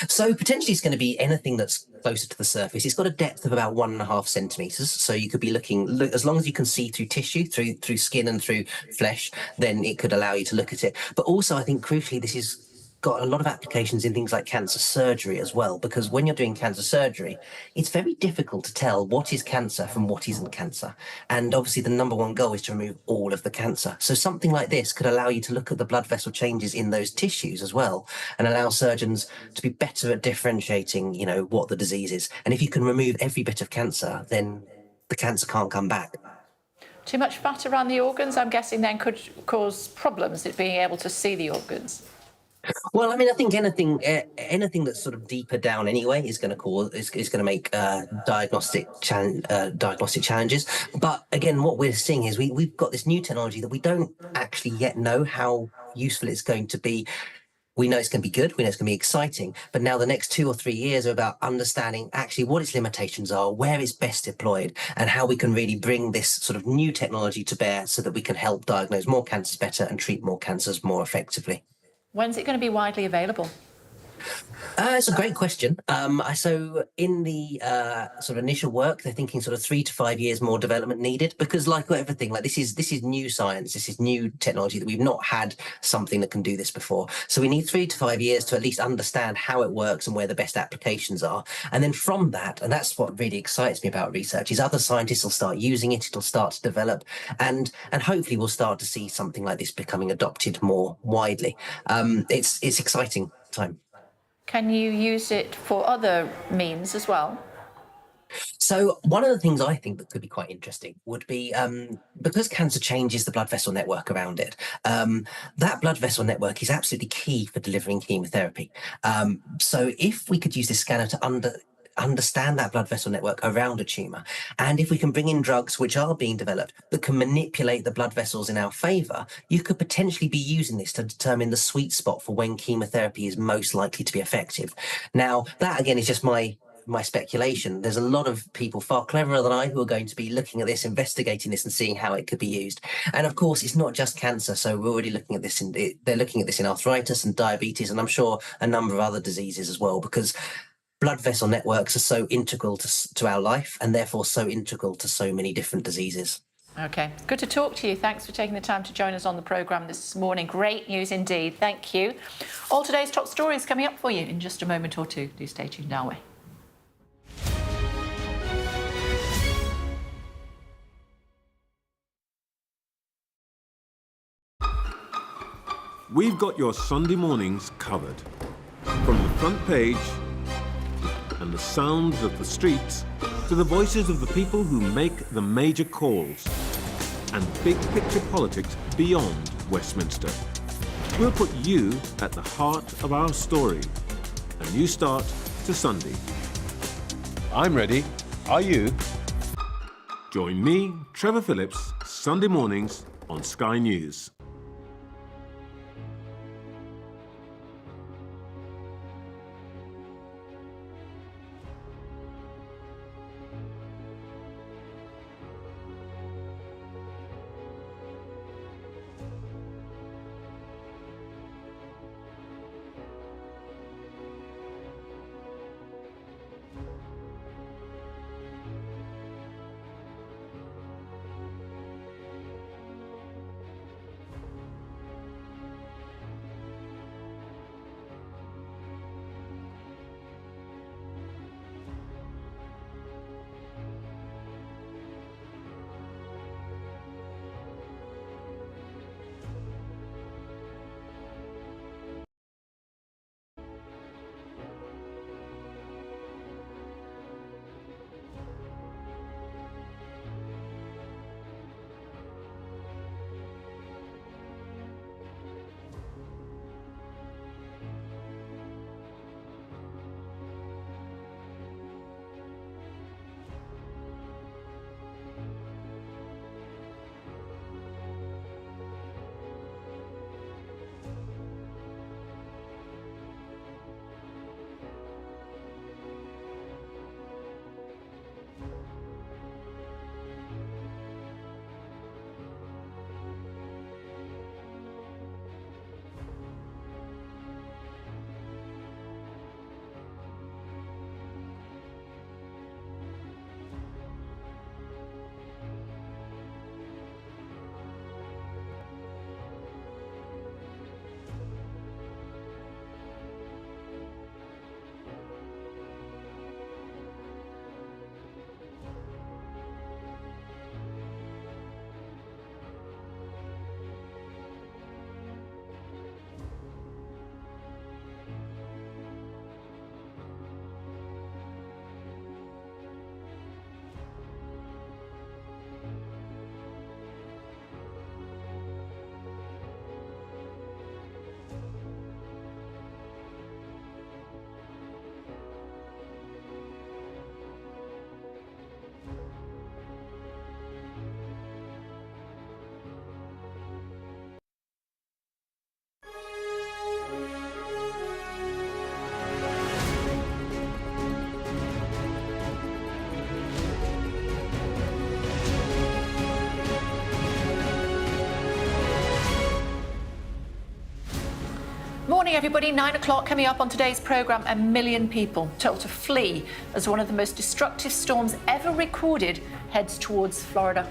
Speaker 5: So potentially it's going to be anything that's closer to the surface. It's got a depth of about 1.5 centimetres. So you could be looking, as long as you can see through tissue, through skin and through flesh, then it could allow you to look at it. But also I think crucially this is got a lot of applications in things like cancer surgery as well, because when you're doing cancer surgery, it's very difficult to tell what is cancer from what isn't cancer. And obviously the number one goal is to remove all of the cancer. So something like this could allow you to look at the blood vessel changes in those tissues as well, and allow surgeons to be better at differentiating, what the disease is. And if you can remove every bit of cancer, then the cancer can't come back.
Speaker 1: Too much fat around the organs, I'm guessing, then could cause problems at being able to see the organs.
Speaker 5: Well, I mean, I think anything that's sort of deeper down anyway is going to make diagnostic challenges. But again, what we're seeing is we've got this new technology that we don't actually yet know how useful it's going to be. We know it's going to be good, we know it's going to be exciting, but now the next 2 or 3 years are about understanding actually what its limitations are, where it's best deployed, and how we can really bring this sort of new technology to bear so that we can help diagnose more cancers better and treat more cancers more effectively.
Speaker 1: When's it going to be widely available?
Speaker 5: It's a great question. So in the sort of initial work, they're thinking sort of 3 to 5 years more development needed, because like everything, like this is new science, this is new technology that we've not had something that can do this before. So we need 3 to 5 years to at least understand how it works and where the best applications are. And then from that, and that's what really excites me about research, is other scientists will start using it, it'll start to develop, and hopefully we'll start to see something like this becoming adopted more widely. It's exciting time.
Speaker 1: Can you use it for other means as well?
Speaker 5: So one of the things I think that could be quite interesting would be, because cancer changes the blood vessel network around it, that blood vessel network is absolutely key for delivering chemotherapy. So if we could use this scanner to understand that blood vessel network around a tumour, and if we can bring in drugs which are being developed that can manipulate the blood vessels in our favour, you could potentially be using this to determine the sweet spot for when chemotherapy is most likely to be effective. Now, that again is just my speculation. There's a lot of people far cleverer than I who are going to be looking at this, investigating this and seeing how it could be used. And of course, it's not just cancer. So we're already looking at this they're looking at this in arthritis and diabetes, and I'm sure a number of other diseases as well, because blood vessel networks are so integral to our life, and therefore so integral to so many different diseases.
Speaker 1: Okay, good to talk to you. Thanks for taking the time to join us on the programme this morning. Great news indeed. Thank you. All today's top stories coming up for you in just a moment or two. Do stay tuned our way.
Speaker 6: We've got your Sunday mornings covered. From the front page and the sounds of the streets to the voices of the people who make the major calls and big picture politics beyond Westminster. We'll put you at the heart of our story. A new start to Sunday.
Speaker 23: I'm ready. Are you?
Speaker 6: Join me, Trevor Phillips, Sunday mornings on Sky News.
Speaker 1: Morning, everybody. 9 o'clock coming up on today's programme. 1 million people told to flee as one of the most destructive storms ever recorded heads towards Florida.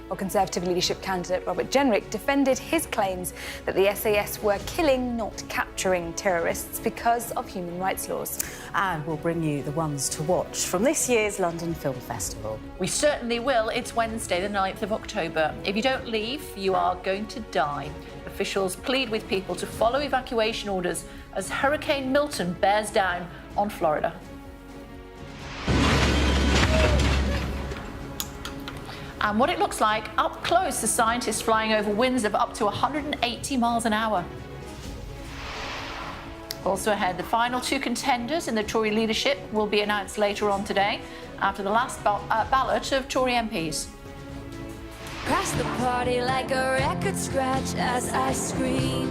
Speaker 2: Well, Conservative leadership candidate Robert Jenrick defended his claims that the SAS were killing, not capturing terrorists because of human rights laws.
Speaker 7: And we'll bring you the ones to watch from this year's London Film Festival.
Speaker 1: We certainly will. It's Wednesday, the 9th of October. If you don't leave, you are going to die. Officials plead with people to follow evacuation orders as Hurricane Milton bears down on Florida. And what it looks like up close, the scientists flying over winds of up to 180 miles an hour. Also ahead, the final two contenders in the Tory leadership will be announced later on today after the last ballot of Tory MPs.
Speaker 8: Crash the party like a record scratch as I scream.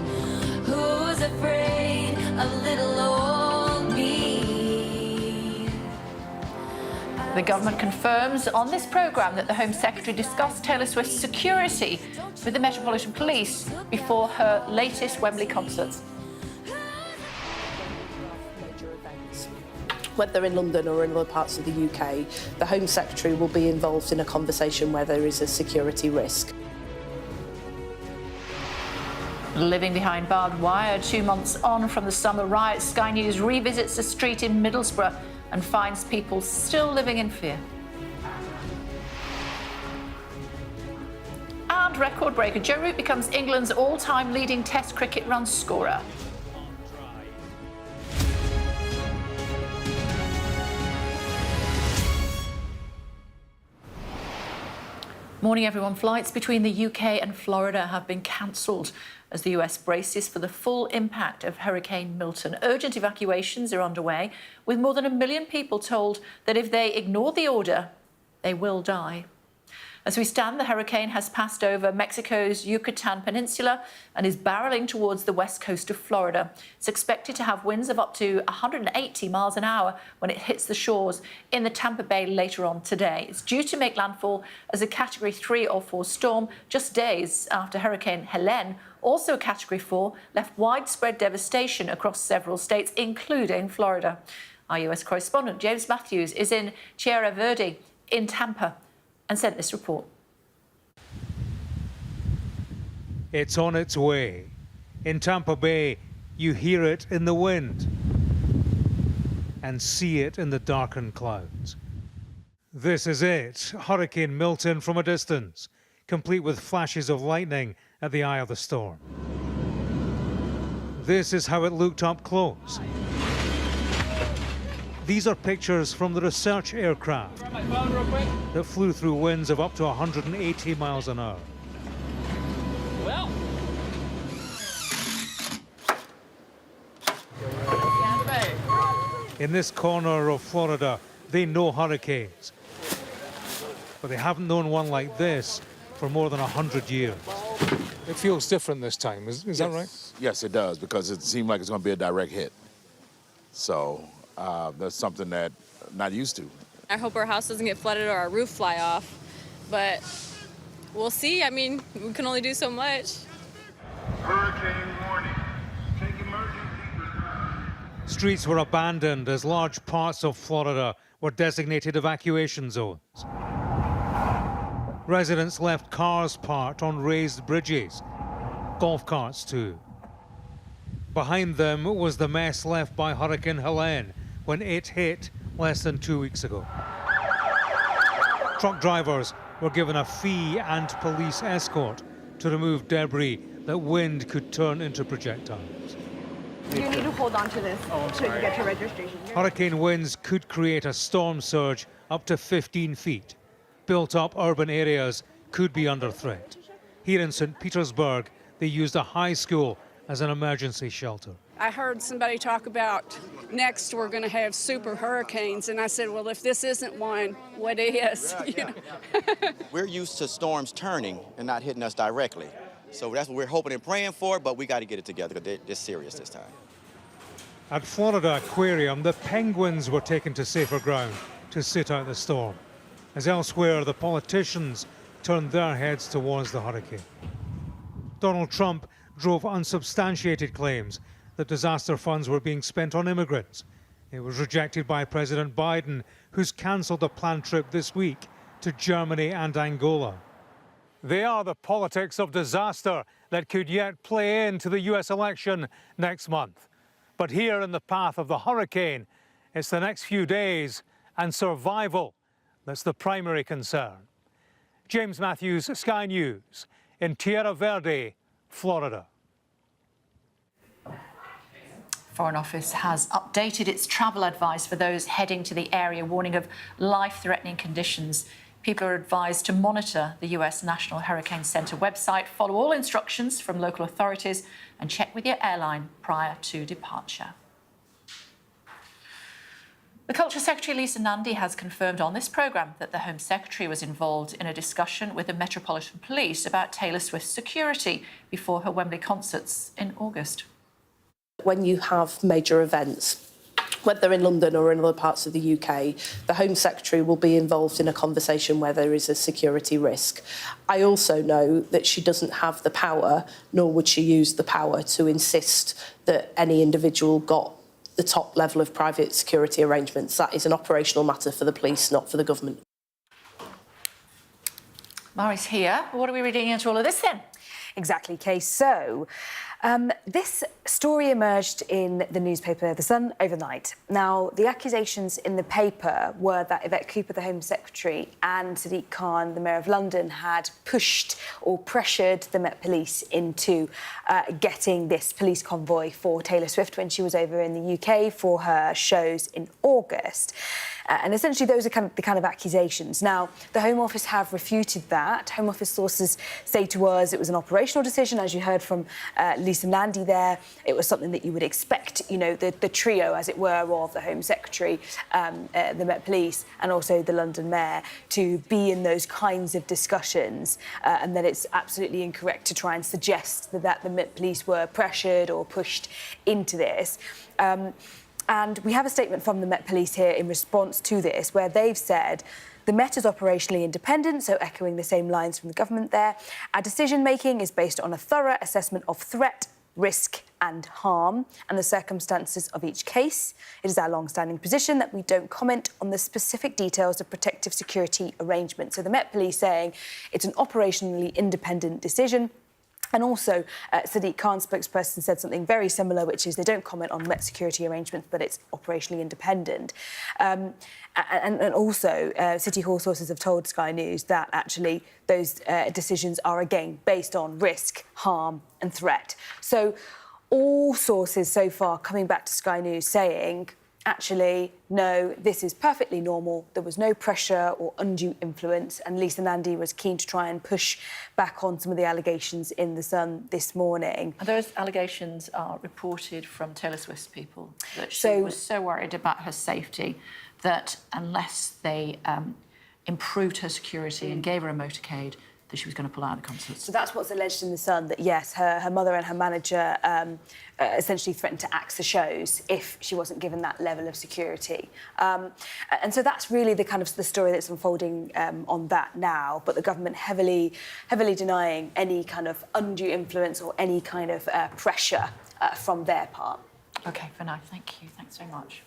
Speaker 8: Who's afraid of little old me?
Speaker 1: The government confirms on this programme that the Home Secretary discussed Taylor Swift's security with the Metropolitan Police before her latest Wembley concert.
Speaker 9: Whether in London or in other parts of the UK, the Home Secretary will be involved in a conversation where there is a security risk.
Speaker 1: Living behind barbed wire 2 months on from the summer riots, Sky News revisits a street in Middlesbrough and finds people still living in fear. And record breaker Joe Root becomes England's all-time leading Test cricket run scorer. Morning, everyone. Flights between the UK and Florida have been cancelled as the US braces for the full impact of Hurricane Milton. Urgent evacuations are underway, with more than 1 million people told that if they ignore the order, they will die. As we stand, the hurricane has passed over Mexico's Yucatan Peninsula and is barreling towards the west coast of Florida. It's expected to have winds of up to 180 miles an hour when it hits the shores in the Tampa Bay later on today. It's due to make landfall as a Category 3 or 4 storm just days after Hurricane Helene, also a Category 4, left widespread devastation across several states, including Florida. Our US correspondent James Matthews is in Tierra Verde in Tampa and sent this report.
Speaker 10: It's on its way. In Tampa Bay, you hear it in the wind and see it in the darkened clouds. This is it, Hurricane Milton from a distance, complete with flashes of lightning at the eye of the storm. This is how it looked up close. These are pictures from the research aircraft that flew through winds of up to 180 miles an hour. Well. In this corner of Florida, they know hurricanes, but they haven't known one like this for more than 100 years.
Speaker 13: It feels different this time, is that right?
Speaker 17: Yes, it does, because it seemed like it's going to be a direct hit. So that's something that I'm not used to.
Speaker 18: I hope our house doesn't get flooded or our roof fly off, but we'll see. I mean, we can only do so much.
Speaker 17: Hurricane warning. Take emergency.
Speaker 10: Streets were abandoned as large parts of Florida were designated evacuation zones. Residents left cars parked on raised bridges, golf carts too. Behind them was the mess left by Hurricane Helene when it hit less than 2 weeks ago. Truck drivers were given a fee and police escort to remove debris that wind could turn into projectiles.
Speaker 19: You need to hold on to this so you get your registration.
Speaker 10: Hurricane winds could create a storm surge up to 15 feet. Built-up urban areas could be under threat. Here in St. Petersburg, they used a high school as an emergency shelter.
Speaker 24: I heard somebody talk about next we're going to have super hurricanes, and I said, well, if this isn't one, what is? You know?
Speaker 27: We're used to storms turning and not hitting us directly. So that's what we're hoping and praying for, but we got to get it together because they're serious this time.
Speaker 10: At Florida Aquarium, the penguins were taken to safer ground to sit out the storm, as elsewhere the politicians turned their heads towards the hurricane. Donald Trump drove unsubstantiated claims that disaster funds were being spent on immigrants. It was rejected by President Biden, who's cancelled a planned trip this week to Germany and Angola. They are the politics of disaster that could yet play into the US election next month. But here in the path of the hurricane, it's the next few days and survival that's the primary concern. James Matthews, Sky News, in Tierra Verde, Florida.
Speaker 1: Foreign Office has updated its travel advice for those heading to the area, warning of life-threatening conditions. People are advised to monitor the US National Hurricane Center website, follow all instructions from local authorities and check with your airline prior to departure. The Culture Secretary Lisa Nandy has confirmed on this programme that the Home Secretary was involved in a discussion with the Metropolitan Police about Taylor Swift's security before her Wembley concerts in August.
Speaker 9: When you have major events, whether in London or in other parts of the UK, the Home Secretary will be involved in a conversation where there is a security risk. I also know that she doesn't have the power, nor would she use the power to insist that any individual got the top level of private security arrangements. That is an operational matter for the police, not for the government.
Speaker 1: Mari's here. What are we reading into all of this then?
Speaker 2: Exactly, Kay. So, this story emerged in the newspaper The Sun overnight. Now, the accusations in the paper were that Yvette Cooper, the Home Secretary, and Sadiq Khan, the Mayor of London, had pushed or pressured the Met Police into getting this police convoy for Taylor Swift when she was over in the UK for her shows in August. And essentially, those are the kind of accusations. Now, the Home Office have refuted that. Home Office sources say to us it was an operational decision, as you heard from Lisa Nandy there. It was something that you would expect, you know, the trio, as it were, of the Home Secretary, the Met Police and also the London Mayor to be in those kinds of discussions. And that it's absolutely incorrect to try and suggest that the Met Police were pressured or pushed into this. And we have a statement from the Met Police here in response to this, where they've said the Met is operationally independent, so echoing the same lines from the government there. Our decision-making is based on a thorough assessment of threat, risk and harm and the circumstances of each case. It is our long-standing position that we don't comment on the specific details of protective security arrangements. So the Met Police saying it's an operationally independent decision. And also, Sadiq Khan's spokesperson said something very similar, which is they don't comment on Met security arrangements, but it's operationally independent. And also, City Hall sources have told Sky News that actually those decisions are, again, based on risk, harm and threat. So all sources so far coming back to Sky News saying, actually, no, this is perfectly normal. There was no pressure or undue influence. And Lisa Nandy was keen to try and push back on some of the allegations in The Sun this morning.
Speaker 1: And those allegations are reported from Taylor Swift's people, that she was so worried about her safety that unless they improved her security and gave her a motorcade, that she was going to pull out of the concert.
Speaker 2: So that's what's alleged in The Sun, that, yes, her mother and her manager essentially threatened to axe the shows if she wasn't given that level of security. And so that's really the kind of the story that's unfolding on that now, but the government heavily denying any kind of undue influence or any kind of pressure from their part.
Speaker 1: OK, for now, thank you. Thanks very much.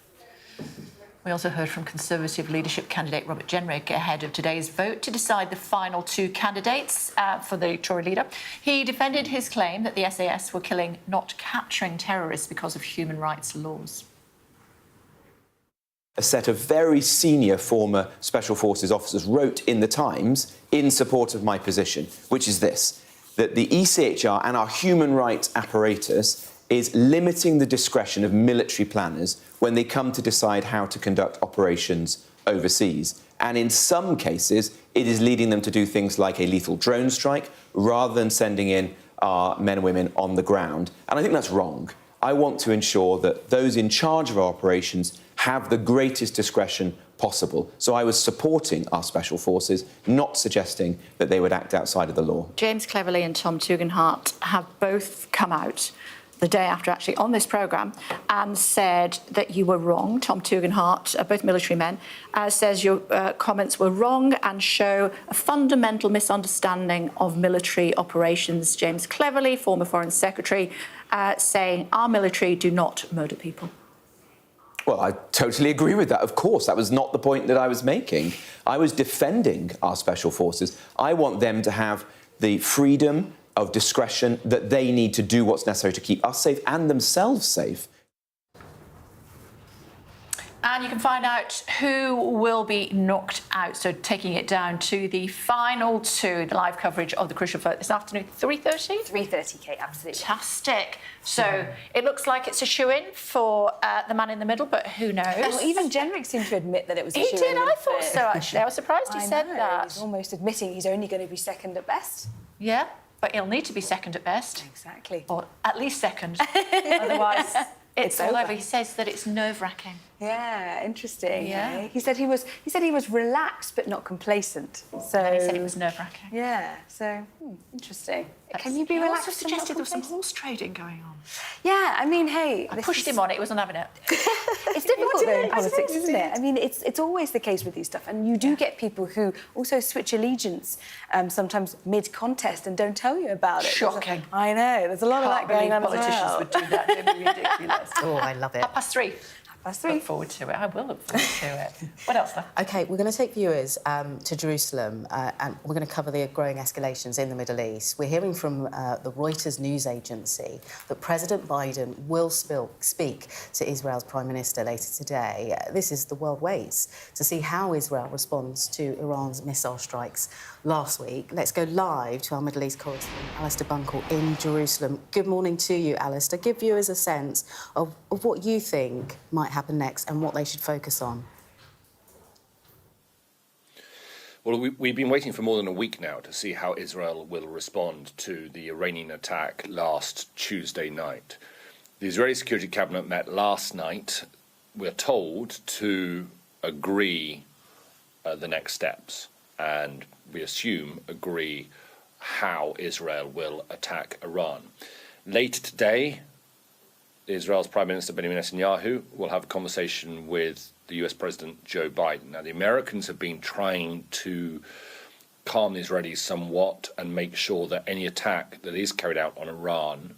Speaker 1: We also heard from Conservative leadership candidate Robert Jenrick ahead of today's vote to decide the final two candidates for the Tory leader. He defended his claim that the SAS were killing, not capturing terrorists because of human rights laws.
Speaker 11: A set of very senior former Special Forces officers wrote in The Times in support of my position, which is this, that the ECHR and our human rights apparatus is limiting the discretion of military planners when they come to decide how to conduct operations overseas. And in some cases, it is leading them to do things like a lethal drone strike rather than sending in our men and women on the ground. And I think that's wrong. I want to ensure that those in charge of our operations have the greatest discretion possible. So I was supporting our special forces, not suggesting that they would act outside of the law.
Speaker 1: James Cleverly and Tom Tugendhat have both come out the day after, actually, on this programme, and said that you were wrong. Tom Tugendhat, both military men, says your comments were wrong and show a fundamental misunderstanding of military operations. James Cleverly, former Foreign Secretary, saying our military do not murder people.
Speaker 11: Well, I totally agree with that. Of course, that was not the point that I was making. I was defending our special forces. I want them to have the freedom of discretion that they need to do what's necessary to keep us safe and themselves safe.
Speaker 1: And you can find out who will be knocked out. So taking it down to the final two, the live coverage of the crucial vote this afternoon, 3:30?
Speaker 2: 3:30, Kate, absolutely.
Speaker 1: Fantastic. So it looks like it's a shoe-in for the man in the middle, but who knows?
Speaker 2: Well, even Jenrick seemed to admit that it was a shoe-in.
Speaker 1: He did, I thought so, actually. I was surprised he said that.
Speaker 2: He's almost admitting he's only going to be second at best.
Speaker 1: Yeah, but he'll need to be second at best.
Speaker 2: Exactly.
Speaker 1: Or at least second. Otherwise, it's all over. He says that it's nerve-wracking.
Speaker 2: Yeah, interesting.
Speaker 1: Yeah.
Speaker 2: He said he was relaxed but not complacent. So
Speaker 1: And he said it was nerve-wracking.
Speaker 2: Yeah. So interesting. Can you be
Speaker 1: He
Speaker 2: relaxed?
Speaker 1: also suggested there was some horse trading going on.
Speaker 2: Yeah, I mean, hey,
Speaker 1: I pushed him on it. He wasn't having it.
Speaker 2: It's difficult though in politics, isn't it? I mean, it's always the case with these stuff, and you do get people who also switch allegiance sometimes mid-contest and don't tell you about it.
Speaker 1: Shocking.
Speaker 2: I know. There's a lot of that going on as
Speaker 1: Politicians
Speaker 2: well.
Speaker 1: would do that. It'd be ridiculous.
Speaker 7: Oh, I love it.
Speaker 1: 3:30. Look forward to it. I will look forward to it. What else, though?
Speaker 7: OK, we're going to take viewers to Jerusalem and we're going to cover the growing escalations in the Middle East. We're hearing from the Reuters news agency that President Biden will speak to Israel's Prime Minister later today. This is the world waits to see how Israel responds to Iran's missile strikes last week. Let's go live to our Middle East correspondent, Alistair Bunkle, in Jerusalem. Good morning to you, Alistair. Give viewers a sense of what you think might happen next and what they should focus on.
Speaker 12: Well, we've been waiting for more than a week now to see how Israel will respond to the Iranian attack last Tuesday night. The Israeli Security Cabinet met last night, we're told, to agree the next steps, and we assume agree how Israel will attack Iran. Later today, Israel's Prime Minister Benjamin Netanyahu will have a conversation with the US President Joe Biden. Now, the Americans have been trying to calm the Israelis somewhat and make sure that any attack that is carried out on Iran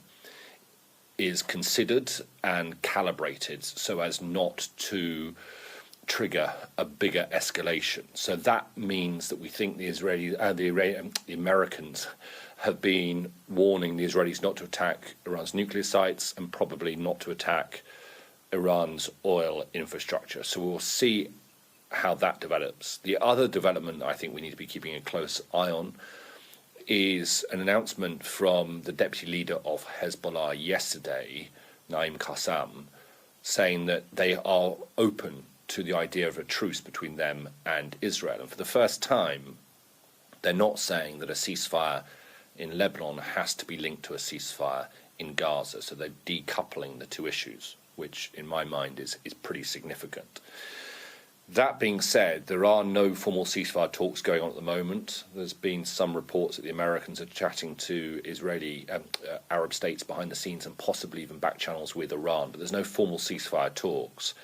Speaker 12: is considered and calibrated so as not to trigger a bigger escalation. So that means that we think the Americans have been warning the Israelis not to attack Iran's nuclear sites and probably not to attack Iran's oil infrastructure. So we'll see how that develops. The other development I think we need to be keeping a close eye on is an announcement from the deputy leader of Hezbollah yesterday, Naim Qassem, saying that they are open to the idea of a truce between them and Israel. And for the first time, they're not saying that a ceasefire in Lebanon has to be linked to a ceasefire in Gaza. So they're decoupling the two issues, which in my mind is pretty significant. That being said, there are no formal ceasefire talks going on at the moment. There's been some reports that the Americans are chatting to Israeli Arab states behind the scenes and possibly even back channels with Iran, but there's no formal ceasefire talks.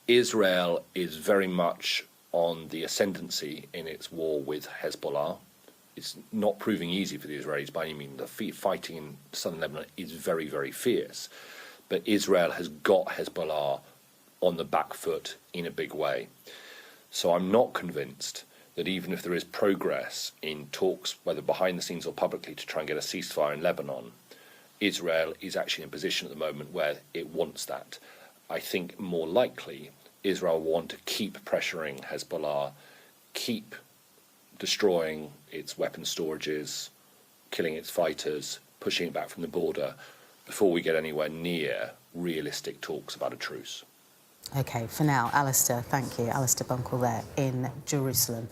Speaker 12: Israel is very much on the ascendancy in its war with Hezbollah. It's not proving easy for the Israelis by any means. The fighting in southern Lebanon is very, very fierce. But Israel has got Hezbollah on the back foot in a big way. So I'm not convinced that even if there is progress in talks, whether behind the scenes or publicly, to try and get a ceasefire in Lebanon, Israel is actually in a position at the moment where it wants that. I think more likely Israel will want to keep pressuring Hezbollah, keep destroying its weapon storages, killing its fighters, pushing it back from the border, before we get anywhere near realistic talks about a truce.
Speaker 7: OK, for now, Alistair, thank you. Alistair Bunkle there in Jerusalem.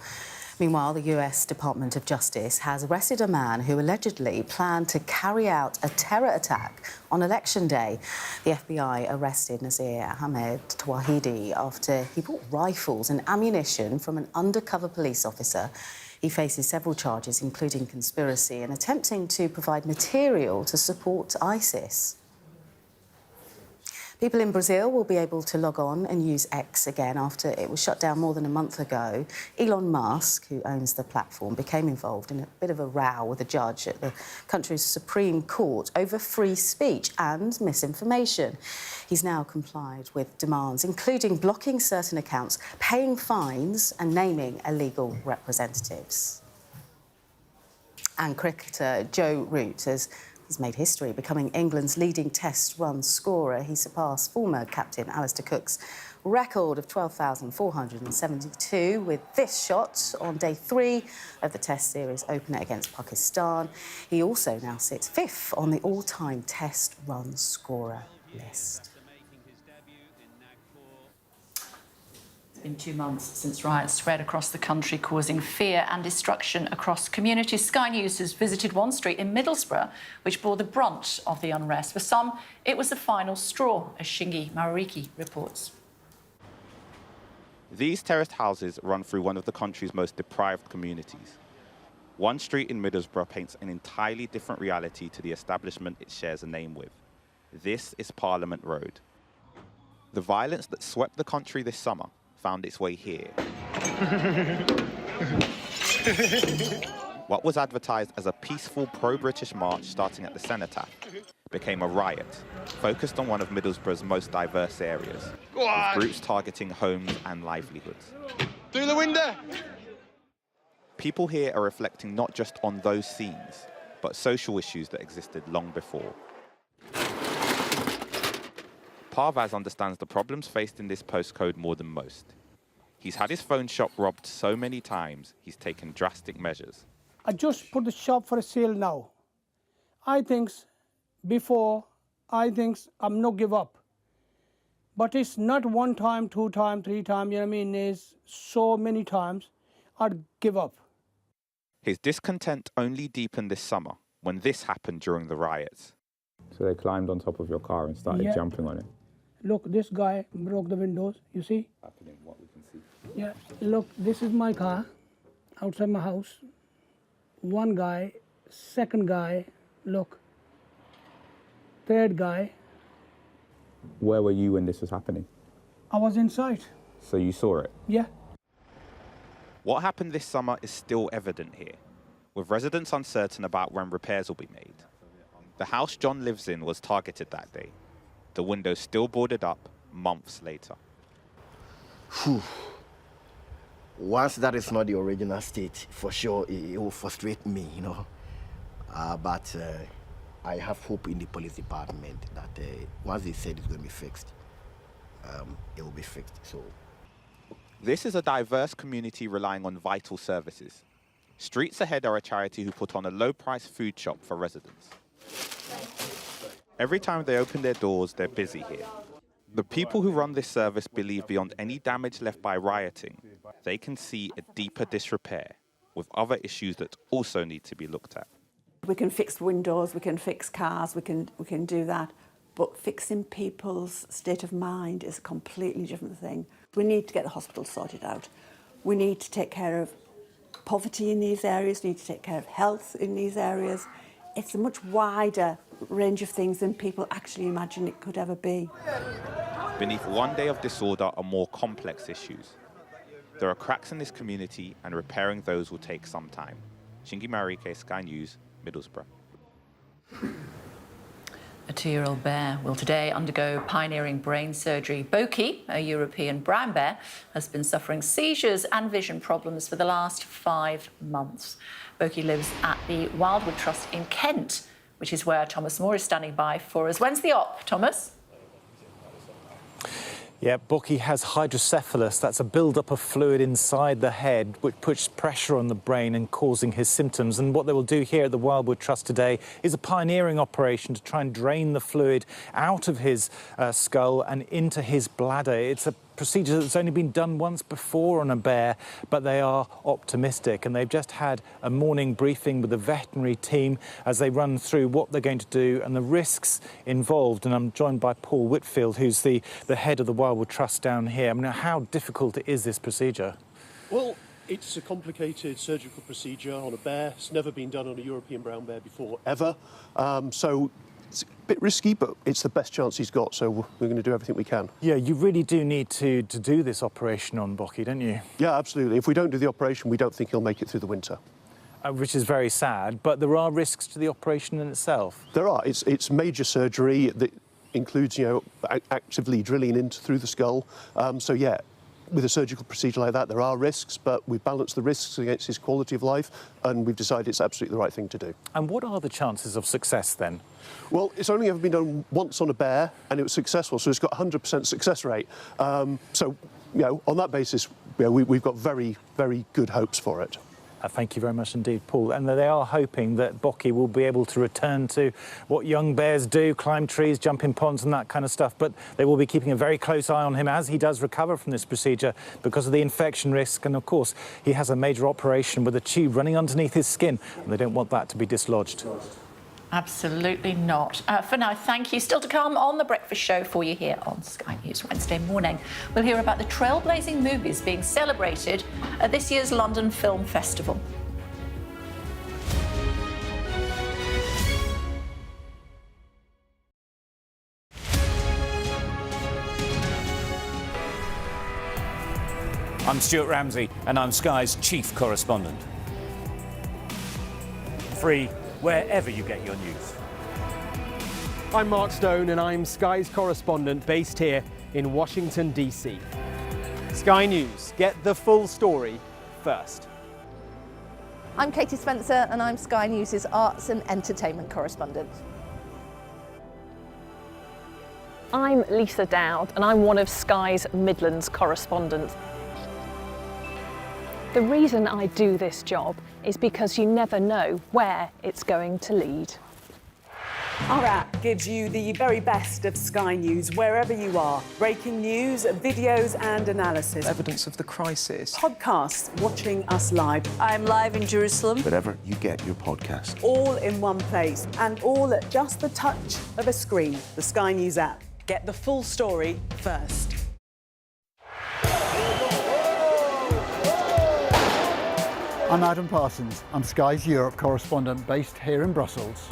Speaker 7: Meanwhile, the US Department of Justice has arrested a man who allegedly planned to carry out a terror attack on Election Day. The FBI arrested Nazir Ahmed Tawhidi after he bought rifles and ammunition from an undercover police officer. He faces several charges, including conspiracy and attempting to provide material to support ISIS. People in Brazil will be able to log on and use X again after it was shut down more than a month ago. Elon Musk, who owns the platform, became involved in a bit of a row with a judge at the country's Supreme Court over free speech and misinformation. He's now complied with demands, including blocking certain accounts, paying fines and naming illegal representatives. And cricketer Joe Root has made history, becoming England's leading test run scorer. He surpassed former captain Alistair Cook's record of 12,472 with this shot on day 3 of the Test series opener against Pakistan. He also now sits 5th on the all-time test run scorer list.
Speaker 1: It's been 2 months since riots spread across the country, causing fear and destruction across communities. Sky News has visited one street in Middlesbrough, which bore the brunt of the unrest. For some, it was the final straw, as Shingi Mariki reports.
Speaker 14: These terraced houses run through one of the country's most deprived communities. One street in Middlesbrough paints an entirely different reality to the establishment it shares a name with. This is Parliament Road. The violence that swept the country this summer found its way here. What was advertised as a peaceful pro-British march starting at the Cenotaph became a riot, focused on one of Middlesbrough's most diverse areas, with groups targeting homes and livelihoods.
Speaker 15: Through the window!
Speaker 14: People here are reflecting not just on those scenes, but social issues that existed long before. Parvaz understands the problems faced in this postcode more than most. He's had his phone shop robbed so many times, he's taken drastic measures.
Speaker 16: I just put the shop for sale now. I'm not give up. But it's not 1 time, 2 times, 3 times, you know what I mean? It's so many times I'd give up.
Speaker 14: His discontent only deepened this summer when this happened during the riots.
Speaker 23: So they climbed on top of your car and started jumping on it?
Speaker 16: Look, this guy broke the windows, you see?
Speaker 23: What we can see.
Speaker 16: Yeah, look, this is my car outside my house. One guy, second guy, look. Third guy.
Speaker 23: Where were you when this was happening?
Speaker 16: I was inside.
Speaker 23: So you saw it?
Speaker 16: Yeah.
Speaker 14: What happened this summer is still evident here, with residents uncertain about when repairs will be made. The house John lives in was targeted that day. The windows still boarded up months later.
Speaker 20: Whew. Once that is not the original state, for sure it will frustrate me, you know. But I have hope in the police department that once they said it's going to be fixed, it will be fixed. So,
Speaker 14: this is a diverse community relying on vital services. Streets Ahead are a charity who put on a low-price food shop for residents. Every time they open their doors, they're busy here. The people who run this service believe beyond any damage left by rioting, they can see a deeper disrepair with other issues that also need to be looked at.
Speaker 21: We can fix windows, we can fix cars, we can do that. But fixing people's state of mind is a completely different thing. We need to get the hospitals sorted out. We need to take care of poverty in these areas, we need to take care of health in these areas. It's a much wider range of things than people actually imagine it could ever be.
Speaker 14: Beneath one day of disorder are more complex issues. There are cracks in this community, and repairing those will take some time. Shingi Marike, Sky News, Middlesbrough.
Speaker 1: A 2-year-old bear will today undergo pioneering brain surgery. Boki, a European brown bear, has been suffering seizures and vision problems for the last 5 months. Boki lives at the Wildwood Trust in Kent, which is where Thomas Moore is standing by for us. When's the op, Thomas?
Speaker 22: Yeah, Boki has hydrocephalus. That's a build-up of fluid inside the head, which puts pressure on the brain and causing his symptoms. And what they will do here at the Wildwood Trust today is a pioneering operation to try and drain the fluid out of his skull and into his bladder. It's a procedure that's only been done once before on a bear, but they are optimistic, and they've just had a morning briefing with the veterinary team as they run through what they're going to do and the risks involved. And I'm joined by Paul Whitfield, who's the head of the Wildwood Trust down here. I mean, how difficult is this procedure?
Speaker 25: Well, it's a complicated surgical procedure on a bear. It's never been done on a European brown bear before, ever. So It's a bit risky, but it's the best chance he's got, so we're going to do everything we can.
Speaker 22: Yeah, you really do need to do this operation on Bocky, don't you?
Speaker 25: Yeah, absolutely. If we don't do the operation, we don't think he'll make it through the winter.
Speaker 22: Which is very sad, but there are risks to the operation in itself.
Speaker 25: There are. It's major surgery that includes, actively drilling through the skull. So, yeah, with a surgical procedure like that, there are risks, but we've balanced the risks against his quality of life, and we've decided it's absolutely the right thing to do.
Speaker 22: And what are the chances of success, then?
Speaker 25: Well, it's only ever been done once on a bear, and it was successful, so it's got 100% success rate. On that basis, we've got very, very good hopes for it.
Speaker 22: Thank you very much indeed, Paul. And they are hoping that Bocky will be able to return to what young bears do, climb trees, jump in ponds and that kind of stuff. But they will be keeping a very close eye on him as he does recover from this procedure because of the infection risk. And, of course, he has a major operation with a tube running underneath his skin, and they don't want that to be dislodged.
Speaker 1: Absolutely not. For now, thank you. Still to come on The Breakfast Show for you here on Sky News Wednesday morning. We'll hear about the trailblazing movies being celebrated at this year's London Film Festival.
Speaker 3: I'm Stuart Ramsey, and I'm Sky's chief correspondent. Free wherever you get your news.
Speaker 4: I'm Mark Stone, and I'm Sky's correspondent based here in Washington, D.C. Sky News, get the full story first.
Speaker 5: I'm Katie Spencer, and I'm Sky News' arts and entertainment correspondent.
Speaker 6: I'm Lisa Dowd, and I'm one of Sky's Midlands correspondents. The reason I do this job is because you never know where it's going to lead.
Speaker 8: Our app gives you the very best of Sky News wherever you are. Breaking news, videos and analysis.
Speaker 15: Evidence of the crisis.
Speaker 8: Podcasts watching us live.
Speaker 15: I'm live in Jerusalem.
Speaker 26: Wherever you get your podcast.
Speaker 8: All in one place and all at just the touch of a screen. The Sky News app. Get the full story first.
Speaker 28: I'm Adam Parsons. I'm Sky's Europe correspondent based here in Brussels.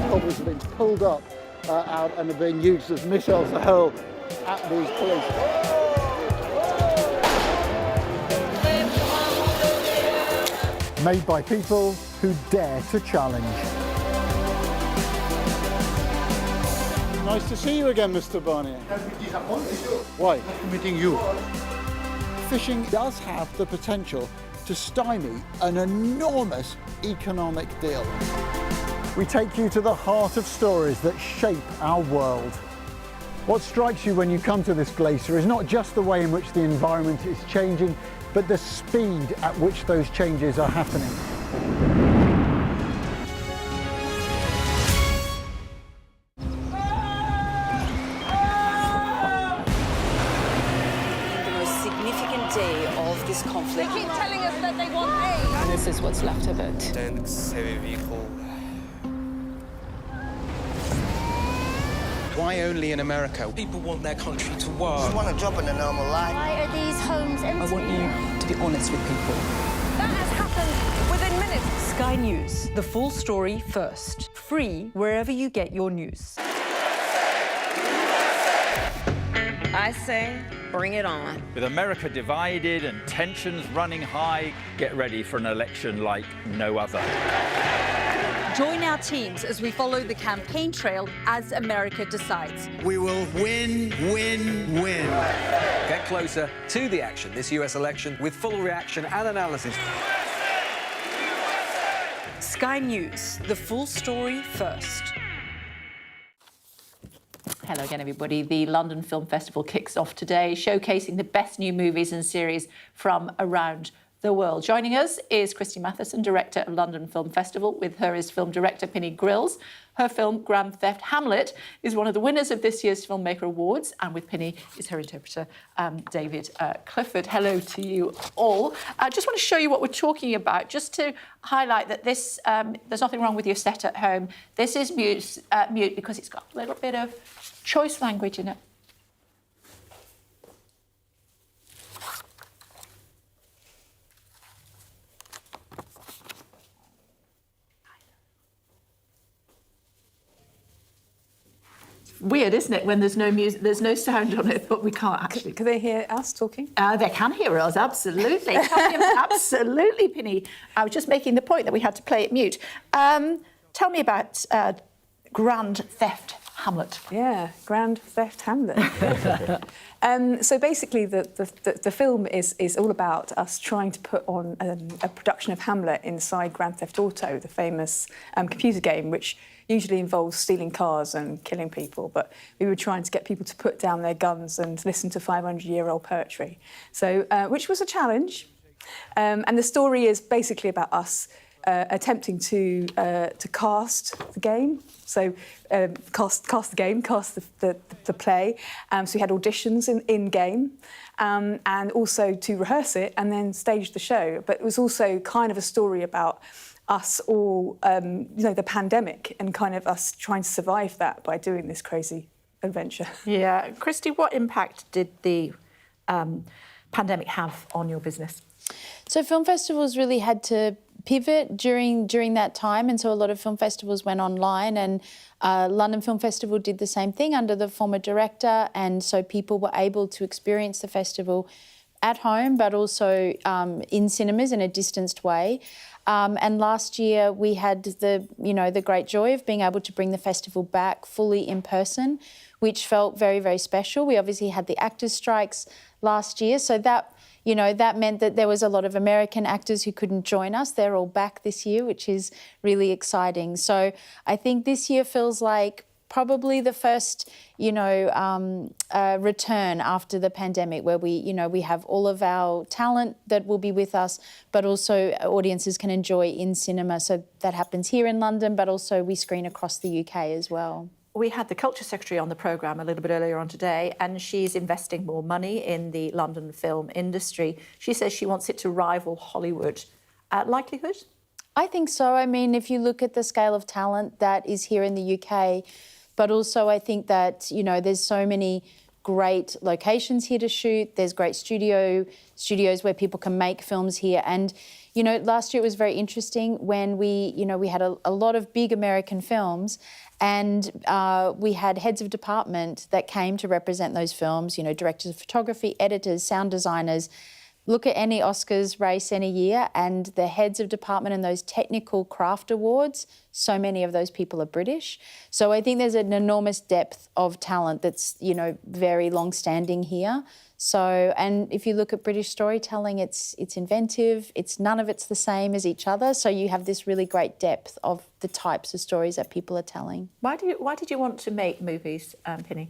Speaker 28: Cobbles have been pulled up out and are being used as missiles to hurl at these police. Made by people who dare to challenge. Nice to see you again, Mr. Barnier. Why? Meeting you. Fishing does have the potential to stymie an enormous economic deal. We take you to the heart of stories that shape our world. What strikes you when you come to this glacier is not just the way in which the environment is changing, but the speed at which those changes are happening.
Speaker 6: They keep telling us that they want aid. And this is what's left of it.
Speaker 15: Why only in America? People want their country to work.
Speaker 20: Just want to jump in a normal life.
Speaker 6: Why are these homes empty?
Speaker 15: I want you to be honest with people.
Speaker 6: That has happened within minutes.
Speaker 29: Sky News, the full story first. Free wherever you get your news.
Speaker 30: I say, bring it on.
Speaker 31: With America divided and tensions running high, get ready for an election like no other.
Speaker 29: Join our teams as we follow the campaign trail as America decides.
Speaker 32: We will win, win, win.
Speaker 33: Get closer to the action this US election with full reaction and analysis.
Speaker 29: Sky News, the full story first.
Speaker 1: Hello again, everybody. The London Film Festival kicks off today, showcasing the best new movies and series from around the world. Joining us is Christy Matheson, director of London Film Festival. With her is film director Penny Grills. Her film Grand Theft Hamlet is one of the winners of this year's Filmmaker Awards. And with Penny is her interpreter, David Clifford. Hello to you all. I just want to show you what we're talking about, just to highlight that this, there's nothing wrong with your set at home. This is mute because it's got a little bit of choice language in it. weird, isn't it, when there's no music, there's no sound on it, but we can't actually.
Speaker 8: Can they hear us talking?
Speaker 1: They can hear us, absolutely. Absolutely, Pinny. I was just making the point that we had to play it mute. Tell me about Grand Theft Hamlet.
Speaker 8: Yeah, Grand Theft Hamlet. So basically, the film is all about us trying to put on a production of Hamlet inside Grand Theft Auto, the famous computer game, which usually involves stealing cars and killing people. But we were trying to get people to put down their guns and listen to 500-year-old poetry. So, which was a challenge. And the story is basically about us attempting to cast the game. So cast the game, cast the play. So we had auditions in game, and also to rehearse it and then stage the show. But it was also kind of a story about us all, the pandemic, and kind of us trying to survive that by doing this crazy adventure.
Speaker 1: Yeah, Christy, what impact did the pandemic have on your business?
Speaker 2: So film festivals really had to pivot during that time, and so a lot of film festivals went online, and London Film Festival did the same thing under the former director, and so people were able to experience the festival at home but also in cinemas in a distanced way. And last year we had the great joy of being able to bring the festival back fully in person, which felt very, very special. We obviously had the actors' strikes last year, so that meant that there was a lot of American actors who couldn't join us. They're all back this year, which is really exciting. So I think this year feels like probably the first, return after the pandemic, where we have all of our talent that will be with us, but also audiences can enjoy in cinema. So that happens here in London, but also we screen across the UK as well.
Speaker 1: We had the Culture Secretary on the programme a little bit earlier on today, and she's investing more money in the London film industry. She says she wants it to rival Hollywood. Likelihood?
Speaker 2: I think so. I mean, if you look at the scale of talent that is here in the UK, but also I think that, there's so many great locations here to shoot. There's great studios where people can make films here. And, last year it was very interesting when we had a lot of big American films, and we had heads of department that came to represent those films, directors of photography, editors, sound designers. Look at any Oscars race any year, and the heads of department and those technical craft awards, so many of those people are British. So I think there's an enormous depth of talent that's, very long-standing here. So, and if you look at British storytelling, it's inventive. None of it's the same as each other. So you have this really great depth of the types of stories that people are telling.
Speaker 1: Why did you want to make movies, Pinny?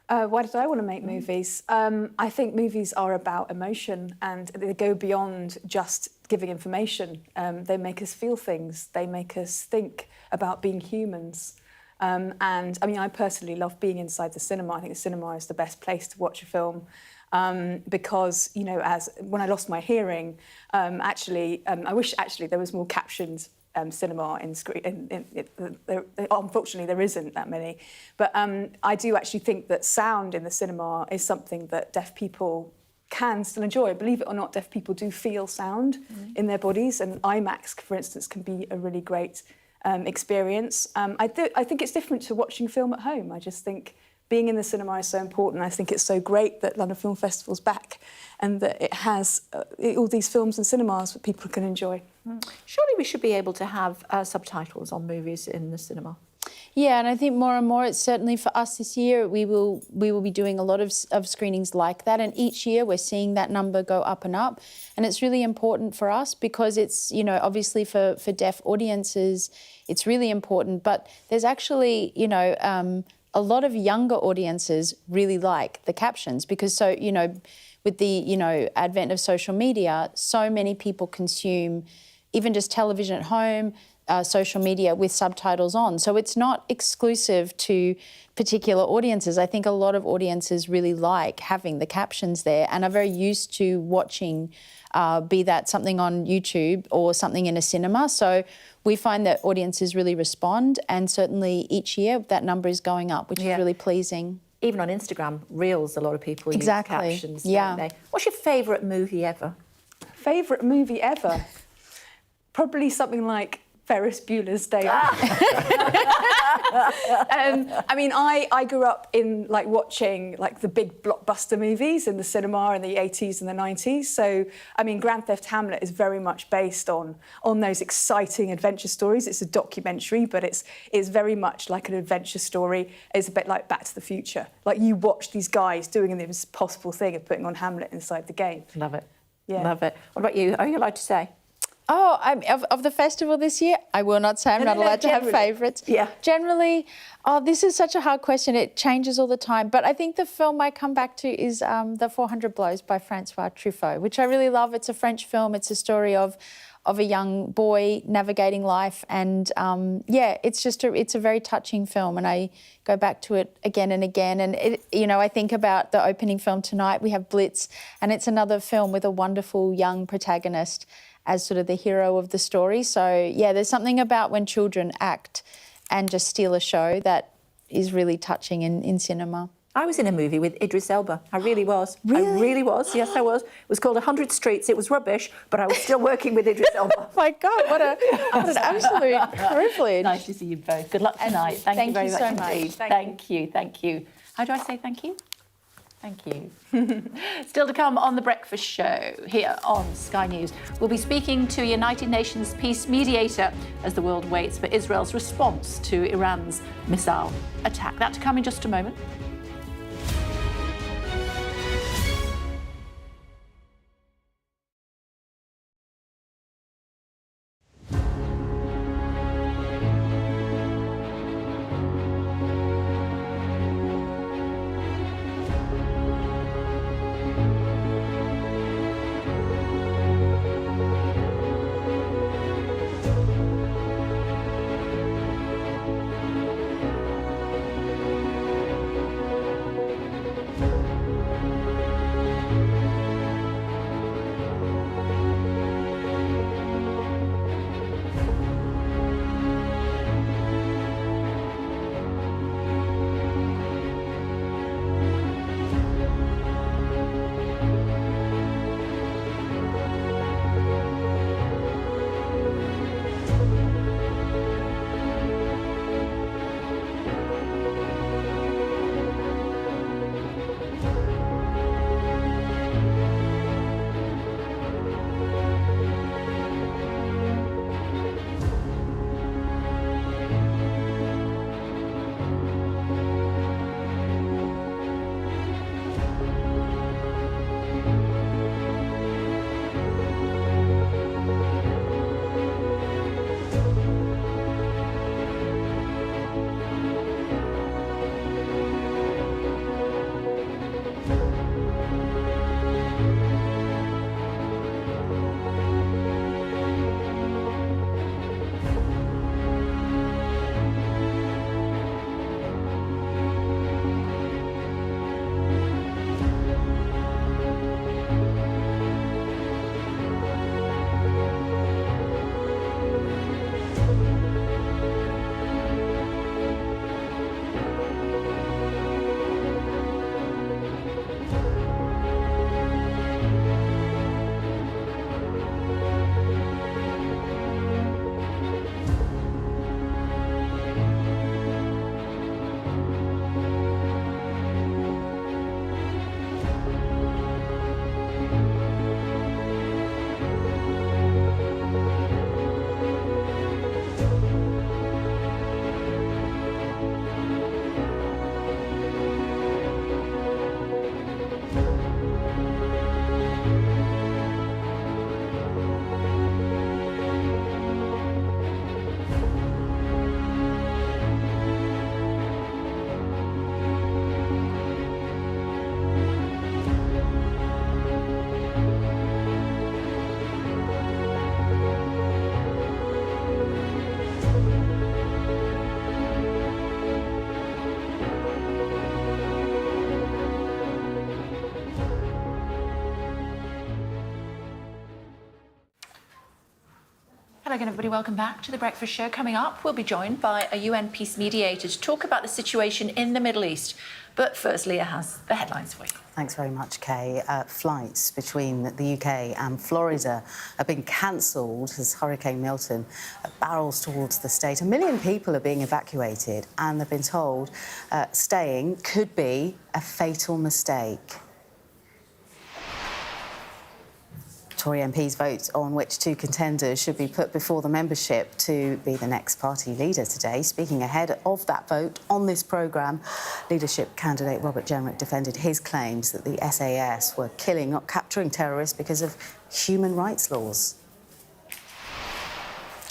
Speaker 8: Why did I want to make movies? I think movies are about emotion, and they go beyond just giving information. They make us feel things. They make us think about being humans. And I mean, I personally love being inside the cinema. I think the cinema is the best place to watch a film. Because, as when I lost my hearing, I wish there was more captioned cinema in screen. Unfortunately, there isn't that many. But I do actually think that sound in the cinema is something that deaf people can still enjoy. Believe it or not, deaf people do feel sound in their bodies, and IMAX, for instance, can be a really great experience. I think it's different to watching film at home. I just think being in the cinema is so important. I think it's so great that London Film Festival's back, and that it has all these films and cinemas that people can enjoy.
Speaker 1: Surely we should be able to have subtitles on movies in the cinema.
Speaker 2: Yeah, and I think more and more, it's certainly for us this year, we will be doing a lot of screenings like that, and each year we're seeing that number go up and up, and it's really important for us because it's, obviously for deaf audiences, it's really important, but there's actually, a lot of younger audiences really like the captions because with the, advent of social media, so many people consume even just television at home, social media with subtitles on. So it's not exclusive to particular audiences. I think a lot of audiences really like having the captions there and are very used to watching, be that something on YouTube or something in a cinema. So we find that audiences really respond, and certainly each year that number is going up, which is really pleasing.
Speaker 1: Even on Instagram, Reels, a lot of people use captions,
Speaker 2: don't
Speaker 1: they? What's your favourite movie ever?
Speaker 8: Favourite movie ever? Probably something like Ferris Bueller's Day Off. I mean, I grew up in like watching like the big blockbuster movies in the cinema in the 80s and the 90s. So, I mean, Grand Theft Hamlet is very much based on those exciting adventure stories. It's a documentary, but it's very much like an adventure story. It's a bit like Back to the Future. Like you watch these guys doing the impossible thing of putting on Hamlet inside the game.
Speaker 7: Love it.
Speaker 8: Yeah.
Speaker 7: Love it. What about you? Are you allowed to say?
Speaker 2: Oh, of the festival this year, I will not say. I'm not allowed to have favourites.
Speaker 7: Yeah.
Speaker 2: Generally, this is such a hard question. It changes all the time. But I think the film I come back to is The 400 Blows by Francois Truffaut, which I really love. It's a French film. It's a story of a young boy navigating life. And, it's a very touching film. And I go back to it again and again. And, I think about the opening film tonight. We have Blitz, and it's another film with a wonderful young protagonist as sort of the hero of the story. So, yeah, there's something about when children act and just steal a show that is really touching in cinema.
Speaker 7: I was in a movie with Idris Elba. I really was.
Speaker 2: Really?
Speaker 7: I really was. Yes, I was. It was called 100 Streets. It was rubbish, but I was still working with Idris Elba.
Speaker 2: Oh my God, what an absolute privilege.
Speaker 7: Nice to see you both. Good luck tonight. Thank you very much indeed. Thank you. Thank you. How do I say thank you? Thank you.
Speaker 1: Still to come on The Breakfast Show here on Sky News. We'll be speaking to a United Nations peace mediator as the world waits for Israel's response to Iran's missile attack. That to come in just a moment. again, everybody. Welcome back to The Breakfast Show. Coming up, we'll be joined by a UN peace mediator to talk about the situation in the Middle East. But first, Leah has the headlines for you.
Speaker 9: Thanks very much, Kay. Flights between the UK and Florida have been cancelled as Hurricane Milton barrels towards the state. 1 million people are being evacuated, and they've been told staying could be a fatal mistake. Tory MPs vote on which two contenders should be put before the membership to be the next party leader today. Speaking ahead of that vote on this programme, leadership candidate Robert Jenrick defended his claims that the SAS were killing, not capturing terrorists because of human rights laws.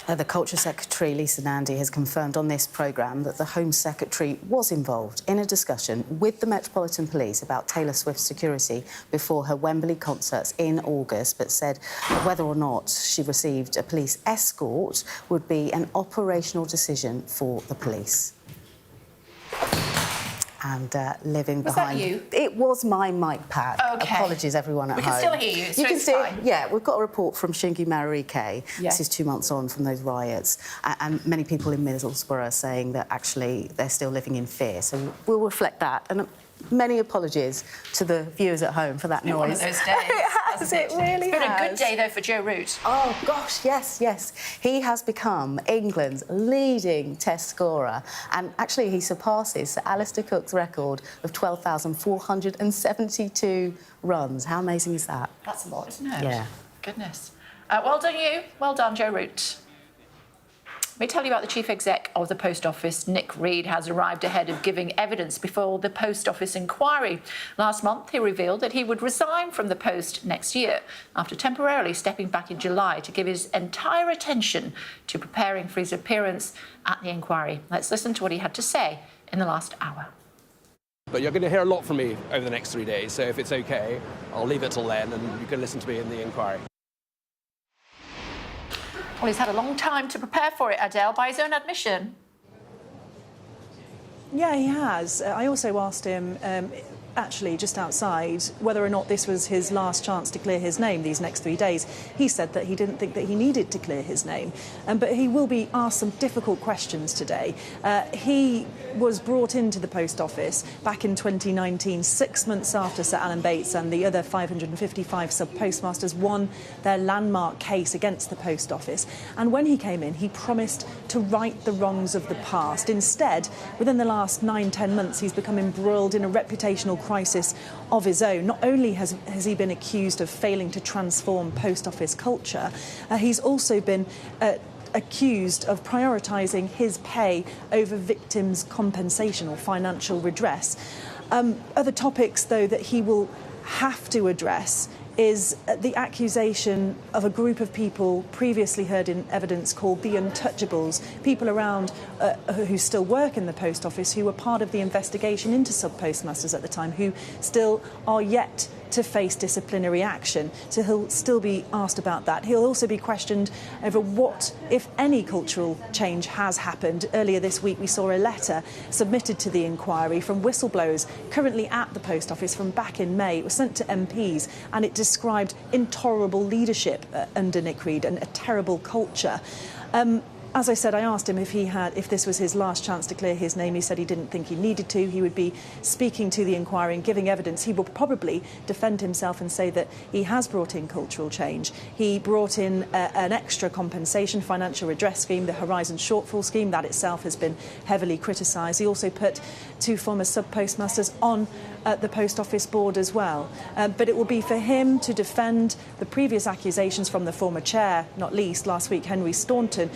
Speaker 9: The Culture Secretary, Lisa Nandy, has confirmed on this programme that the Home Secretary was involved in a discussion with the Metropolitan Police about Taylor Swift's security before her Wembley concerts in August, but said whether or not she received a police escort would be an operational decision for the police. And living behind...
Speaker 1: Was that you?
Speaker 9: It was my mic pad.
Speaker 1: OK.
Speaker 9: Apologies, everyone at home.
Speaker 1: We can still hear you, so
Speaker 9: you can
Speaker 1: it's
Speaker 9: see,
Speaker 1: fine.
Speaker 9: yeah, we've got a report from Shingi Marike.
Speaker 1: Yeah.
Speaker 9: This is 2 months on from those riots. And many people in Middlesborough are saying that actually they're still living in fear. So we'll reflect that. And many apologies to the viewers at home for that noise.
Speaker 1: One of those days.
Speaker 9: It has, it really
Speaker 1: It's been
Speaker 9: has.
Speaker 1: a good day, though, for Joe Root.
Speaker 9: Oh, gosh, yes, yes. He has become England's leading test scorer. And actually, he surpasses Sir Alistair Cook's record of 12,472 runs. How amazing is that?
Speaker 1: That's a lot, isn't it?
Speaker 9: Yeah.
Speaker 1: Goodness. Well done, you. Well done, Joe Root. Let me tell you about the Chief Exec of the Post Office. Nick Reed has arrived ahead of giving evidence before the Post Office inquiry. Last month, he revealed that he would resign from the Post next year after temporarily stepping back in July to give his entire attention to preparing for his appearance at the inquiry. Let's listen to what he had to say in the last hour.
Speaker 10: But you're going to hear a lot from me over the next 3 days, so if it's OK, I'll leave it till then and you can listen to me in the inquiry.
Speaker 1: Well, he's had a long time to prepare for it, Adele, by his own admission.
Speaker 11: Yeah, he has. I also asked him, actually, just outside, whether or not this was his last chance to clear his name these next 3 days. He said that he didn't think that he needed to clear his name, but he will be asked some difficult questions today. He was brought into the Post Office back in 2019, 6 months after Sir Alan Bates and the other 555 sub-postmasters won their landmark case against the Post Office. And when he came in, he promised to right the wrongs of the past. Instead, within the last 9-10 months, he's become embroiled in a reputational crisis of his own. Not only has he been accused of failing to transform Post Office culture, he's also been accused of prioritising his pay over victims' compensation or financial redress. Other topics, though, that he will have to address is the accusation of a group of people previously heard in evidence called the Untouchables, people around who still work in the Post Office who were part of the investigation into sub-postmasters at the time, who still are yet to face disciplinary action. So he'll still be asked about that. He'll also be questioned over what, if any, cultural change has happened. Earlier this week, we saw a letter submitted to the inquiry from whistleblowers currently at the Post Office from back in May. It was sent to MPs, and it described intolerable leadership under Nick Reed and a terrible culture. As I said, I asked him if this was his last chance to clear his name. He said he didn't think he needed to. He would be speaking to the inquiry and giving evidence. He will probably defend himself and say that he has brought in cultural change. He brought in an extra compensation financial redress scheme, the Horizon Shortfall Scheme. That itself has been heavily criticised. He also put 2 former sub-postmasters on the Post Office board as well. But it will be for him to defend the previous accusations from the former chair, not least last week Henry Staunton,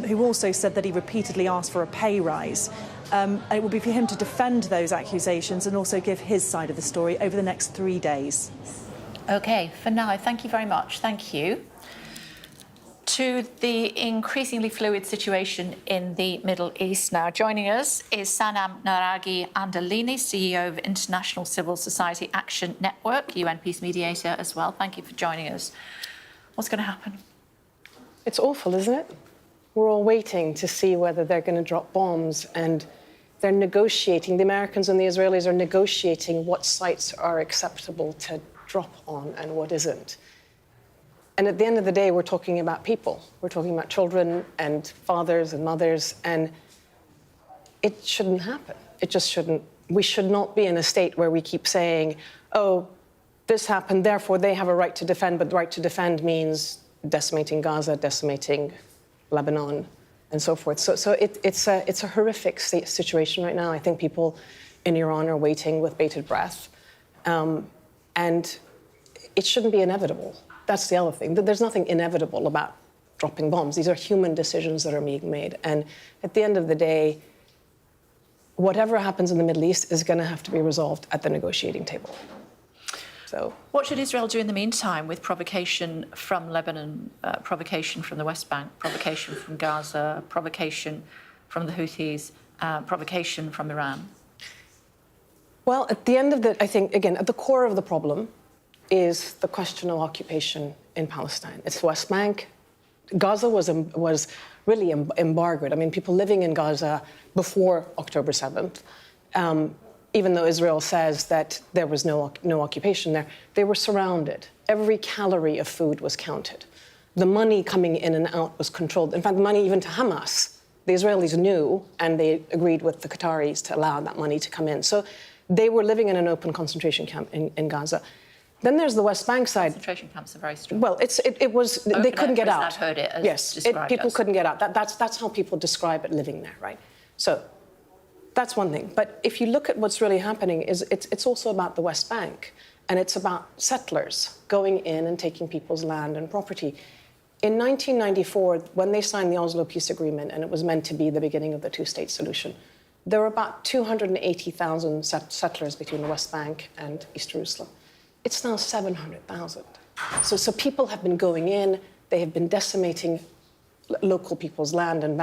Speaker 11: who also said that he repeatedly asked for a pay rise. It will be for him to defend those accusations and also give his side of the story over the next 3 days.
Speaker 1: OK, for now, thank you very much. Thank you. To the increasingly fluid situation in the Middle East now. Joining us is Sanam Naragi Andalini, CEO of International Civil Society Action Network, UN peace mediator as well. Thank you for joining us. What's going to happen?
Speaker 12: It's awful, isn't it? We're all waiting to see whether they're going to drop bombs, and they're negotiating. The Americans and the Israelis are negotiating what sites are acceptable to drop on and what isn't. And at the end of the day, we're talking about people. We're talking about children and fathers and mothers, and it shouldn't happen. It just shouldn't. We should not be in a state where we keep saying, oh, this happened, therefore they have a right to defend, but the right to defend means decimating Gaza, decimating Lebanon, and so forth. So it's a horrific situation right now. I think people in Iran are waiting with bated breath. And it shouldn't be inevitable. That's the other thing. There's nothing inevitable about dropping bombs. These are human decisions that are being made. And at the end of the day, whatever happens in the Middle East is going to have to be resolved at the negotiating table. So,
Speaker 1: what should Israel do in the meantime with provocation from Lebanon, provocation from the West Bank, provocation from Gaza, provocation from the Houthis, provocation from Iran?
Speaker 12: Well, at the end of the, I think, again, at the core of the problem is the question of occupation in Palestine. It's the West Bank. Gaza was really embargoed. I mean, people living in Gaza before October 7th, even though Israel says that there was no occupation there, they were surrounded. Every calorie of food was counted. The money coming in and out was controlled. In fact, the money even to Hamas, the Israelis knew, and they agreed with the Qataris to allow that money to come in. So they were living in an open concentration camp in Gaza. Then there's the West Bank side.
Speaker 1: Concentration camps are very strong.
Speaker 12: Well, it was, they couldn't get out.
Speaker 1: I've heard it as
Speaker 12: yes, people couldn't get out. That's how people describe it living there, right? So that's one thing. But if you look at what's really happening, it's also about the West Bank, and it's about settlers going in and taking people's land and property. In 1994, when they signed the Oslo Peace Agreement, and it was meant to be the beginning of the two-state solution, there were about 280,000 settlers between the West Bank and East Jerusalem. It's now 700,000. So people have been going in, they have been decimating local people's land and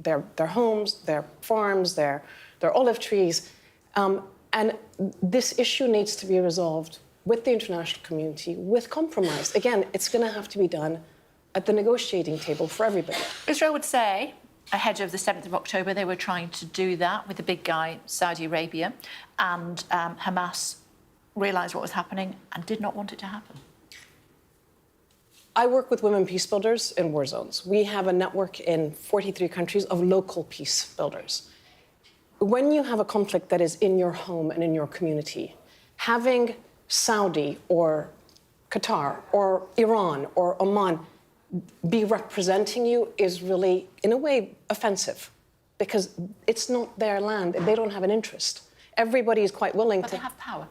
Speaker 12: their homes, their farms, their olive trees. And this issue needs to be resolved with the international community, with compromise. Again, it's going to have to be done at the negotiating table for everybody.
Speaker 1: Israel would say, ahead of the 7th of October, they were trying to do that with the big guy, Saudi Arabia, and Hamas realised what was happening and did not want it to happen.
Speaker 12: I work with women peace builders in war zones. We have a network in 43 countries of local peace builders. When you have a conflict that is in your home and in your community, having Saudi or Qatar or Iran or Oman be representing you is really, in a way, offensive, because it's not their land and they don't have an interest. Everybody is quite willing
Speaker 1: but
Speaker 12: to...
Speaker 1: they have power.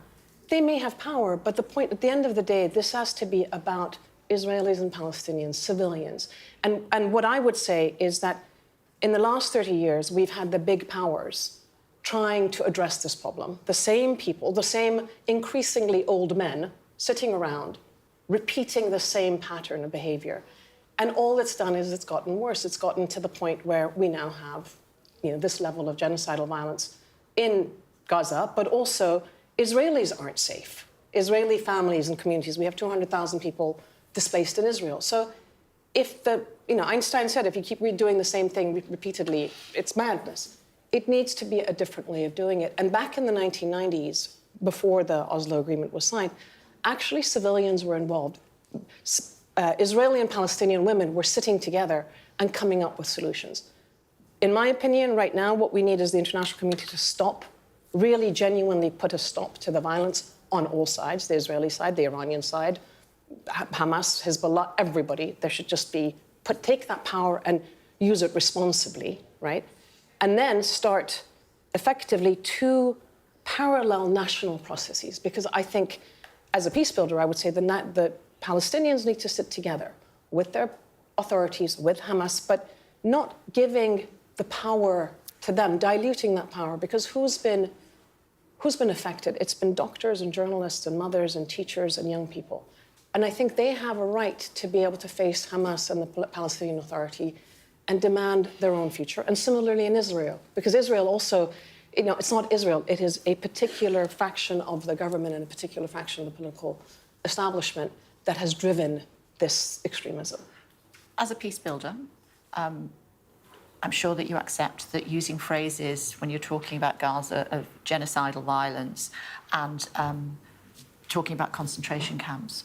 Speaker 12: They may have power, but the point, at the end of the day, this has to be about Israelis and Palestinians, civilians. And what I would say is that in the last 30 years, we've had the big powers trying to address this problem. The same people, the same increasingly old men sitting around, repeating the same pattern of behavior. And all it's done is it's gotten worse. It's gotten to the point where we now have, this level of genocidal violence in Gaza, but also Israelis aren't safe. Israeli families and communities, we have 200,000 people displaced in Israel. So if Einstein said, if you keep redoing the same thing repeatedly, it's madness. It needs to be a different way of doing it. And back in the 1990s, before the Oslo Agreement was signed, actually civilians were involved. Israeli and Palestinian women were sitting together and coming up with solutions. In my opinion, right now, what we need is the international community to stop, really genuinely put a stop to the violence on all sides, the Israeli side, the Iranian side, Hamas, Hezbollah, everybody. There should just be, take that power and use it responsibly, right? And then start effectively two parallel national processes. Because I think, as a peace builder, I would say the Palestinians need to sit together with their authorities, with Hamas, but not giving the power to them, diluting that power, because who's been affected? It's been doctors and journalists and mothers and teachers and young people. And I think they have a right to be able to face Hamas and the Palestinian Authority and demand their own future. And similarly in Israel, because Israel also, it's not Israel, it is a particular faction of the government and a particular faction of the political establishment that has driven this extremism.
Speaker 1: As a peace builder, I'm sure that you accept that using phrases when you're talking about Gaza of genocidal violence and talking about concentration camps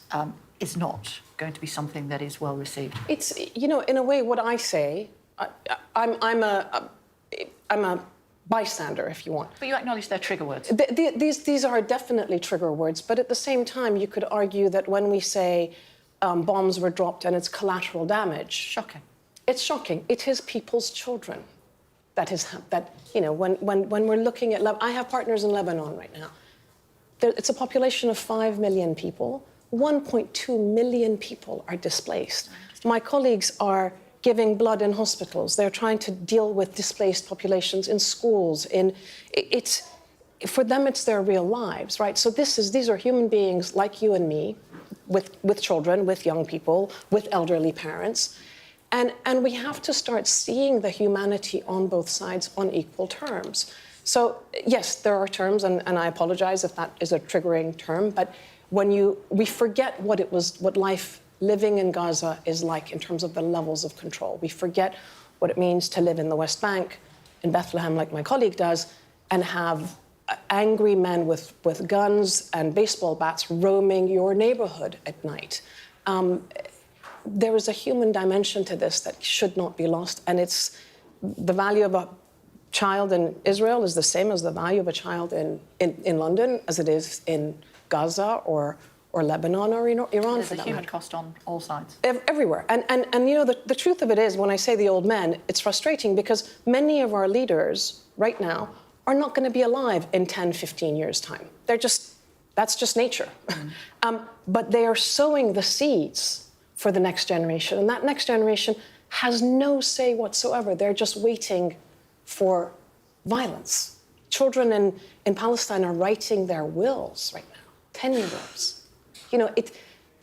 Speaker 1: is not going to be something that is well received?
Speaker 12: It's, you know, in a way, what I say, I'm a bystander, if you want.
Speaker 1: But you acknowledge they're trigger words.
Speaker 12: These are definitely trigger words, but at the same time, you could argue that when we say bombs were dropped and it's collateral damage.
Speaker 1: Shocking.
Speaker 12: It's shocking. It is people's children. That you know, when we're looking at, I have partners in Lebanon right now. It's a population of 5 million people. 1.2 million people are displaced. My colleagues are giving blood in hospitals. They're trying to deal with displaced populations in schools. For them, it's their real lives, right? So these are human beings like you and me, with children, with young people, with elderly parents. And we have to start seeing the humanity on both sides on equal terms. So yes, there are terms, and I apologize if that is a triggering term, but when we forget what life living in Gaza is like in terms of the levels of control. We forget what it means to live in the West Bank, in Bethlehem, like my colleague does, and have angry men with guns and baseball bats roaming your neighborhood at night. There is a human dimension to this that should not be lost, and it's the value of a child in Israel is the same as the value of a child in London as it is in Gaza or Lebanon or Iran.
Speaker 1: There's a human cost on all sides.
Speaker 12: Everywhere. And you know, the truth of it is, when I say the old men, it's frustrating because many of our leaders right now are not going to be alive in 10, 15 years' time. That's just nature. But they are sowing the seeds for the next generation. And that next generation has no say whatsoever. They're just waiting for violence. Children in Palestine are writing their wills right now, 10-year-olds. You know,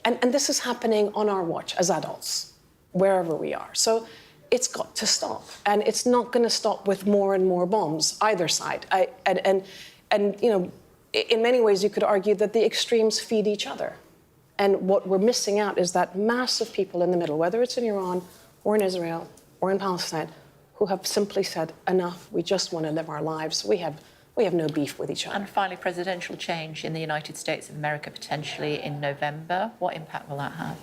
Speaker 12: and this is happening on our watch as adults, wherever we are. So it's got to stop. And it's not going to stop with more and more bombs, either side. And you know, in many ways, you could argue that the extremes feed each other. And what we're missing out is that mass of people in the middle, whether it's in Iran or in Israel or in Palestine, who have simply said, enough, we just want to live our lives. We have no beef with each other.
Speaker 1: And finally, presidential change in the United States of America potentially in November. What impact will that have?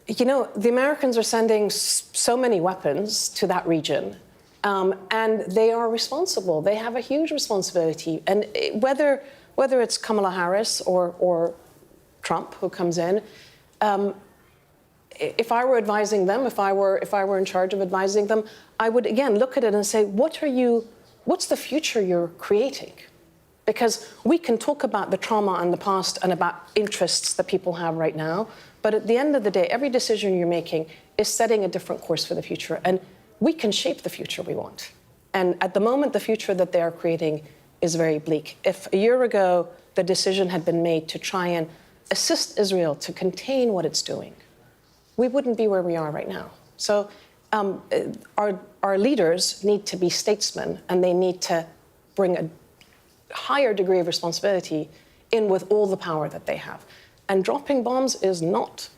Speaker 12: You know, the Americans are sending so many weapons to that region, and they are responsible. They have a huge responsibility. And whether it's Kamala Harris or Trump who comes in, if I were advising them, if I were in charge of advising them, I would again look at it and say, what's the future you're creating? Because we can talk about the trauma and the past and about interests that people have right now, but at the end of the day, every decision you're making is setting a different course for the future, and we can shape the future we want. And at the moment, the future that they are creating is very bleak. If a year ago the decision had been made to try and assist Israel to contain what it's doing, we wouldn't be where we are right now. So our leaders need to be statesmen, and they need to bring a higher degree of responsibility in with all the power that they have. And dropping bombs is not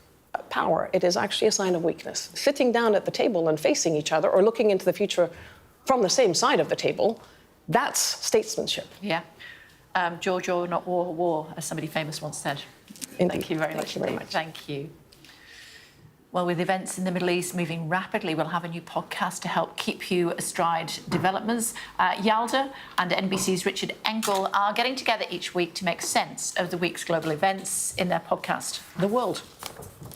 Speaker 12: power. It is actually a sign of weakness. Sitting down at the table and facing each other or looking into the future from the same side of the table, that's statesmanship.
Speaker 1: Yeah. George, or not war, war, as somebody famous once said.
Speaker 12: Indeed.
Speaker 1: Thank you very much. Thank you. Well, with events in the Middle East moving rapidly, we'll have a new podcast to help keep you astride developments. Yalda and NBC's Richard Engel are getting together each week to make sense of the week's global events in their podcast, The World.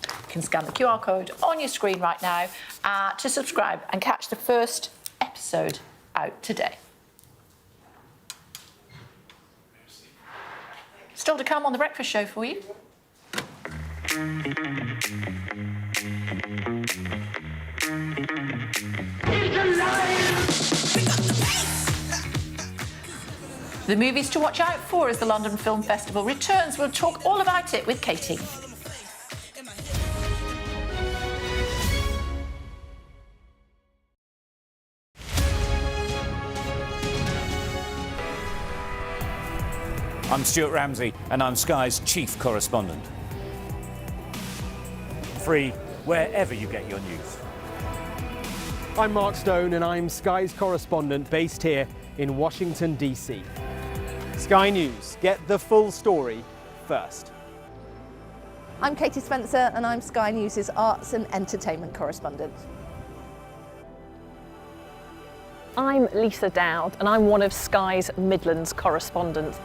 Speaker 1: You can scan the QR code on your screen right now to subscribe and catch the first episode out today. Still to come on The Breakfast Show for you. The movies to watch out for as the London Film Festival returns. We'll talk all about it with Katie.
Speaker 3: I'm Stuart Ramsey, and I'm Sky's chief correspondent. Free wherever you get your news.
Speaker 4: I'm Mark Stone, and I'm Sky's correspondent based here in Washington, DC. Sky News, get the full story first.
Speaker 5: I'm Katie Spencer and I'm Sky News' arts and entertainment correspondent.
Speaker 6: I'm Lisa Dowd and I'm one of Sky's Midlands correspondents.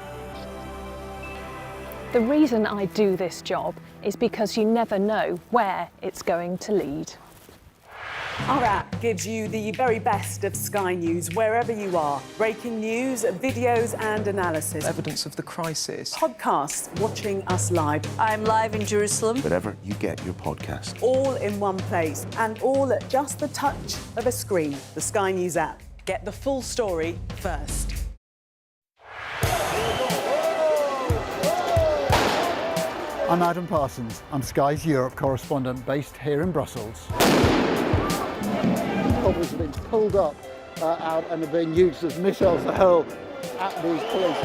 Speaker 6: The reason I do this job is because you never know where it's going to lead.
Speaker 13: Our app gives you the very best of Sky News wherever you are. Breaking news, videos and analysis.
Speaker 15: Evidence of the crisis.
Speaker 13: Podcasts, watching us live.
Speaker 5: I'm live in Jerusalem.
Speaker 26: Wherever you get your podcast.
Speaker 13: All in one place and all at just the touch of a screen. The Sky News app. Get the full story first.
Speaker 28: I'm Adam Parsons. I'm Sky's Europe correspondent based here in Brussels. Cobblers have been pulled up out and are being used as missiles to hurl at these police.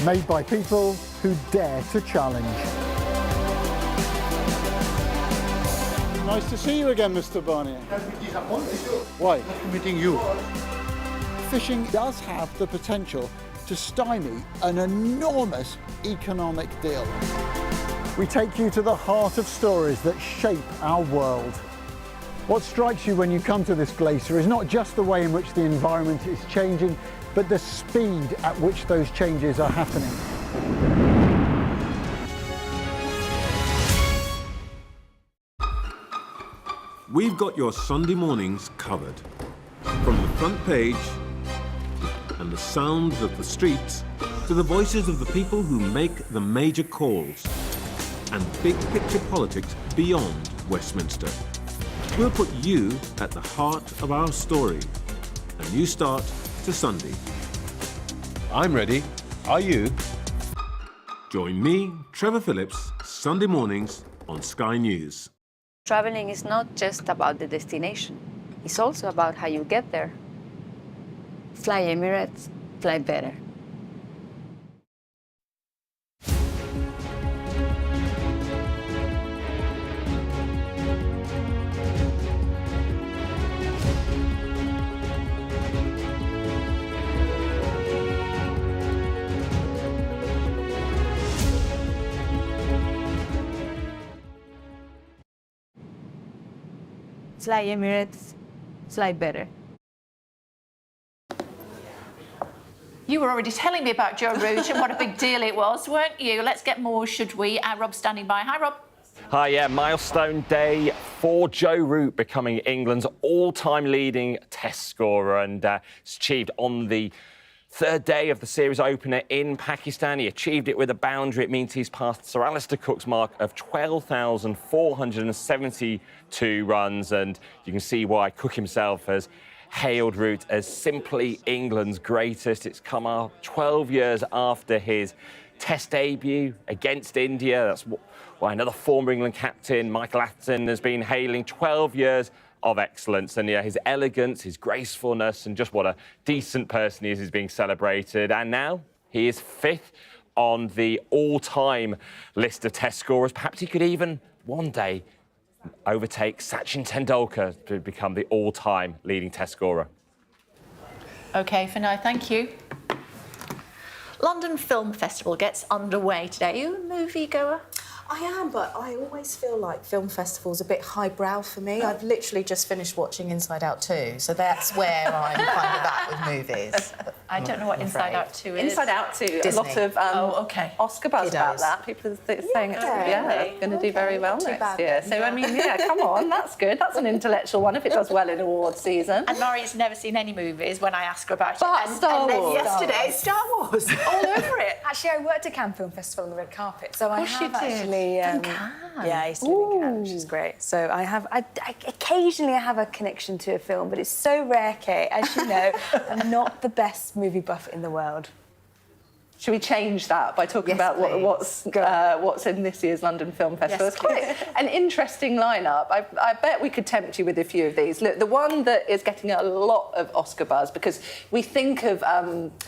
Speaker 28: Made by people who dare to challenge. Nice to see you again, Mr. Barnier. Why? Meeting you. Fishing does have the potential to stymie an enormous economic deal. We take you to the heart of stories that shape our world. What strikes you when you come to this glacier is not just the way in which the environment is changing, but the speed at which those changes are happening.
Speaker 14: We've got your Sunday mornings covered. From the front page and the sounds of the streets to the voices of the people who make the major calls and big picture politics beyond Westminster. We'll put you at the heart of our story. A new start to Sunday.
Speaker 10: I'm ready. Are you?
Speaker 14: Join me, Trevor Phillips, Sunday mornings on Sky News.
Speaker 16: Traveling is not just about the destination. It's also about how you get there. Fly Emirates, fly better. Fly Emirates, fly better.
Speaker 1: You were already telling me about Joe Root and what a big deal it was, weren't you? Let's get more, should we? Rob's standing by. Hi, Rob.
Speaker 17: Hi, yeah, milestone day for Joe Root becoming England's all-time leading Test scorer, and it's achieved on the third day of the series opener in Pakistan. He achieved it with a boundary. It means he's passed Sir Alistair Cook's mark of 12,472 runs, and you can see why Cook himself has hailed Root as simply England's greatest. It's come out 12 years after his Test debut against India. That's why another former England captain, Michael Atherton, has been hailing 12 years of excellence. And yeah, his elegance, his gracefulness, and just what a decent person he is being celebrated. And now he is fifth on the all-time list of Test scorers. Perhaps he could even one day overtake Sachin Tendulkar to become the all-time leading Test scorer.
Speaker 1: OK, for now, thank you. London Film Festival gets underway today. Are you a movie-goer?
Speaker 9: I am, but I always feel like film festivals a bit highbrow for me. I've literally just finished watching Inside Out 2, so that's where I'm kind of at with movies.
Speaker 1: I don't know what Inside Out 2 is.
Speaker 18: Inside Out 2,
Speaker 9: Disney.
Speaker 18: a lot of Oscar buzz about that. People are saying it's going to do very well next year. So, I mean, yeah, come on, that's good. That's an intellectual one if it does well in awards season.
Speaker 1: And Laurie's never seen any movies when I ask her about
Speaker 18: But
Speaker 1: it.
Speaker 18: Star
Speaker 1: then
Speaker 18: Wars.
Speaker 1: Yesterday, Star Wars, all over it.
Speaker 18: Actually, I worked at Cannes Film Festival on the red carpet, so I
Speaker 1: course you
Speaker 18: have
Speaker 1: did.
Speaker 18: actually...
Speaker 1: In Cannes?
Speaker 18: Yeah, I used to live in Cannes, which is great. So I occasionally have a connection to a film, but it's so rare, Kate. As you know, I'm not the best movie buff in the world. Should we change that by talking about what's in this year's London Film Festival? It's quite an interesting lineup. I bet we could tempt you with a few of these. Look, the one that is getting a lot of Oscar buzz, because we think of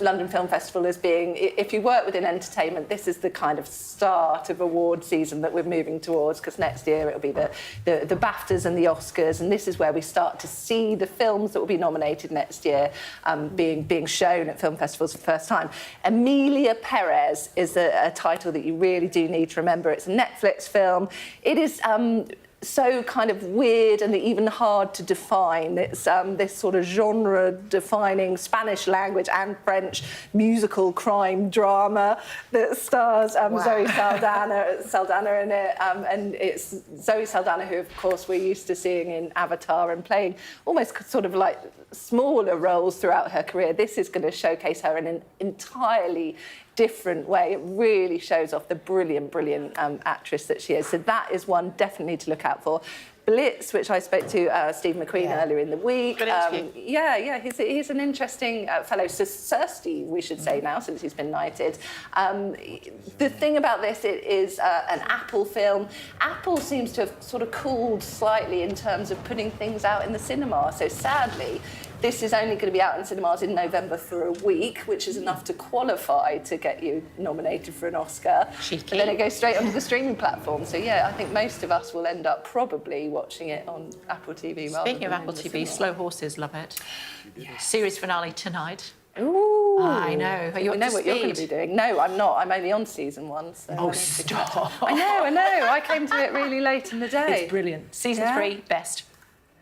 Speaker 18: London Film Festival as being, if you work within entertainment, this is the kind of start of award season that we're moving towards, because next year it'll be the BAFTAs and the Oscars, and this is where we start to see the films that will be nominated next year being shown at film festivals for the first time. Emilia Perez is a title that you really do need to remember. It's a Netflix film. It is so kind of weird and even hard to define. It's this sort of genre-defining Spanish language and French musical crime drama that stars Zoe Saldana in it. And it's Zoe Saldana, who, of course, we're used to seeing in Avatar and playing almost sort of like smaller roles throughout her career. This is going to showcase her in an entirely different way. It really shows off the brilliant actress that she is. So that is one definitely to look out for. Blitz, which I spoke to Steve McQueen earlier in the week. He's an interesting fellow. Thirsty, we should say now, since he's been knighted. The thing about this, it is an Apple film. Apple seems to have sort of cooled slightly in terms of putting things out in the cinema. So sadly, this is only going to be out in cinemas in November for a week, which is enough to qualify to get you nominated for an Oscar. Cheeky. And then it goes straight onto the streaming platform. So, yeah, I think most of us will end up probably watching it on Apple TV.
Speaker 1: Speaking of Apple TV, Slow Horses, love it. Yes. Series finale tonight.
Speaker 18: Ooh.
Speaker 1: I know. Are you
Speaker 18: I know what you're going to be doing. No, I'm not. I'm only on season 1. So
Speaker 1: oh, stop.
Speaker 18: I know. I came to it really late in the day.
Speaker 1: It's brilliant. Season 3, best.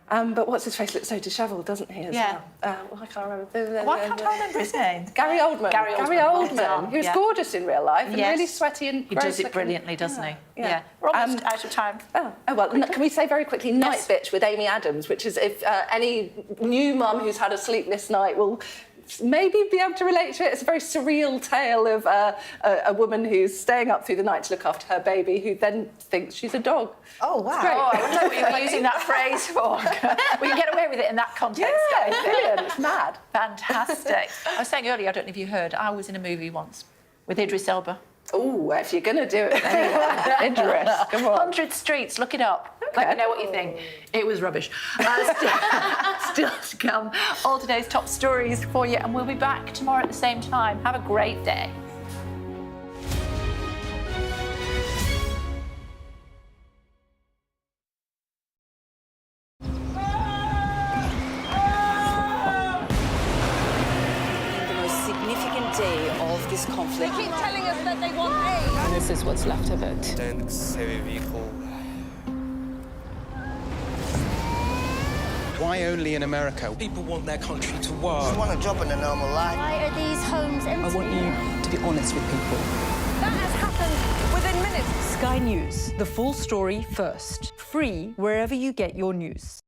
Speaker 18: But what's his face looks so dishevelled, doesn't he? As well? I can't remember.
Speaker 1: Why can't I remember his name?
Speaker 18: Gary Oldman. Gary Oldman. He was gorgeous in real life and really sweaty and
Speaker 1: he does it brilliantly, doesn't he? Yeah. We're almost out of time.
Speaker 18: Oh well, can we say very quickly Night Bitch with Amy Adams, which is if any new mum who's had a sleepless night will maybe be able to relate to it. It's a very surreal tale of a woman who's staying up through the night to look after her baby, who then thinks she's a dog.
Speaker 1: Oh, wow. Oh, I wonder what you were using that phrase for. We can get away with it in that context.
Speaker 18: Yeah, it's brilliant. It's mad.
Speaker 1: Fantastic. I was saying earlier, I don't know if you heard, I was in a movie once with Idris Elba.
Speaker 18: Oh, if you're going to do it with anyone, Idris, come on.
Speaker 1: 100 Streets, look it up. Let me know what you think. It was rubbish. Still to come, all today's top stories for you, and we'll be back tomorrow at the same time. Have a great day.
Speaker 19: The most significant day of this conflict.
Speaker 20: They keep telling us that they want aid.
Speaker 6: And this is what's left of it.
Speaker 15: Why only in America? People want their country to work.
Speaker 21: Just want a job in a normal life.
Speaker 20: Why are these homes empty?
Speaker 13: I want you to be honest with people.
Speaker 20: That has happened within minutes.
Speaker 22: Sky News, the full story first. Free wherever you get your news.